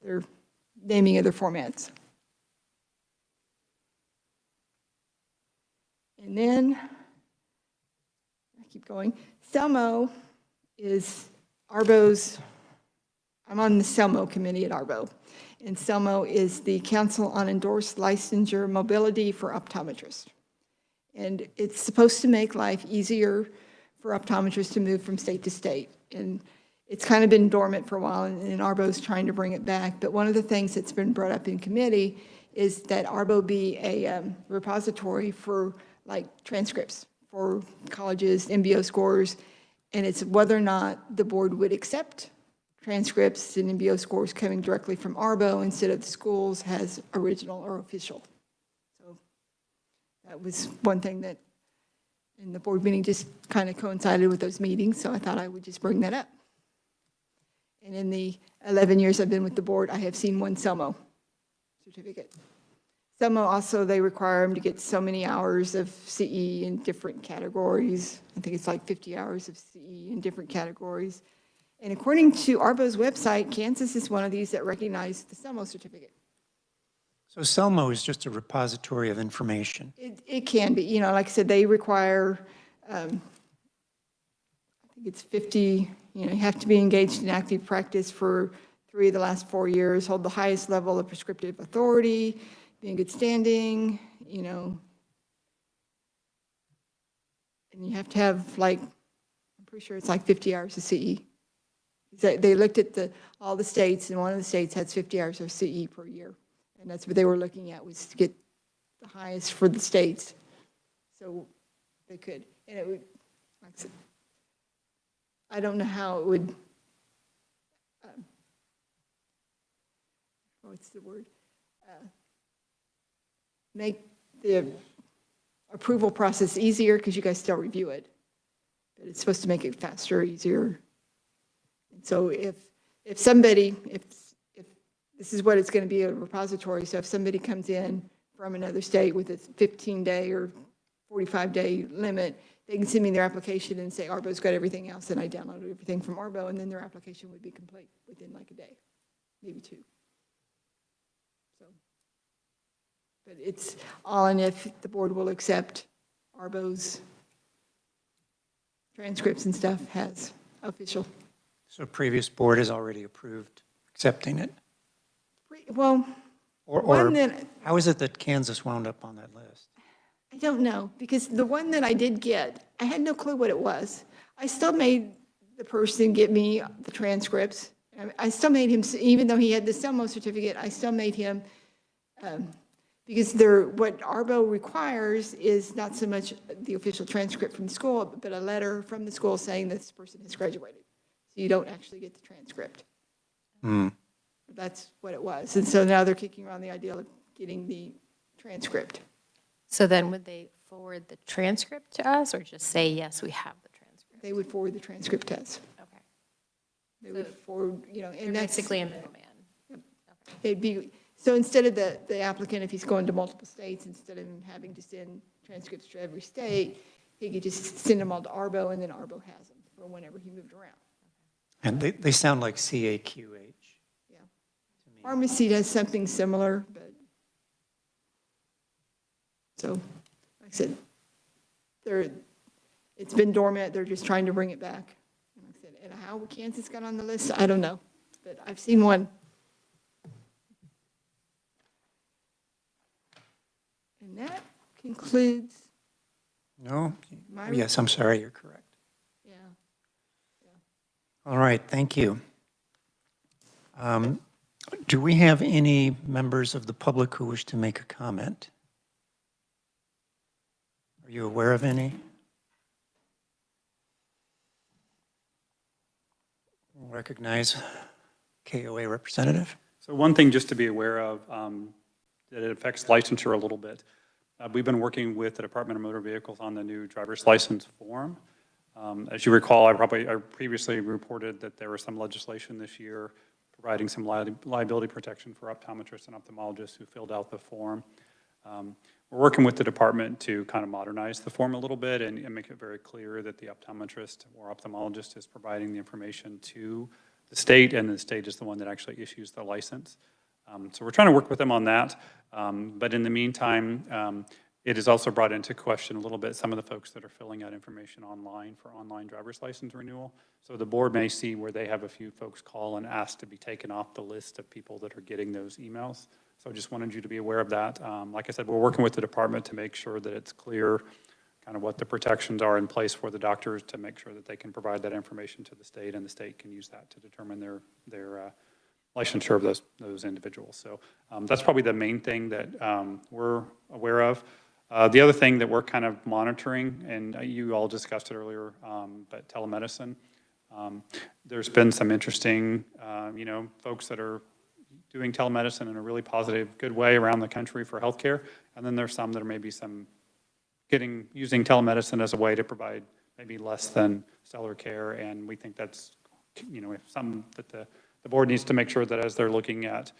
their naming of their formats. And then, I keep going, CELMO is ARBO's, I'm on the CELMO committee at ARBO, and CELMO is the Council on Endorsed Licensure Mobility for Optometrists. And it's supposed to make life easier for optometrists to move from state to state. And it's kind of been dormant for a while, and ARBO's trying to bring it back. But one of the things that's been brought up in committee is that ARBO be a repository for like transcripts for colleges, MBO scores, and it's whether or not the board would accept transcripts and MBO scores coming directly from ARBO instead of the schools has original or official. So that was one thing that in the board meeting just kind of coincided with those meetings, so I thought I would just bring that up. And in the 11 years I've been with the board, I have seen one CELMO certificate. CELMO also, they require them to get so many hours of CE in different categories. I think it's like 50 hours of CE in different categories. And according to ARBO's website, Kansas is one of these that recognize the CELMO certificate. So CELMO is just a repository of information. It can be, you know, like I said, they require, I think it's 50, you know, you have to be engaged in active practice for 3 of the last 4 years, hold the highest level of prescriptive authority, be in good standing, you know. And you have to have like, I'm pretty sure it's like 50 hours of CE. They looked at all the states, and one of the states has 50 hours of CE per year. And that's what they were looking at, was to get the highest for the states. So they could, and it would, like I said, I don't know how it would, what's the word? Make the approval process easier, because you guys still review it. But it's supposed to make it faster, easier. And so if somebody, if this is what it's going to be, a repository, so if somebody comes in from another state with a 15-day or 45-day limit, they can send me their application and say, ARBO's got everything else, and I downloaded everything from ARBO, and then their application would be complete within like a day, maybe 2. So But it's on if the board will accept Arbo's transcripts and stuff has official. So previous board has already approved accepting it? Well, Or one that, how is it that Kansas wound up on that list? I don't know, because the one that I did get, I had no clue what it was. I still made the person get me the transcripts. I still made him, even though he had the SELMO certificate, I still made him, because what Arbo requires is not so much the official transcript from the school, but a letter from the school saying this person has graduated. So you don't actually get the transcript. That's what it was. And so now they're kicking around the idea of getting the transcript. So then would they forward the transcript to us or just say, yes, we have the transcript? They would forward the transcript to us. Okay. They would forward, They're and that's. basically a middleman. It'd be, so instead of the applicant, if he's going to multiple states, instead of him having to send transcripts to every state, he could just send them all to Arbo, and then Arbo has them for whenever he moved around. And they sound like CAQH. Yeah. Pharmacy does something similar, but, so, like I said, it's been dormant, they're just trying to bring it back. And like I said, and how Kansas got on the list, I don't know, but I've seen one. And that concludes, No? My- Yes, I'm sorry, you're correct. yeah. All right, thank you. Do we have any members of the public who wish to make a comment? Are you aware of any? Recognize KOA representative. So one thing just to be aware of, that it affects licensure a little bit. We've been working with the Department of Motor Vehicles on the new driver's license form. As you recall, I previously reported that there was some legislation this year providing some liability protection for optometrists and ophthalmologists who filled out the form. We're working with the department to kind of modernize the form a little bit and make it very clear that the optometrist or ophthalmologist is providing the information to the state, and the state is the one that actually issues the license. So we're trying to work with them on that. But in the meantime, it has also brought into question a little bit some of the folks that are filling out information online for online driver's license renewal. So the board may see where they have a few folks call and ask to be taken off the list of people that are getting those emails. So I just wanted you to be aware of that. Like I said, we're working with the department to make sure that it's clear kind of what the protections are in place for the doctors to make sure that they can provide that information to the state, and the state can use that to determine their licensure of those individuals. So that's probably the main thing that we're aware of. The other thing that we're kind of monitoring, and you all discussed it earlier, but telemedicine. There's been some interesting, folks that are doing telemedicine in a really positive, good way around the country for healthcare. And then there's some that are maybe using telemedicine as a way to provide maybe less than stellar care. And we think that's, something that the board needs to make sure that as they're looking at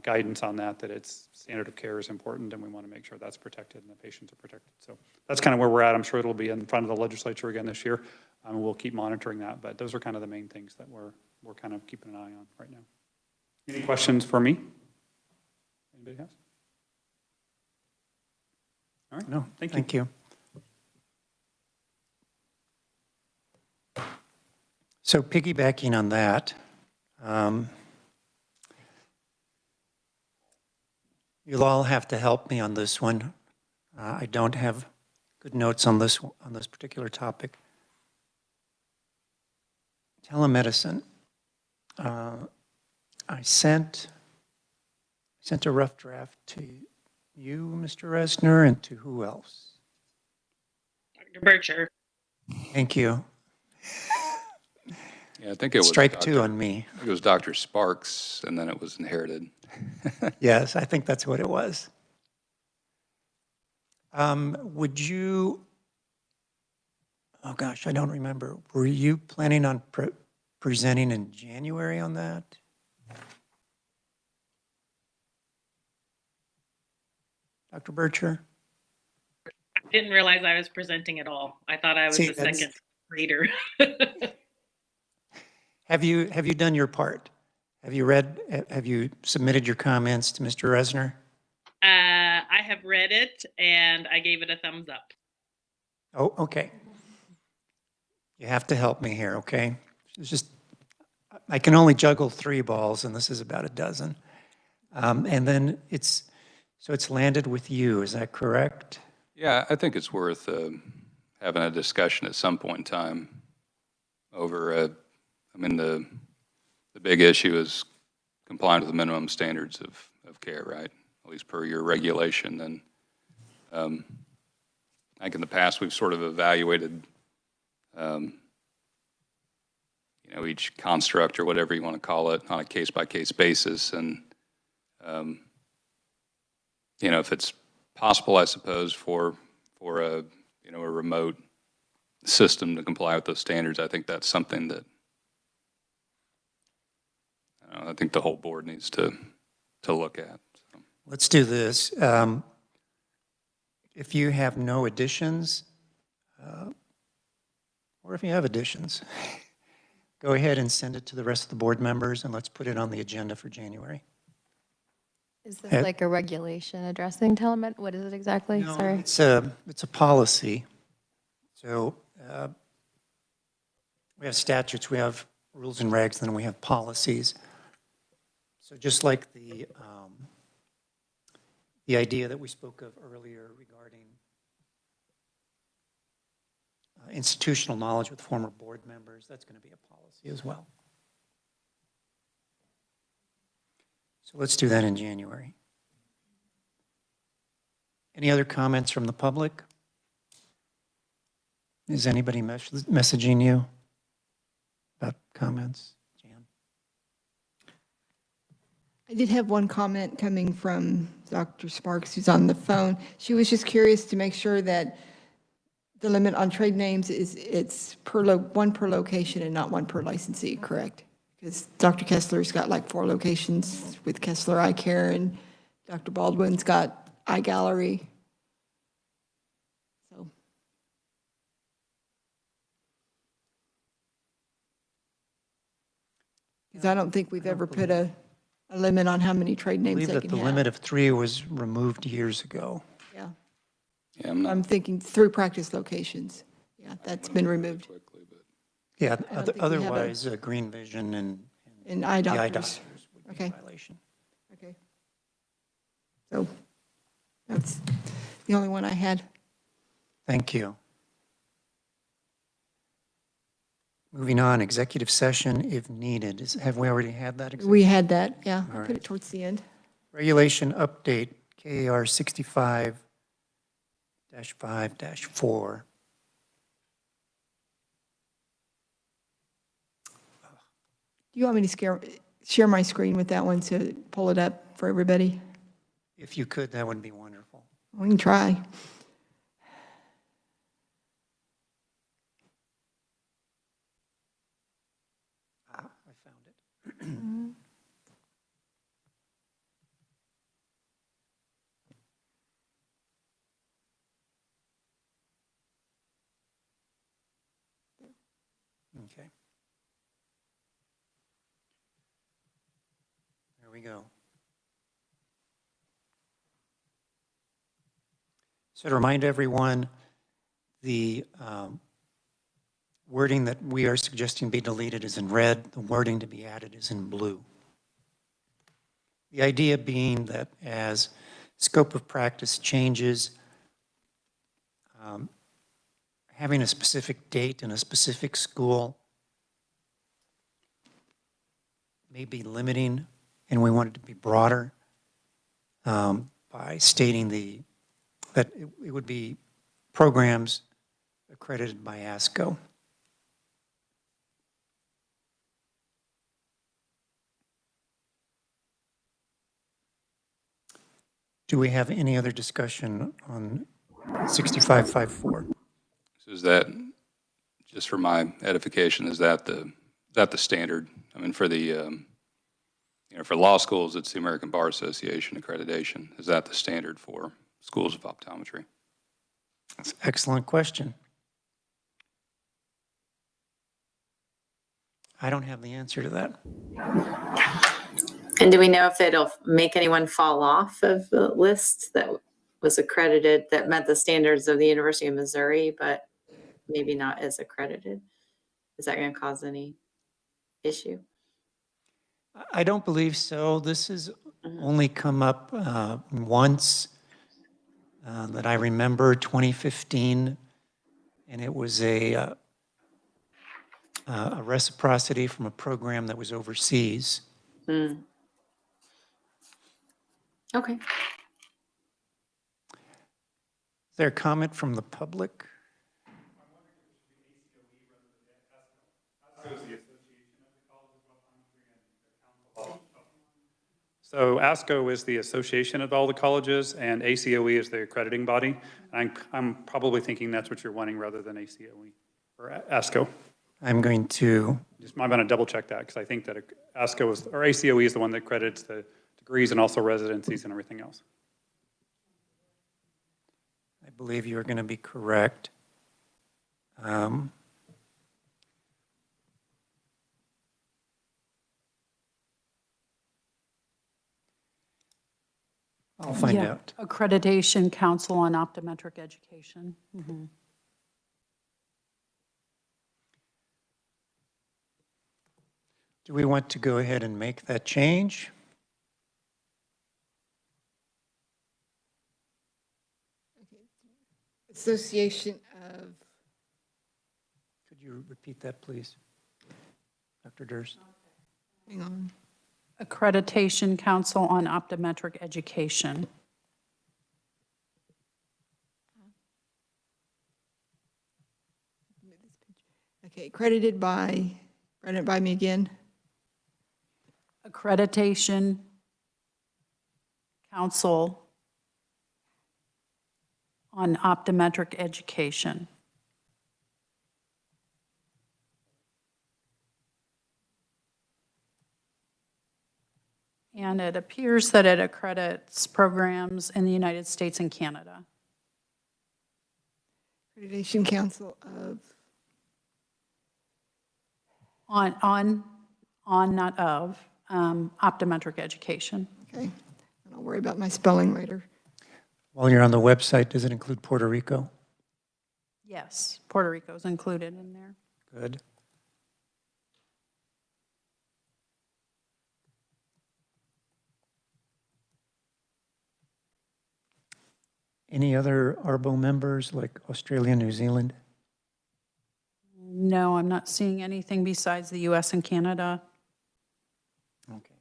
guidance on that it's standard of care is important, and we want to make sure that's protected and the patients are protected. So that's kind of where we're at. I'm sure it'll be in front of the legislature again this year. We'll keep monitoring that, but those are kind of the main things that we're kind of keeping an eye on right now. Any questions for me? Anybody else? All right, no, thank you. Thank you. So piggybacking on that, you'll all have to help me on this one. I don't have good notes on this particular topic. Telemedicine. I sent a rough draft to you, Mr. Resner, and to who else? Dr. Bircher. Thank you. Yeah, I think it was Strike two on me. I think it was Dr. Sparks, and then it was inherited. Yes, I think that's what it was. Would you, oh gosh, I don't remember. Were you planning on presenting in January on that? Dr. Bircher? I didn't realize I was presenting at all. I thought I was the second reader. Have you done your part? Have you submitted your comments to Mr. Resner? I I have read it and I gave it a thumbs up. Oh, okay. You have to help me here, okay? It's just, I can only juggle 3 balls, and this is about a dozen. And then it's landed with you, is that correct? Yeah, I think it's worth having a discussion at some point in time over, I mean, the big issue is complying with the minimum standards of care, right? At least per your regulation. And I think in the past, we've sort of evaluated, you know, each construct or whatever you want to call it on a case-by-case basis. And, you know, if it's possible, I suppose, for a, you know, a remote system to comply with those standards, I think that's something that I think the whole board needs to look at. So. Let's do this. If you have no additions, or if you have additions, go ahead and send it to the rest of the board members, and let's put it on the agenda for January. Is this like a regulation addressing telemed? What is it exactly? No, Sorry. it's a policy. So we have statutes, we have rules and regs, then we have policies. So just like the idea that we spoke of earlier regarding institutional knowledge with former board members, that's going to be a policy as well. So let's do that in January. Any other comments from the public? Is anybody messaging you about comments? Jan? I did have one comment coming from Dr. Sparks, who's on the phone. She was just curious to make sure that the limit on trade names is it's one per location and not one per licensee, correct? Because Dr. Kessler's got like 4 locations with Kessler Eye Care, and Dr. Baldwin's got Eye Gallery. So. Because I don't think we've ever put a limit on how many trade I names believe they that can the have. limit of 3 was removed years ago. Yeah. Yeah, I'm thinking through practice locations. Yeah, that's been removed. quickly, but Yeah, I don't think we have a- otherwise, Green Vision And eye the eye doctors. doctors would be Okay. in violation. Okay. So that's the only one I had. Thank you. Moving on, executive session if needed. Have we already had that? We had that, yeah. I All put right. it towards the end. Regulation update, KAR 65-5-4. Do you want me to share my screen with that one to pull it up for everybody? If you could, that would be wonderful. We can try. I found it. Okay. There we go. So to remind everyone, the wording that we are suggesting be deleted is in red. The wording to be added is in blue. The idea being that as scope of practice changes, having a specific date in a specific school may be limiting, and we want it to be broader by stating that it would be programs accredited by ASCO. Do we have any other discussion on 6554? So is that, just for my edification, is that the standard? I mean, for the, you know, for law schools, it's the American Bar Association accreditation. Is that the standard for schools of optometry? That's an excellent question. I don't have the answer to that. And do we know if it'll make anyone fall off of the list that was accredited that met the standards of the University of Missouri, but maybe not as accredited? Is that going to cause any issue? I don't believe so. This has Mhm. only come up once that I remember, 2015, and it was a reciprocity from a program that was overseas. Mm. Okay. Is there a comment from the public? So ASCO is the association of all the colleges, and ACOE is the accrediting body. I'm probably thinking that's what you're wanting rather than ACOE, or ASCO. I'm going to, Just might want to double check that, because I think that ASCO is, or ACOE is the one that accredits the degrees and also residencies and everything else. I believe you're going to be correct. I'll find Yeah, out. Accreditation Council on Optometric Education. Mhm. Do we want to go ahead and make that change? Association of, Could you repeat that, please? Dr. Durst? hang on. Accreditation Council on Optometric Education. Okay, accredited by, run it by me again. Accreditation Council on Optometric Education. And it appears that it accredits programs in the United States and Canada. Accreditation Council of, Not of, optometric education. okay. And I'll worry about my spelling later. While you're on the website, does it include Puerto Rico? Yes, Puerto Rico is included in there. Good. Any other ARBO members like Australia, New Zealand? No, I'm not seeing anything besides the US and Canada. Okay.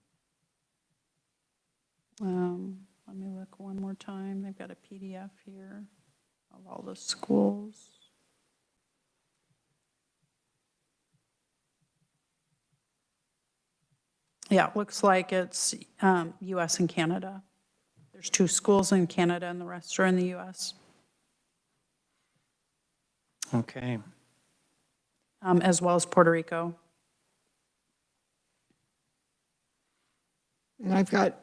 Let me look one more time. They've got a PDF here of all the schools. Yeah, it looks like it's US and Canada. There's 2 schools in Canada and the rest are in the US, Okay. as well as Puerto Rico. And I've got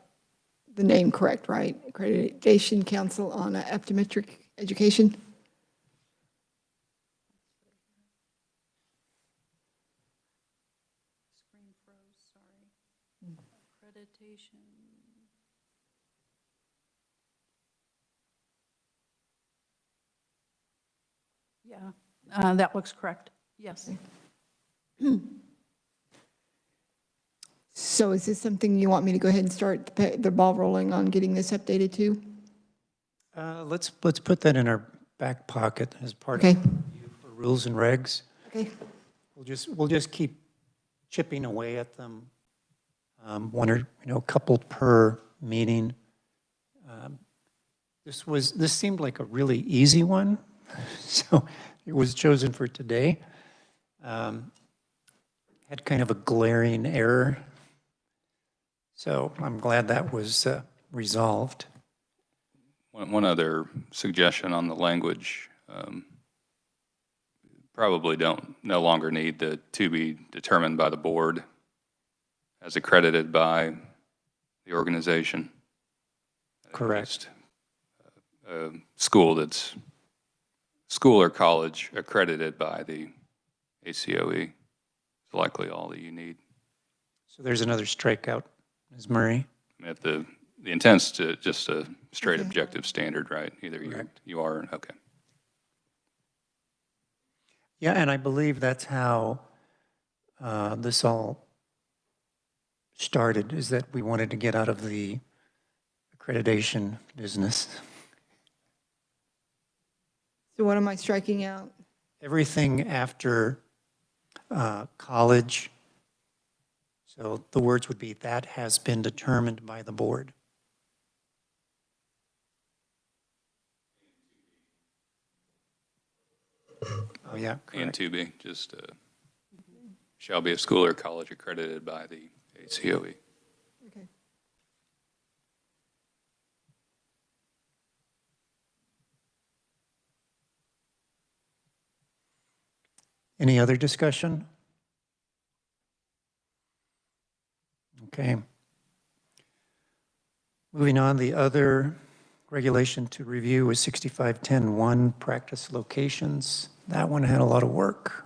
the name correct, right? Accreditation Council on Optometric Education. Screen froze, sorry. Accreditation. Yeah, that looks correct. Yes. So is this something you want me to go ahead and start the ball rolling on getting this updated too? Let's put that in our back pocket as part Okay. of the review for rules and regs. Okay. We'll just keep chipping away at them, one or a couple per meeting. This seemed like a really easy one, so it was chosen for today. Had kind of a glaring error, so I'm glad that was resolved. One other suggestion on the language, probably no longer need the to be determined by the board as accredited by the organization. Correct. Just a school or college accredited by the ACOE is likely all that you need. So there's another strikeout, Ms. Murray. If the the intent's to just a straight Okay. objective standard, right? Either Correct. you are, okay. Yeah, and I believe that's how this all started, is that we wanted to get out of the accreditation business. So what am I striking out? Everything after college. So the words would be, that has been determined by the board. Oh, yeah, And correct. 2B, just shall be a school or college accredited by the ACOE. Okay. Any other discussion? Okay. Moving on, the other regulation to review was 6510-1, practice locations. That one had a lot of work.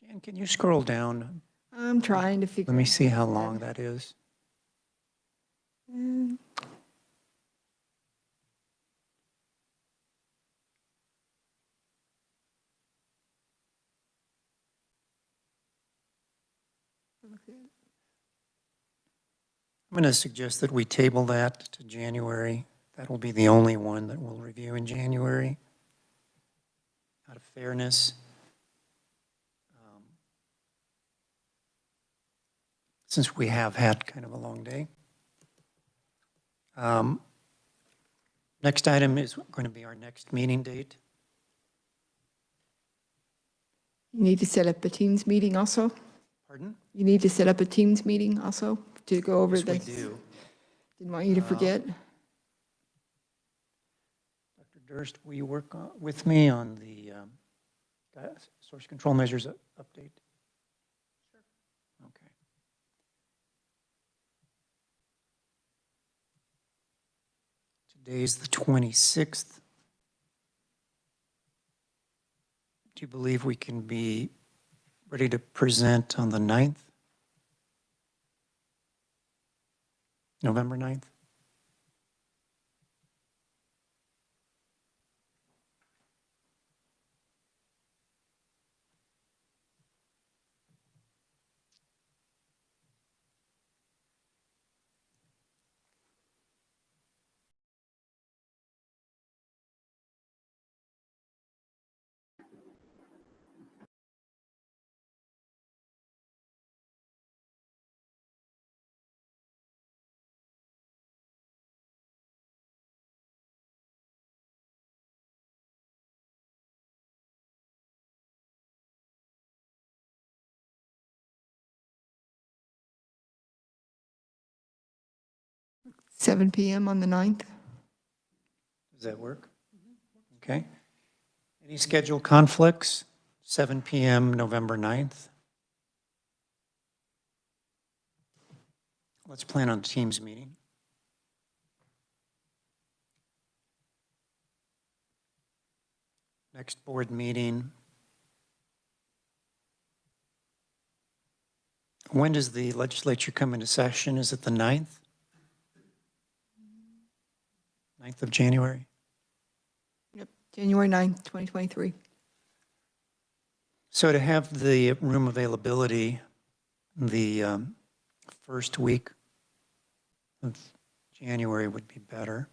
Jan, can you scroll down? I'm trying to figure. Let me out see how to do that. long that is. Mm. I'm going to suggest that we table that to January. That will be the only one that we'll review in January, out of fairness. Since we have had kind of a long day. Next item is going to be our next meeting date. You need to set up a Teams meeting also? Pardon? You need to set up a Teams meeting also to go over Yes, we this? do. Didn't want you to forget. Dr. Durst, will you work with me on the source control measures update? Sure. Okay. Today's the 26th. Do you believe we can be ready to present on the 9th? November 9th? Seven PM on the 9th? Does that work? Okay. Any schedule conflicts? 7 PM, November 9th? Let's plan on a Teams meeting. Next board meeting. When does the legislature come into session? Is it the 9th? 9th of January? Yep, January 9th, 2023. So to have the room availability the first week of January would be better.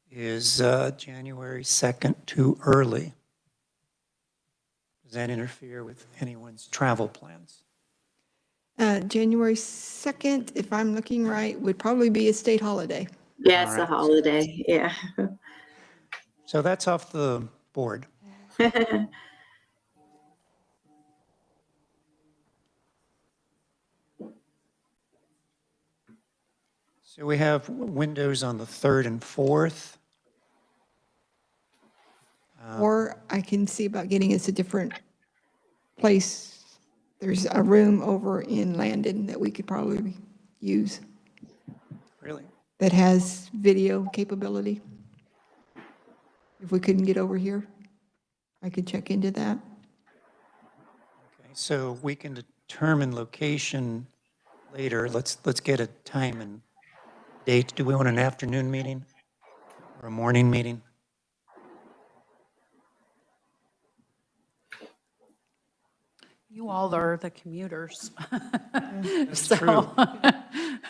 Is January 2nd too early? Does that interfere with anyone's travel plans? January 2nd, if I'm looking right, would probably be a state holiday. Yeah, All it's a right. holiday, yeah. So that's off the board. So we have windows on the 3rd and 4th. Or I can see about getting us a different place. There's a room over in Landon that we could probably use Really? that has video capability. If we couldn't get over here, I could check into that. Okay, so we can determine location later. Let's get a time and date. Do we want an afternoon meeting or a morning meeting? You all are the commuters. That's So-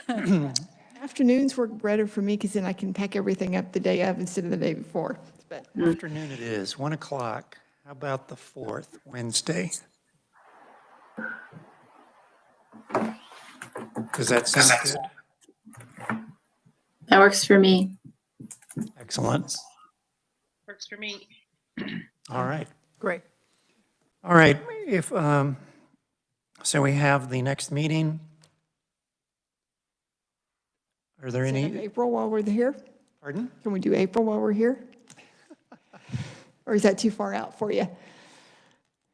true. Afternoons work better for me because then I can pack everything up the day of instead of the day before. But Afternoon it is, 1 o'clock. How about the 4th, Wednesday? Does that sound good? That works for me. Excellent. Works for me. All right. Great. All right, if, so we have the next meeting. Are there set up any, April while we're here? pardon? Can we do April while we're here? Or is that too far out for you?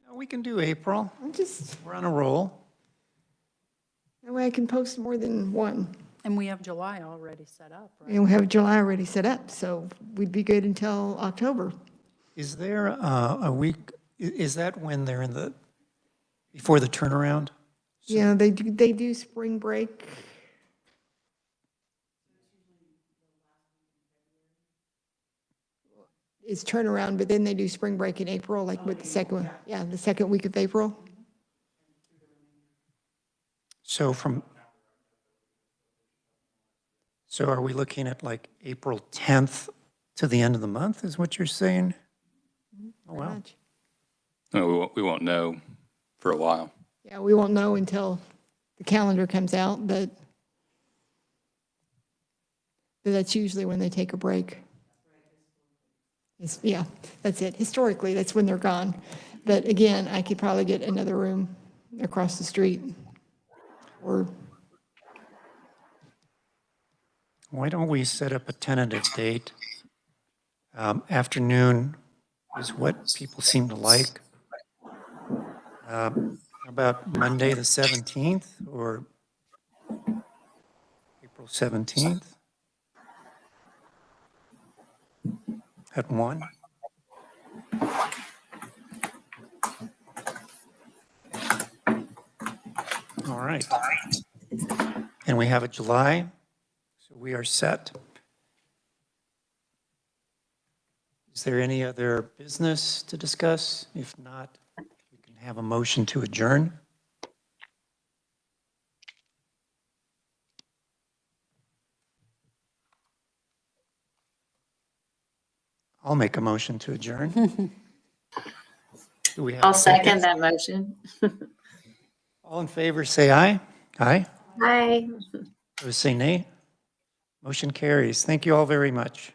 No, we can do April. We're on a roll. That way I can post more than one. And we have July already set up, right? And we have July already set up, so we'd be good until October. Is there a week, is that when they're in the, before the turnaround? Yeah, they do spring break. It's turnaround, but then they do spring break in April, like with the second one. Yeah, the second week of April. So so are we looking at like April 10th to the end of the month is what you're saying? Oh, wow. Much. No, we won't know for a while. Yeah, we won't know until the calendar comes out, but that's usually when they take a break. Yeah, that's it. Historically, that's when they're gone. But again, I could probably get another room across the street. Or Why don't we set up a tentative date? Afternoon is what people seem to like. How about Monday, the 17th, or April 17th? At 1? All right. And we have a July, so we are set. Is there any other business to discuss? If not, we can have a motion to adjourn. I'll make a motion to adjourn. Do we have I'll a second? second that motion. All in favor, say aye. Aye. Aye. Those say nay. Motion carries. Thank you all very much.